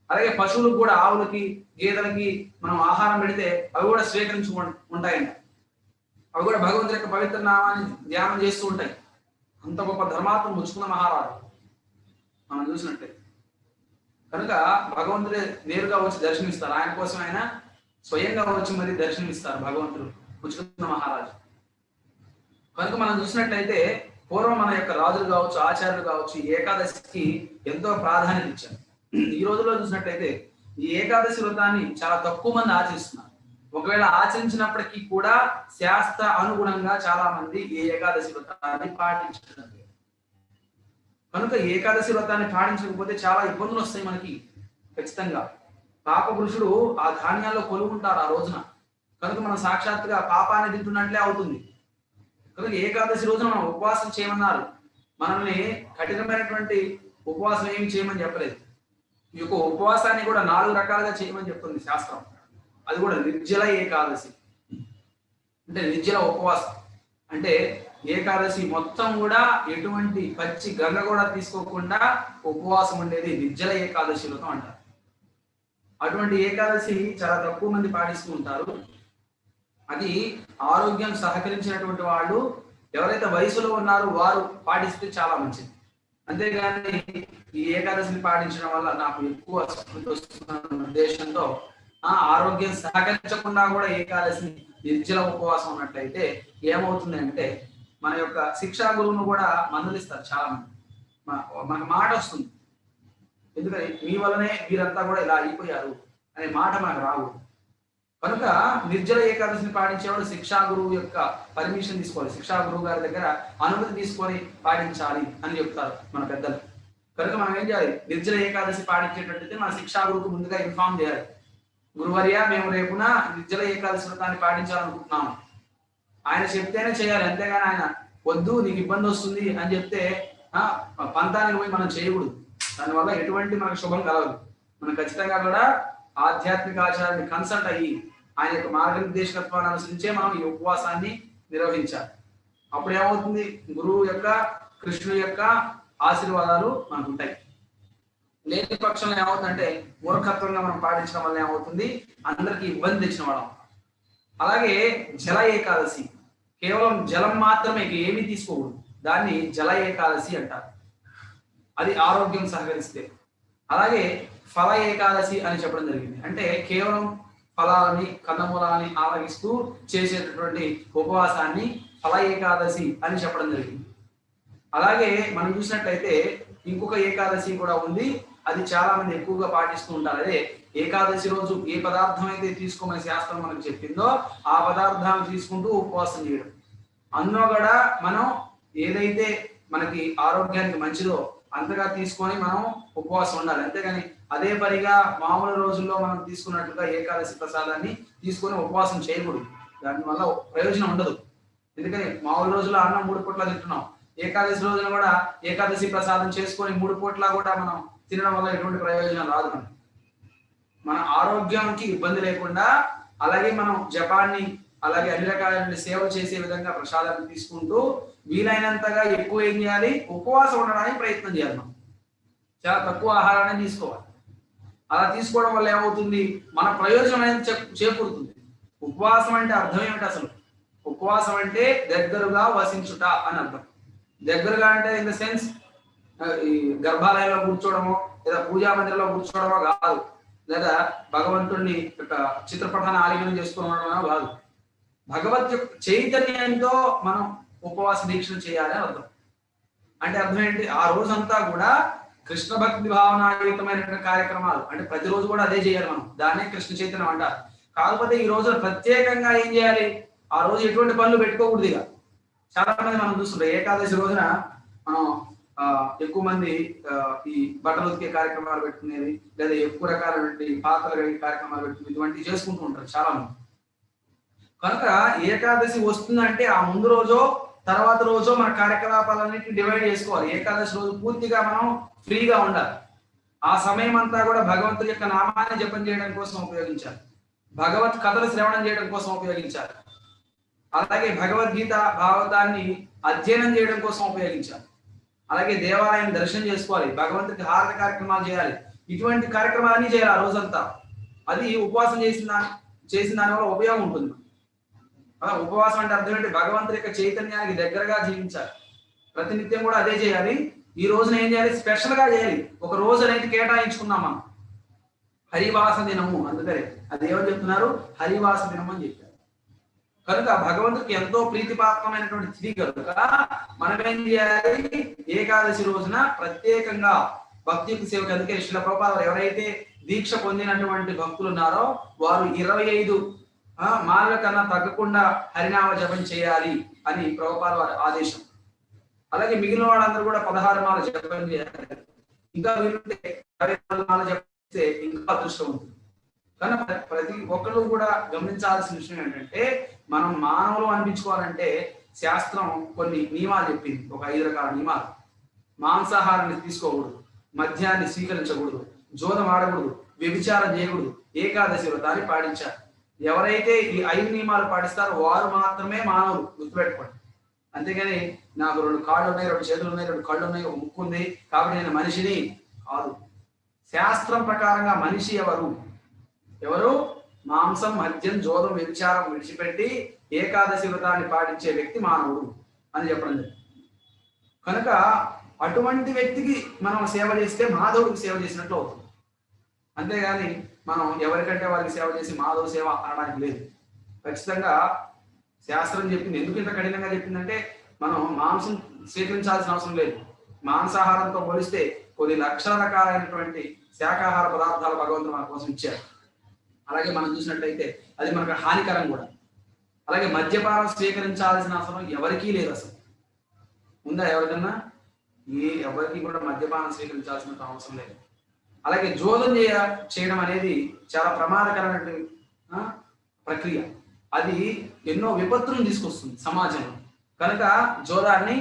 అలాగే పశువులకు కూడా, ఆవులకి గేదెలకి మనం ఆహారం పెడితే అవి కూడా స్వీకరించి ఉంటాయండి. అవి కూడా భగవంతుడి యొక్క పవిత్ర నామాన్ని ధ్యానం చేస్తూ ఉంటాయి. అంత గొప్ప ధర్మాత్మ ముచ్చుకున్న మహారాజు మనం చూసినట్టే. కనుక భగవంతుడే నేరుగా వచ్చి దర్శనమిస్తారు. ఆయన కోసం ఆయన స్వయంగా వచ్చి మరి దర్శనమిస్తారు భగవంతుడు ముచ్చుకున్న మహారాజు. కనుక మనం చూసినట్లయితే పూర్వం మన యొక్క రాజులు కావచ్చు, ఆచార్యులు కావచ్చు, ఈ ఏకాదశికి ఎంతో ప్రాధాన్యత ఇచ్చారు. ఈ రోజుల్లో చూసినట్లయితే ఈ ఏకాదశి వ్రతాన్ని చాలా తక్కువ మంది ఆచరిస్తున్నారు. ఒకవేళ ఆచరించినప్పటికీ కూడా శాస్త్ర అనుగుణంగా చాలా మంది ఈ ఏకాదశి వ్రతాన్ని పాటించడం. కనుక ఏకాదశి వ్రతాన్ని పాటించకపోతే చాలా ఇబ్బందులు వస్తాయి మనకి ఖచ్చితంగా. పాప పురుషుడు ఆ ధాన్యాల్లో కొలుగుంటారు ఆ రోజున. కనుక మనం సాక్షాత్తుగా పాపాన్ని తింటున్నట్లే అవుతుంది. కనుక ఏకాదశి రోజున మనం ఉపవాసం చేయమన్నారు. మనల్ని కఠినమైనటువంటి ఉపవాసం ఏమి చేయమని చెప్పలేదు. ఈ యొక్క ఉపవాసాన్ని కూడా 4 రకాలుగా చేయమని చెప్తుంది శాస్త్రం. అది కూడా నిర్జల ఏకాదశి అంటే నిర్జల ఉపవాసం అంటే ఏకాదశి మొత్తం కూడా ఎటువంటి పచ్చి గంగ కూడా తీసుకోకుండా ఉపవాసం ఉండేది నిర్జల ఏకాదశి వ్రతం అంటారు. అటువంటి ఏకాదశి చాలా తక్కువ మంది పాటిస్తూ ఉంటారు. అది ఆరోగ్యం సహకరించినటువంటి వాళ్ళు ఎవరైతే వయసులో ఉన్నారో వారు పాటిస్తే చాలా మంచిది. అంతేగాని ఈ ఏకాదశిని పాటించడం వల్ల నాకు ఎక్కువ స్మృతి వస్తున్న ఉద్దేశంతో ఆరోగ్యం సహకరించకుండా కూడా ఏకాదశిని నిర్జల ఉపవాసం ఉన్నట్లయితే ఏమవుతుంది అంటే మన యొక్క శిక్షా గురువును కూడా మందలిస్తారు చాలా మంది. మనకు మాట వస్తుంది, ఎందుకని మీ వల్లనే వీరంతా కూడా ఇలా అయిపోయారు అనే మాట మనకు రావు. కనుక నిర్జల ఏకాదశిని పాటించేవాడు శిక్షా గురువు యొక్క పర్మిషన్ తీసుకోవాలి, శిక్షా గురువు గారి దగ్గర అనుమతి తీసుకొని పాటించాలి అని చెప్తారు మన పెద్దలు. కనుక మనం ఏం చేయాలి, నిర్జల ఏకాదశి పాటించేటట్టయితే మన శిక్షా గురువుకు ముందుగా ఇన్ఫార్మ్ చేయాలి. గురువర్య, మేము రేపున నిర్జల ఏకాదశి వ్రతాన్ని పాటించాలనుకుంటున్నాము, ఆయన చెప్తేనే చేయాలి, అంతేగాని ఆయన వద్దు నీకు ఇబ్బంది వస్తుంది అని చెప్తే పంతానికి పోయి మనం చేయకూడదు. దానివల్ల ఎటువంటి మనకు శుభం కలగదు. మనం ఖచ్చితంగా కూడా ఆధ్యాత్మిక ఆచారాన్ని కన్సల్ట్ అయ్యి ఆయన యొక్క మార్గనిర్దేశకత్వాన్ని అనుసరించే మనం ఈ ఉపవాసాన్ని నిర్వహించాలి. అప్పుడు ఏమవుతుంది, గురువు యొక్క కృష్ణుడి యొక్క ఆశీర్వాదాలు మనకు ఉంటాయి. లేని పక్షంలో ఏమవుతుందంటే మూర్ఖత్వంగా మనం పాటించడం వల్ల ఏమవుతుంది, అందరికీ ఇబ్బంది తెచ్చిన వాళ్ళం. అలాగే జల ఏకాదశి, కేవలం జలం మాత్రమే ఏమీ తీసుకోకూడదు, దాన్ని జల ఏకాదశి అంటారు, అది ఆరోగ్యం సహకరిస్తే. అలాగే ఫల ఏకాదశి అని చెప్పడం జరిగింది, అంటే కేవలం ఫలాలని కందమూలాలని ఆరగిస్తూ చేసేటటువంటి ఉపవాసాన్ని ఫల ఏకాదశి అని చెప్పడం జరిగింది. అలాగే మనం చూసినట్లయితే ఇంకొక ఏకాదశి కూడా ఉంది, అది చాలా మంది ఎక్కువగా పాటిస్తూ ఉంటారు. అదే ఏకాదశి రోజు ఏ పదార్థం అయితే తీసుకోమని శాస్త్రం మనకు చెప్పిందో ఆ పదార్థాన్ని తీసుకుంటూ ఉపవాసం చేయడం. అందులో కూడా మనం ఏదైతే మనకి ఆరోగ్యానికి మంచిదో అంతగా తీసుకొని మనం ఉపవాసం ఉండాలి, అంతేగాని అదే పరిగా మామూలు రోజుల్లో మనం తీసుకున్నట్లుగా ఏకాదశి ప్రసాదాన్ని తీసుకొని ఉపవాసం చేయకూడదు. దానివల్ల ప్రయోజనం ఉండదు. ఎందుకని మామూలు రోజుల్లో అన్నం 3 పూట్ల తింటున్నాం, ఏకాదశి రోజున కూడా ఏకాదశి ప్రసాదం చేసుకొని 3 పూట్ల కూడా మనం తినడం వల్ల ఎటువంటి ప్రయోజనం రాదు. మన ఆరోగ్యానికి ఇబ్బంది లేకుండా, అలాగే మనం జపాన్ని అలాగే అన్ని రకాల సేవలు చేసే విధంగా ప్రసాదాన్ని తీసుకుంటూ వీలైనంతగా ఎక్కువ ఏం చేయాలి, ఉపవాసం ఉండడానికి ప్రయత్నం చేయాలి. మనం చాలా తక్కువ ఆహారాన్ని తీసుకోవాలి. అలా తీసుకోవడం వల్ల ఏమవుతుంది, మన ప్రయోజనం అనేది చేకూరుతుంది. ఉపవాసం అంటే అర్థం ఏమిటి అసలు? ఉపవాసం అంటే దగ్గరగా వసించుట అని అర్థం. దగ్గరగా అంటే ఇన్ ద సెన్స్ ఈ గర్భాలయంలో కూర్చోవడమో లేదా పూజా మందిరంలో కూర్చోవడమో కాదు, లేదా భగవంతుడిని యొక్క చిత్రపటాన్ని ఆలింగనం చేసుకోవడమో కాదు. భగవత్ చైతన్యంతో మనం ఉపవాస దీక్షను చేయాలి అని అర్థం. అంటే అర్థం ఏంటి, ఆ రోజంతా కూడా కృష్ణ భక్తి భావనాయుతమైన కార్యక్రమాలు, అంటే ప్రతిరోజు కూడా అదే చేయాలి మనం, దాన్నే కృష్ణ చైతన్యం అంటారు. కాకపోతే ఈ రోజున ప్రత్యేకంగా ఏం చేయాలి, ఆ రోజు ఎటువంటి పనులు పెట్టుకోకూడదు. ఇక చాలా మంది మనం చూస్తుంటాం, ఏకాదశి రోజున మనం ఎక్కువ మంది ఈ బట్టలు ఉతికే కార్యక్రమాలు పెట్టుకునేది, లేదా ఎక్కువ రకాలైన పాత్రలు కడిగే కార్యక్రమాలు పెట్టుకుని ఇటువంటివి చేసుకుంటూ ఉంటారు చాలా మంది. కనుక ఏకాదశి వస్తుందంటే ఆ ముందు రోజో తర్వాత రోజో మన కార్యకలాపాలన్నింటినీ డివైడ్ చేసుకోవాలి. ఏకాదశి రోజు పూర్తిగా మనం ఫ్రీగా ఉండాలి. ఆ సమయం అంతా కూడా భగవంతుడి యొక్క నామాన్ని జపం చేయడం కోసం ఉపయోగించాలి, భగవత్ కథలు శ్రవణం చేయడం కోసం ఉపయోగించాలి, అలాగే భగవద్గీత భాగవతాన్ని అధ్యయనం చేయడం కోసం ఉపయోగించాలి, అలాగే దేవాలయం దర్శనం చేసుకోవాలి, భగవంతుడికి హారత కార్యక్రమాలు చేయాలి. ఇటువంటి కార్యక్రమాలన్నీ చేయాలి ఆ రోజంతా. అది ఉపవాసం చేసిన దాని వల్ల ఉపయోగం ఉంటుంది. ఉపవాసం అంటే అర్థం ఏంటి, భగవంతుడి యొక్క చైతన్యానికి దగ్గరగా జీవించాలి. ప్రతినిత్యం కూడా అదే చేయాలి. ఈ రోజున ఏం చేయాలి, స్పెషల్ గా చేయాలి. ఒక రోజు అనేది కేటాయించుకున్నాం మనం, హరివాస దినము. అందుకనే అది ఏమని చెప్తున్నారు, హరివాస దినం అని చెప్పారు. కనుక భగవంతుడికి ఎంతో ప్రీతిపాత్రమైనటువంటి తిథి కనుక మనం ఏం చేయాలి, ఏకాదశి రోజున ప్రత్యేకంగా భక్తికి సేవకు. అందుకే శ్రీల ప్రభుపాద ఎవరైతే దీక్ష పొందినటువంటి భక్తులు ఉన్నారో వారు 25 మార్ల కన్నా తగ్గకుండా హరినామ జపం చేయాలి అని ప్రభుపాద వారి ఆదేశం. అలాగే మిగిలిన వాళ్ళందరూ కూడా 16 మాల జపం చేయాలి. ఇంకా వీలుంటే 24 మాల జపం చేస్తే ఇంకా అదృష్టం ఉంటుంది. కానీ ప్రతి ఒక్కరు కూడా గమనించాల్సిన విషయం ఏంటంటే, మనం మానవులు అనిపించుకోవాలంటే శాస్త్రం కొన్ని నియమాలు చెప్పింది, ఒక 5 రకాల నియమాలు. మాంసాహారాన్ని తీసుకోకూడదు, మద్యాన్ని స్వీకరించకూడదు, జోదం ఆడకూడదు, వ్యభిచారం చేయకూడదు, ఏకాదశి వ్రతాన్ని పాటించాలి. ఎవరైతే ఈ 5 నియమాలు పాటిస్తారో వారు మాత్రమే మానవులు, గుర్తుపెట్టుకోండి. అంతేగాని నాకు 2 కాళ్ళు ఉన్నాయి, 2 చేతులు ఉన్నాయి, 2 కళ్ళు ఉన్నాయి, ఒక ముక్కు ఉంది కాబట్టి నేను మనిషిని కాదు. శాస్త్రం ప్రకారంగా మనిషి ఎవరు? మాంసం, మద్యం, జోదం, వ్యభిచారం విడిచిపెట్టి ఏకాదశి వ్రతాన్ని పాటించే వ్యక్తి మానవుడు అని చెప్పడం జరిగింది. కనుక అటువంటి వ్యక్తికి మనం సేవ చేస్తే మాధవుడికి సేవ చేసినట్లు అవుతుంది. అంతేగాని మనం ఎవరికంటే వారికి సేవ చేసి మాధవ సేవ అనడానికి లేదు. ఖచ్చితంగా శాస్త్రం చెప్పింది. ఎందుకు ఇంత కఠినంగా చెప్పిందంటే, మనం మాంసం స్వీకరించాల్సిన అవసరం లేదు. మాంసాహారంతో పోలిస్తే కొన్ని లక్షల రకాలైనటువంటి శాకాహార పదార్థాలు భగవంతుడు మన కోసం ఇచ్చారు. అలాగే మనం చూసినట్లయితే అది మనకు హానికరం కూడా. అలాగే మద్యపానం స్వీకరించాల్సిన అవసరం ఎవరికీ లేదు. అసలు ఉందా ఎవరికన్నా? ఎవరికి కూడా మద్యపానం స్వీకరించాల్సిన అవసరం లేదు. అలాగే జోదం చేయడం అనేది చాలా ప్రమాదకరమైన ప్రక్రియ. అది ఎన్నో విపత్తులను తీసుకొస్తుంది సమాజంలో. కనుక జోదాన్ని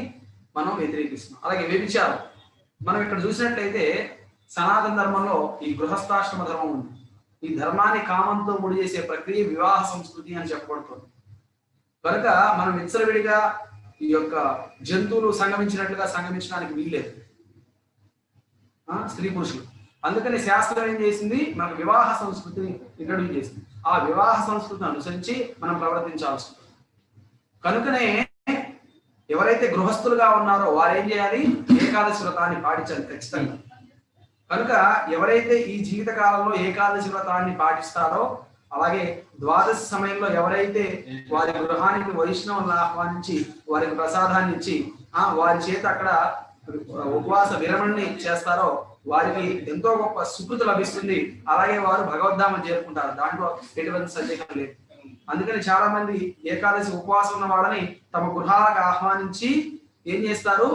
మనం వ్యతిరేకిస్తున్నాం. అలాగే వ్యభిచారం, మనం ఇక్కడ చూసినట్లయితే సనాతన ధర్మంలో ఈ గృహస్థాశ్రమ ధర్మం ఉంది. ఈ ధర్మాన్ని కామంతో ముడి చేసే ప్రక్రియ వివాహ సంస్కృతి అని చెప్పబడుతుంది. కనుక మనం విచ్చలవిడిగా ఈ యొక్క జంతువులు సంగమించినట్లుగా సంగమించడానికి వీల్లేదు స్త్రీ పురుషులు. అందుకని శాస్త్రం ఏం చేసింది? మనకు వివాహ సంస్కృతిని ఇంట్రడ్యూస్ చేసింది. ఆ వివాహ సంస్కృతిని అనుసరించి మనం ప్రవర్తించాల్సి ఉంటుంది. కనుకనే ఎవరైతే గృహస్థులుగా ఉన్నారో వారు ఏం చేయాలి? ఏకాదశి వ్రతాన్ని పాటించాలి ఖచ్చితంగా. కనుక ఎవరైతే ఈ జీవిత కాలంలో ఏకాదశి వ్రతాన్ని పాటిస్తారో, అలాగే ద్వాదశి సమయంలో ఎవరైతే వారి గృహానికి వైష్ణవులను ఆహ్వానించి వారికి ప్రసాదాన్ని ఇచ్చి వారి చేత అక్కడ ఉపవాస విరమణని చేస్తారో వారికి ఎంతో గొప్ప సుకృతి లభిస్తుంది. అలాగే వారు భగవద్ధామం చేరుకుంటారు. దాంట్లో ఎటువంటి సందేహం లేదు. అందుకని చాలా మంది ఏకాదశి ఉపవాసం ఉన్న వాళ్ళని తమ గృహాలకు ఆహ్వానించి ఏం చేస్తారు?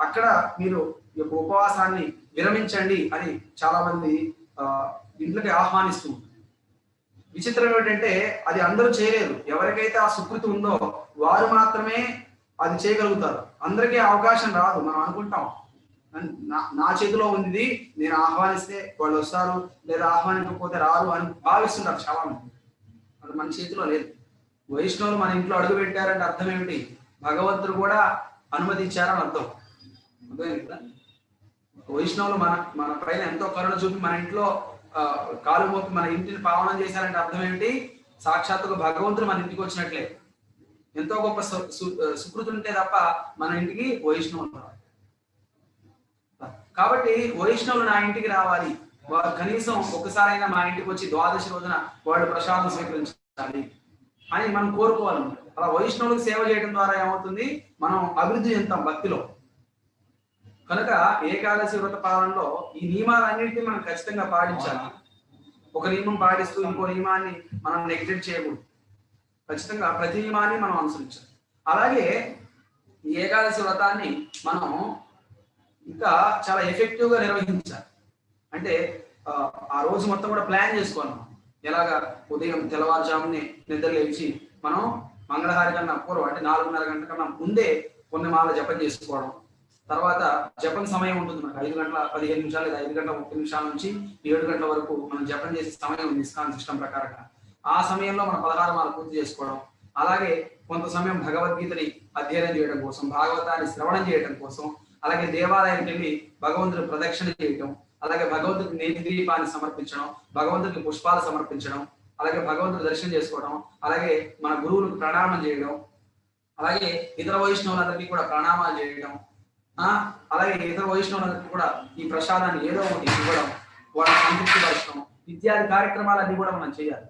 అక్కడ మీరు ఈ యొక్క ఉపవాసాన్ని విరమించండి అని చాలా మంది ఇంట్లోకి ఆహ్వానిస్తూ. విచిత్రం ఏమిటంటే అది అందరూ చేయలేరు. ఎవరికైతే ఆ సుకృతి ఉందో వారు మాత్రమే అది చేయగలుగుతారు. అందరికీ అవకాశం రాదు. మనం అనుకుంటాం నా చేతిలో ఉంది, నేను ఆహ్వానిస్తే వాళ్ళు వస్తారు, లేదా ఆహ్వానించకపోతే రారు అని భావిస్తుంటారు చాలా మంది. అది మన చేతిలో లేదు. వైష్ణవులు మన ఇంట్లో అడుగు పెట్టారంటే అర్థం ఏమిటి? భగవంతుడు కూడా అనుమతి ఇచ్చారని అర్థం. అర్థమైంది కదా? వైష్ణవులు మన పైన ఎంతో కరుణ చూపి మన ఇంట్లో కాలు మోపి మన ఇంటిని పావనం చేశారంటే అర్థం ఏమిటి? సాక్షాత్తుగా భగవంతుడు మన ఇంటికి వచ్చినట్లే. ఎంతో గొప్ప సుకృతి ఉంటే తప్ప మన ఇంటికి వైష్ణవులు. కాబట్టి వైష్ణవులు నా ఇంటికి రావాలి, వారు కనీసం ఒకసారైనా మా ఇంటికి వచ్చి ద్వాదశి రోజున వాళ్ళు ప్రసాదం స్వీకరించాలి అని మనం కోరుకోవాలి. అలా వైష్ణవులకు సేవ చేయడం ద్వారా ఏమవుతుంది? మనం అభివృద్ధి చెందుతాం భక్తిలో. కనుక ఏకాదశి వ్రత పాలనలో ఈ నియమాలన్నింటినీ మనం ఖచ్చితంగా పాటించాలి. ఒక నియమం పాటిస్తూ ఇంకో నియమాన్ని మనం నెగ్లెక్ట్ చేయకూడదు. ఖచ్చితంగా ప్రతి నియమాన్ని మనం అనుసరించాలి. అలాగే ఈ ఏకాదశి వ్రతాన్ని మనం ఇంకా చాలా ఎఫెక్టివ్ గా నిర్వహించాలి. అంటే ఆ రోజు మొత్తం కూడా ప్లాన్ చేసుకోవాలి. ఎలాగా ఉదయం తెల్లవారుజామునే నిద్ర లేచి మనం మంగళహారి కన్నా పూర్వం అంటే 4:30 గంటల కన్నా ముందే కొన్ని మాల జపం చేసుకోవడం. తర్వాత జపం సమయం ఉంటుంది మనకు 5 గంటల 15 నిమిషాలు లేదా 5 గంటల 30 నిమిషాల నుంచి 7 గంటల వరకు మనం జపం చేసే సమయం ఉంది ఇస్కాన్ సిస్టమ్ ప్రకారంగా. ఆ సమయంలో మనం 16 మాల పూర్తి చేసుకోవడం. అలాగే కొంత సమయం భగవద్గీతని అధ్యయనం చేయడం కోసం, భాగవతాన్ని శ్రవణం చేయడం కోసం, అలాగే దేవాలయానికి వెళ్ళి భగవంతుని ప్రదక్షిణ చేయటం, అలాగే భగవంతుడికి నేతి దీపాన్ని సమర్పించడం, భగవంతుడికి పుష్పాలు సమర్పించడం, అలాగే భగవంతుడి దర్శనం చేసుకోవడం, అలాగే మన గురువులకు ప్రణామం చేయడం, అలాగే ఇతర వైష్ణవులందరికీ కూడా ప్రణామాలు చేయడం, అలాగే ఇతర వైష్ణవులందరికీ కూడా ఈ ప్రసాదాన్ని ఏదో ఒకటి ఇవ్వడం, వాళ్ళని సంతృప్తిపరచడం ఇత్యాది కార్యక్రమాలన్నీ కూడా మనం చేయాలి.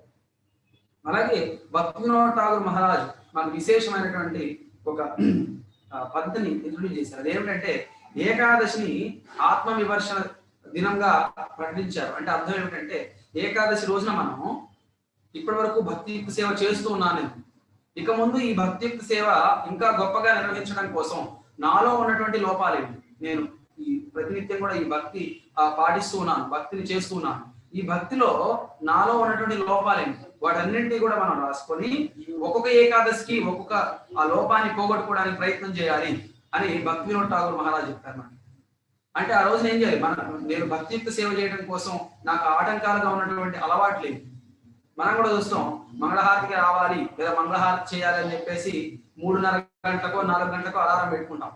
అలాగే భక్తి వినోద్ ఠాగూర్ మహారాజ్ మనకు విశేషమైనటువంటి ఒక పద్ధతిని ఇంట్రడ్యూస్ చేశారు. అదేమిటంటే ఏకాదశిని ఆత్మ విమర్శన దినంగా ప్రకటించారు. అంటే అర్థం ఏమిటంటే ఏకాదశి రోజున మనం ఇప్పటి వరకు భక్తియుక్త సేవ చేస్తూ ఉన్నాను, ఇక ముందు ఈ భక్తియుక్త సేవ ఇంకా గొప్పగా నిర్వహించడం కోసం నాలో ఉన్నటువంటి లోపాలేంటి, నేను ఈ ప్రతినిత్యం కూడా ఈ భక్తి పాటిస్తూ ఉన్నాను, భక్తిని చేస్తూ ఉన్నాను, ఈ భక్తిలో నాలో ఉన్నటువంటి లోపాలేంటి, వాటన్నింటినీ కూడా మనం రాసుకొని ఒక్కొక్క ఏకాదశికి ఒక్కొక్క ఆ లోపాన్ని పోగొట్టుకోవడానికి ప్రయత్నం చేయాలి అని భక్తి వినోద్ ఠాగూర్ మహారాజ్ చెప్తారు. అంటే ఆ రోజున ఏం చేయాలి? నేను భక్తియుక్త సేవ చేయడం కోసం నాకు ఆటంకాలుగా ఉన్నటువంటి అలవాటు లేదు. మనం కూడా చూస్తాం, మంగళహారతికి రావాలి లేదా మంగళహారతి చేయాలి అని చెప్పేసి 3:30 గంటలకో 4 గంటలకో అలారం పెట్టుకుంటాం.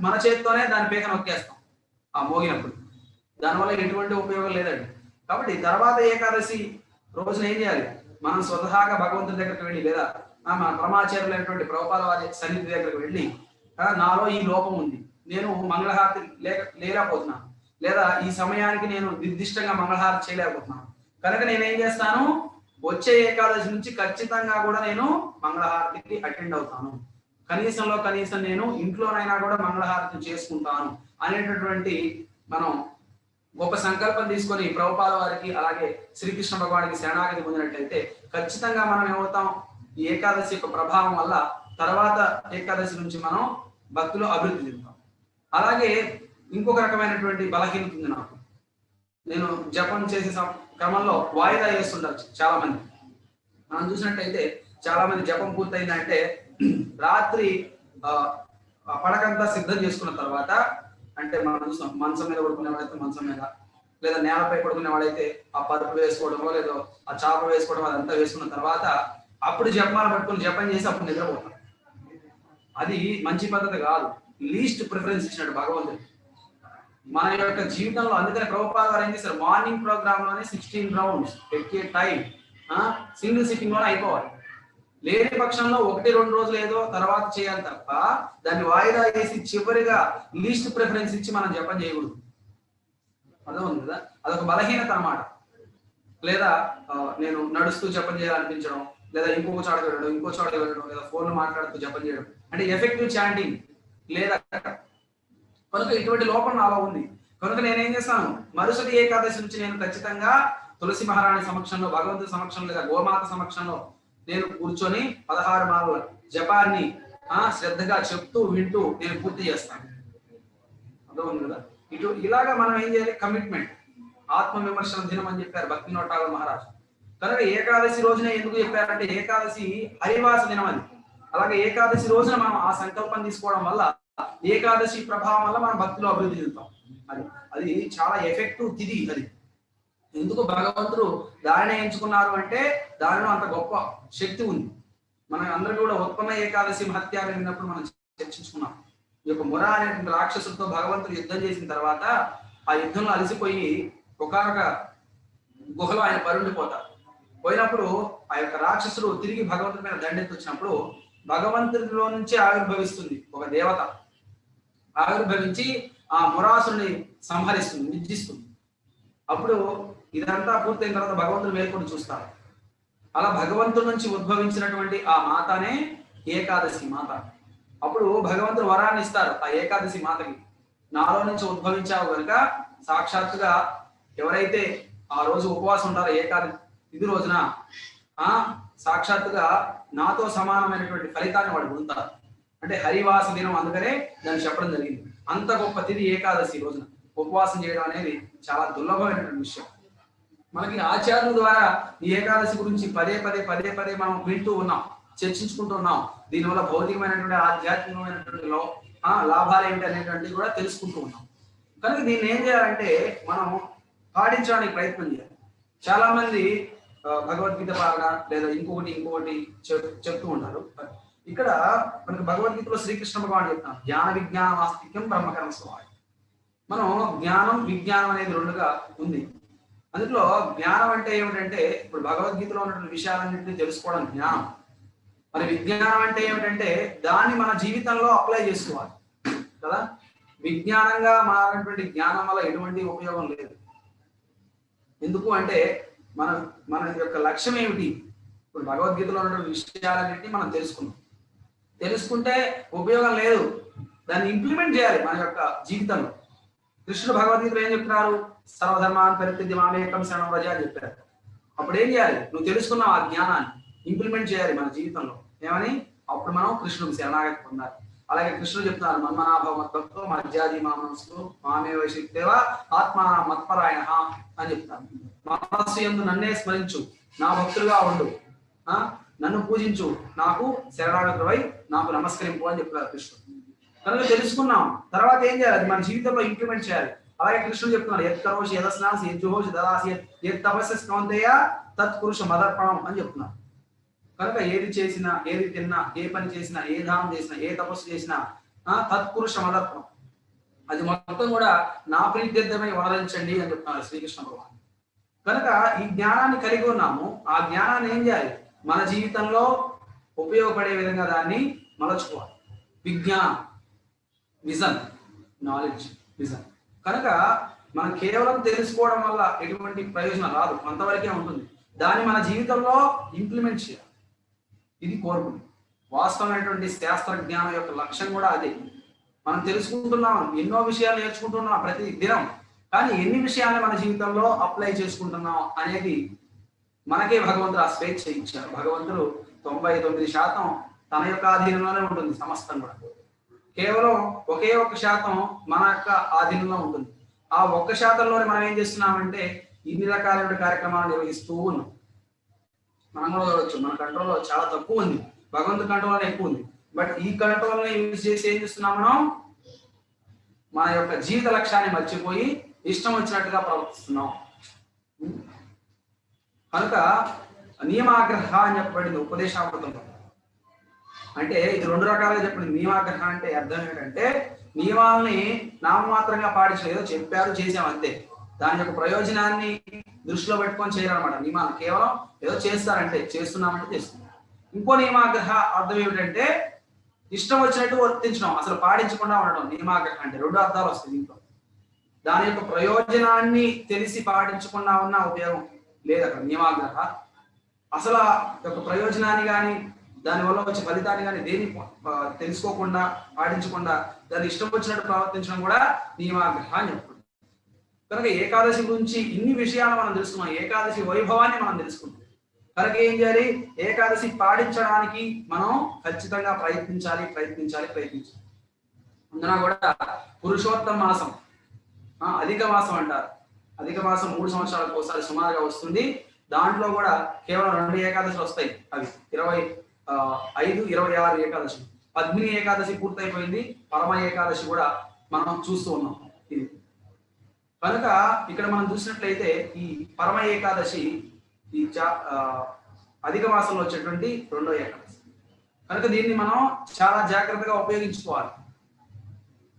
మన చేతితోనే దాని పేక నొక్కేస్తాం ఆ మోగినప్పుడు. దానివల్ల ఎటువంటి ఉపయోగం లేదండి. కాబట్టి తర్వాత ఏకాదశి రోజున ఏం చేయాలి? మనం స్వతహాగా భగవంతుడి దగ్గరికి వెళ్ళి లేదా మన పరమాచార్యులైనటువంటి ప్రభుపాద వారి సన్నిధి దగ్గరికి వెళ్ళి నాలో ఈ లోపం ఉంది, నేను మంగళహారతి లేకపోతున్నాను, లేదా ఈ సమయానికి నేను నిర్దిష్టంగా మంగళహారతి చేయలేకపోతున్నాను, కనుక నేనేం చేస్తాను, వచ్చే ఏకాదశి నుంచి ఖచ్చితంగా కూడా నేను మంగళహారతికి అటెండ్ అవుతాను. కనీసం నేను ఇంట్లోనైనా కూడా మంగళహారతి చేసుకుంటాను అనేటటువంటి మనం గొప్ప సంకల్పం తీసుకొని ప్రభుపాద వారికి అలాగే శ్రీకృష్ణ భగవానికి శరణాగతి పొందినట్లయితే ఖచ్చితంగా మనం ఏమవుతాం, ఈ ఏకాదశి యొక్క ప్రభావం వల్ల తర్వాత ఏకాదశి నుంచి మనం భక్తిలో అభివృద్ధి చెందుతాం. అలాగే ఇంకొక రకమైనటువంటి బలహీనత ఉంది నాకు. నేను జపం చేసే క్రమంలో వాయిదా వేస్తుంటారు చాలా మంది. మనం చూసినట్టయితే చాలా మంది జపం పూర్తయిందంటే రాత్రి పడకంతా సిద్ధం చేసుకున్న తర్వాత, అంటే మనం చూస్తాం మంచం మీద పడుకునే వాడైతే మంచం మీద, లేదా నేలపై పడుకునే వాడైతే ఆ పరుపు వేసుకోవడమో లేదో ఆ చాప వేసుకోవడం అదంతా వేసుకున్న తర్వాత అప్పుడు జపమాల పట్టుకొని జపం చేసి అప్పుడు నిద్రపోతాం. అది మంచి పద్ధతి కాదు. లీస్ట్ ప్రిఫరెన్స్ ఇచ్చినట్టు భగవంతుడు మన యొక్క జీవితంలో. అందుకని ప్రభుపాద వారు ఏం చేశారు, మార్నింగ్ ప్రోగ్రామ్ లోనే 16 రౌండ్స్ ఎక్కే టైం సింగిల్ సిట్టింగ్ లోనే అయిపోవాలి. లేని పక్షంలో 1-2 రోజులు ఏదో తర్వాత చేయాలి తప్ప దాన్ని వాయిదా వేసి చివరిగా లీస్ట్ ప్రిఫరెన్స్ ఇచ్చి మనం జపం చేయకూడదు. అర్థమవుతుంది కదా, అదొక బలహీనత అన్నమాట. లేదా నేను నడుస్తూ జపం చేయాలనిపించడం, లేదా ఇంకో చోట వెళ్ళడం, ఇంకో చోట వెళ్ళడం, లేదా ఫోన్లో మాట్లాడుతూ జపం చేయడం, అంటే ఎఫెక్టివ్ చాంటింగ్ లేదా. కనుక ఇటువంటి లోపం నాలో ఉంది. కనుక నేనేం చేస్తాను, మరుసటి ఏకాదశి నుంచి నేను ఖచ్చితంగా తులసి మహారాణి సమక్షంలో, భగవంతుడి సమక్షంలో లేదా గోమాత సమక్షంలో నేను కూర్చొని 16 మాలల జపాన్ని శ్రద్ధగా చెప్తూ వింటూ నేను పూర్తి చేస్తాను. అర్థమవుతుంది కదా. ఇలాగా మనం ఏం చేయాలి, కమిట్మెంట్. ఆత్మ విమర్శన దినం అని చెప్పారు భక్తి నోటాల మహారాజ్. కనుక ఏకాదశి రోజున ఎందుకు చెప్పారంటే ఏకాదశి హరివాస దినం అని. అలాగే ఏకాదశి రోజున మనం ఆ సంకల్పం తీసుకోవడం వల్ల ఏకాదశి ప్రభావం వల్ల మనం భక్తిలో అభివృద్ధి చెందుతాం. అది చాలా ఎఫెక్టివ్ తిది. అది ఎందుకు భగవంతుడు దానిని ఎంచుకున్నారు అంటే దానిలో అంత గొప్ప శక్తి ఉంది. మన అందరికీ కూడా ఉత్పన్న ఏకాదశి మహత్యాన్ని విన్నప్పుడు మనం చర్చించుకున్నాం. ఈ యొక్క ముర అనేటువంటి రాక్షసులతో భగవంతుడు యుద్ధం చేసిన తర్వాత ఆ యుద్ధంలో అలసిపోయి ఒకనొక గుహలో ఆయన పరుండిపోతారు. పోయినప్పుడు ఆ యొక్క రాక్షసుడు తిరిగి భగవంతుడి మీద దండెత్తి వచ్చినప్పుడు భగవంతుడిలో నుంచి ఆవిర్భవిస్తుంది ఒక దేవత. ఆవిర్భవించి ఆ మురాసుని సంహరిస్తుంది, నిర్జిస్తుంది. అప్పుడు ఇదంతా పూర్తయిన తర్వాత భగవంతుడు మేల్కొని చూస్తారు. అలా భగవంతుడి నుంచి ఉద్భవించినటువంటి ఆ మాతనే ఏకాదశి మాత. అప్పుడు భగవంతుడు వరాన్ని ఇస్తారు ఆ ఏకాదశి మాతకి, నాలో నుంచి ఉద్భవించావు కనుక సాక్షాత్తుగా ఎవరైతే ఆ రోజు ఉపవాసం ఉంటారో ఏకాదశి ఇది రోజున సాక్షాత్తుగా నాతో సమానమైనటువంటి ఫలితాన్ని వాడు పొందుతారు. అంటే హరివాస దినం, అందుకనే దాన్ని చెప్పడం జరిగింది. అంత గొప్ప తిథి ఏకాదశి రోజున ఉపవాసం చేయడం అనేది చాలా దుర్లభమైనటువంటి విషయం. మనకి ఆచార్యుల ద్వారా ఈ ఏకాదశి గురించి పదే పదే మనం వింటూ ఉన్నాం, చర్చించుకుంటున్నాం. దీనివల్ల భౌతికమైనటువంటి ఆధ్యాత్మికమైనటువంటి లాభాలు ఏంటి అనేటువంటివి కూడా తెలుసుకుంటూ ఉన్నాం. కనుక దీన్ని ఏం చేయాలంటే మనం పాటించడానికి ప్రయత్నం చేయాలి. చాలా మంది భగవద్గీత పాలన లేదా ఇంకొకటి చెప్తూ ఉంటారు. ఇక్కడ మనకు భగవద్గీతలో శ్రీకృష్ణ భగవాన్ చెప్తాను, జ్ఞాన విజ్ఞాన ఆస్తిక్యం బ్రహ్మకర్మ స్వభావం. మనం జ్ఞానం విజ్ఞానం అనేది రెండుగా ఉంది. అందులో జ్ఞానం అంటే ఏమిటంటే ఇప్పుడు భగవద్గీతలో ఉన్నటువంటి విషయాలన్నింటినీ తెలుసుకోవడం జ్ఞానం. మరి విజ్ఞానం అంటే ఏమిటంటే దాన్ని మన జీవితంలో అప్లై చేసుకోవాలి కదా. విజ్ఞానంగా మారినటువంటి జ్ఞానం వల్ల ఎటువంటి ఉపయోగం లేదు. ఎందుకు అంటే మన యొక్క లక్ష్యం ఏమిటి? ఇప్పుడు భగవద్గీతలో ఉన్నటువంటి విషయాలన్నింటినీ మనం తెలుసుకుంటే ఉపయోగం లేదు, దాన్ని ఇంప్లిమెంట్ చేయాలి మన యొక్క జీవితంలో. కృష్ణుడు భగవద్గీతలో ఏం చెప్తున్నారు, సర్వధర్మాన్ని పరిత్యజ్య మామేకం శరణం వ్రజ అని చెప్పారు. అప్పుడు ఏం చేయాలి, నువ్వు తెలుసుకున్నావు ఆ జ్ఞానాన్ని ఇంప్లిమెంట్ చేయాలి మన జీవితంలో. ఏమని? అప్పుడు మనం కృష్ణుడికి శరణాగతి పొందాలి. అలాగే కృష్ణుడు చెప్తున్నారు, మన్మనాభవ మద్భక్తో మధ్యాది మామనస్సు మామే వైశిక్తేవ ఆత్మ మత్పరాయణ అని చెప్తారు. మనస్సు యందు నన్నే స్మరించు, నా భక్తులుగా ఉండు, నన్ను పూజించు, నాకు శరణాగతులై నాకు నమస్కరింపు అని చెప్తారు కృష్ణుడు. కనుక తెలుసుకున్నాం, తర్వాత ఏం చేయాలి, అది మన జీవితంలో ఇంప్లిమెంట్ చేయాలి. అలాగే కృష్ణుడు చెప్తున్నారు, ఎత్కరోషి యదస్నాసి యజ్జుహోషి దదాసి యత్ తపస్య కౌంతేయ తత్పురుష మదర్పణం అని చెప్తున్నారు. కనుక ఏది చేసినా, ఏది తిన్నా, ఏ పని చేసినా, ఏ దానం చేసినా, ఏ తపస్సు చేసినా తత్పురుష మదర్పణం, అది మొత్తం కూడా నా ప్రీత్యర్థమై వదలించండి అని చెప్తున్నారు శ్రీకృష్ణ భగవాన్. కనుక ఈ జ్ఞానాన్ని కలిగి ఉన్నాము. ఆ జ్ఞానాన్ని ఏం చేయాలి, మన జీవితంలో ఉపయోగపడే విధంగా దాన్ని మలచుకోవాలి. విజ్ఞానం, విజన్, నాలెడ్జ్, విజన్. కనుక మనం కేవలం తెలుసుకోవడం వల్ల ఎటువంటి ప్రయోజనం రాదు, కొంతవరకే ఉంటుంది. దాన్ని మన జీవితంలో ఇంప్లిమెంట్ చేయాలి. ఇది కోరుకుంది. వాస్తవమైనటువంటి శాస్త్ర జ్ఞానం యొక్క లక్ష్యం కూడా అదే. మనం తెలుసుకుంటున్నాం, ఎన్నో విషయాలు నేర్చుకుంటున్నాం ప్రతి దినం. కానీ ఎన్ని విషయాలు మన జీవితంలో అప్లై చేసుకుంటున్నాం అనేది మనకే భగవంతుడు ఆ స్వేచ్ఛ ఇచ్చారు. భగవంతుడు 99% తన యొక్క ఆధీనంలోనే ఉంటుంది సమస్తం కూడా. కేవలం ఒకే 1% మన యొక్క ఆధీనంలో ఉంటుంది. ఆ 1%లోనే మనం ఏం చేస్తున్నామంటే ఇన్ని రకాలైన కార్యక్రమాలు నిర్వహిస్తూ ఉన్నాం. మనం కూడా చూడవచ్చు, మన కంట్రోల్లో చాలా తక్కువ ఉంది, భగవంతుడి కంట్రోల్ ఎక్కువ ఉంది. బట్ ఈ కంట్రోల్ యూజ్ చేసి ఏం చేస్తున్నాం, మనం మన యొక్క జీవిత లక్ష్యాన్ని మర్చిపోయి ఇష్టం వచ్చినట్టుగా ప్రవర్తిస్తున్నాం. కనుక నియమాగ్రహ అని చెప్పబడింది ఉపదేశామృతంలో. అంటే ఇది 2 రకాలుగా చెప్పింది. నియమాగ్రహ అంటే అర్థం ఏంటంటే నియమాలని నామమాత్రంగా పాటించలేదు, చెప్పారు, చేసాం అంతే. దాని యొక్క ప్రయోజనాన్ని దృష్టిలో పెట్టుకొని చేయాలన్నమాట. నియమాలు కేవలం ఏదో చేస్తారంటే, చేస్తున్నామంటే చేస్తున్నాం. ఇంకో నియమాగ్రహ అర్థం ఏమిటంటే ఇష్టం వచ్చినట్టు వర్తించడం, అసలు పాటించకుండా ఉండడం. నియమాగ్రహ అంటే 2 అర్థాలు వస్తాయి దీంట్లో. దాని యొక్క ప్రయోజనాన్ని తెలిసి పాటించకుండా ఉన్న ఉపయోగం లేదు అక్కడ. నియమాగ్రహ అసలు యొక్క ప్రయోజనాన్ని కానీ దానివల్ల వచ్చే ఫలితాన్ని కానీ దేని తెలుసుకోకుండా పాటించకుండా దాన్ని ఇష్టం వచ్చినట్టు ప్రవర్తించడం కూడా నియమాగ్రహ అని చెప్పుకుంటాం. కనుక ఏకాదశి గురించి ఇన్ని విషయాలు మనం తెలుసుకున్నాం, ఏకాదశి వైభవాన్ని మనం తెలుసుకుంటాం. కనుక ఏం చేయాలి, ఏకాదశి పాటించడానికి మనం ఖచ్చితంగా ప్రయత్నించాలి. అందున కూడా పురుషోత్తమ మాసం, అధిక మాసం అంటారు. అధిక మాసం 3 సంవత్సరాలకు ఒకసారి సుమారుగా వస్తుంది. దాంట్లో కూడా కేవలం 2 ఏకాదశులు వస్తాయి. అవి 25, 26 ఏకాదశి. పద్మిని ఏకాదశి పూర్తయిపోయింది, పరమ ఏకాదశి కూడా మనం చూస్తూ ఉన్నాం. ఇది కనుక ఇక్కడ మనం చూసినట్లయితే ఈ పరమ ఏకాదశి ఈ అధిక మాసంలో వచ్చేటువంటి 2వ ఏకాదశి. కనుక దీన్ని మనం చాలా జాగ్రత్తగా ఉపయోగించుకోవాలి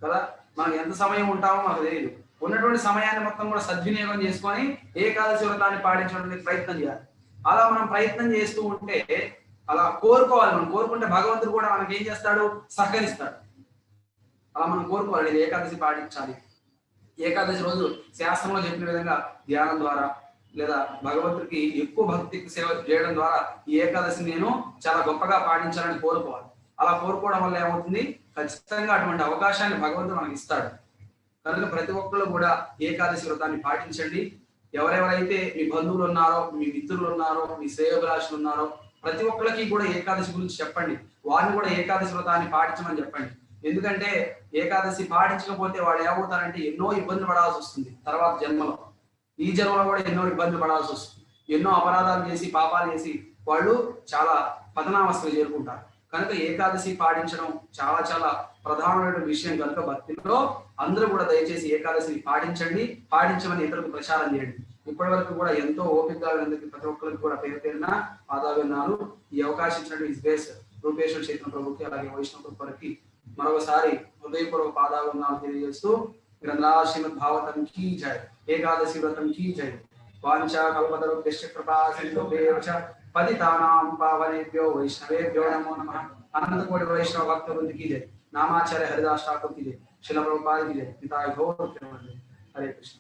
కదా. మనం ఎంత సమయం ఉంటామో మనకు తెలియదు. ఉన్నటువంటి సమయాన్ని మొత్తం కూడా సద్వినియోగం చేసుకొని ఏకాదశి వ్రతాన్ని పాటించడానికి ప్రయత్నం చేయాలి. అలా మనం ప్రయత్నం చేస్తూ ఉంటే, అలా కోరుకోవాలి. మనం కోరుకుంటే భగవంతుడు కూడా మనకి ఏం చేస్తాడు, సహకరిస్తాడు. అలా మనం కోరుకోవాలి, ఏకాదశి పాటించాలి. ఏకాదశి రోజు శాస్త్రంలో చెప్పిన విధంగా ధ్యానం ద్వారా లేదా భగవంతుడికి ఎక్కువ భక్తికి సేవ చేయడం ద్వారా ఈ ఏకాదశిని నేను చాలా గొప్పగా పాటించాలని కోరుకోవాలి. అలా కోరుకోవడం వల్ల ఏమవుతుంది, ఖచ్చితంగా అటువంటి అవకాశాన్ని భగవంతుడు మనకి ఇస్తాడు. కనుక ప్రతి ఒక్కరు కూడా ఏకాదశి వ్రతాన్ని పాటించండి. ఎవరెవరైతే మీ బంధువులు ఉన్నారో, మీ మిత్రులు ఉన్నారో, మీ శ్రేయోభిలాషులు ఉన్నారో ప్రతి ఒక్కరికి కూడా ఏకాదశి గురించి చెప్పండి. వారిని కూడా ఏకాదశి వ్రతాన్ని పాటించమని చెప్పండి. ఎందుకంటే ఏకాదశి పాటించకపోతే వాళ్ళు ఏమవుతారంటే ఎన్నో ఇబ్బందులు పడాల్సి వస్తుంది. తర్వాత జన్మలో, ఈ జన్మలో కూడా ఎన్నో ఇబ్బందులు పడాల్సి వస్తుంది. ఎన్నో అపరాధాలు చేసి, పాపాలు చేసి వాళ్ళు చాలా పతనావస్థలు చేరుకుంటారు. కనుక ఏకాదశి పాటించడం చాలా చాలా ప్రధానమైన విషయం. కనుక భక్తిలో అందరూ కూడా దయచేసి ఏకాదశిని పాటించండి, పాటించమని ఇతరులకు ప్రచారం చేయండి. ఇప్పటి వరకు కూడా ఎంతో ఓపికగా ప్రతి ఒక్కరికి కూడా పేరు పేరున పాదాభివందనాలు. ఈ అవకాశం ఇచ్చినటువంటి రూపేశ్వర చైతన్య ప్రభుకి అలాగే వైష్ణవ ప్రభుకి మరొకసారి హృదయపూర్వక పాదాభివందనాలు తెలియజేస్తూ గ్రంథాశ్రీమద్ భాగవతం కీ జై, ఏకాదశి వ్రతం కీ జై. వాంఛా కల్పతరుభ్యశ్చ కృపా సింధుభ్యేవ చ పతితానాం పావనేభ్యో వైష్ణవేభ్యో నమో నమః. అనంతకోటి వైష్ణవ భక్త వృంద की जय. नामाचार्य हरिदास ठाकुर की जय. श्रील प्रभुपाद की जय. पिता गौर हरे कृष्ण.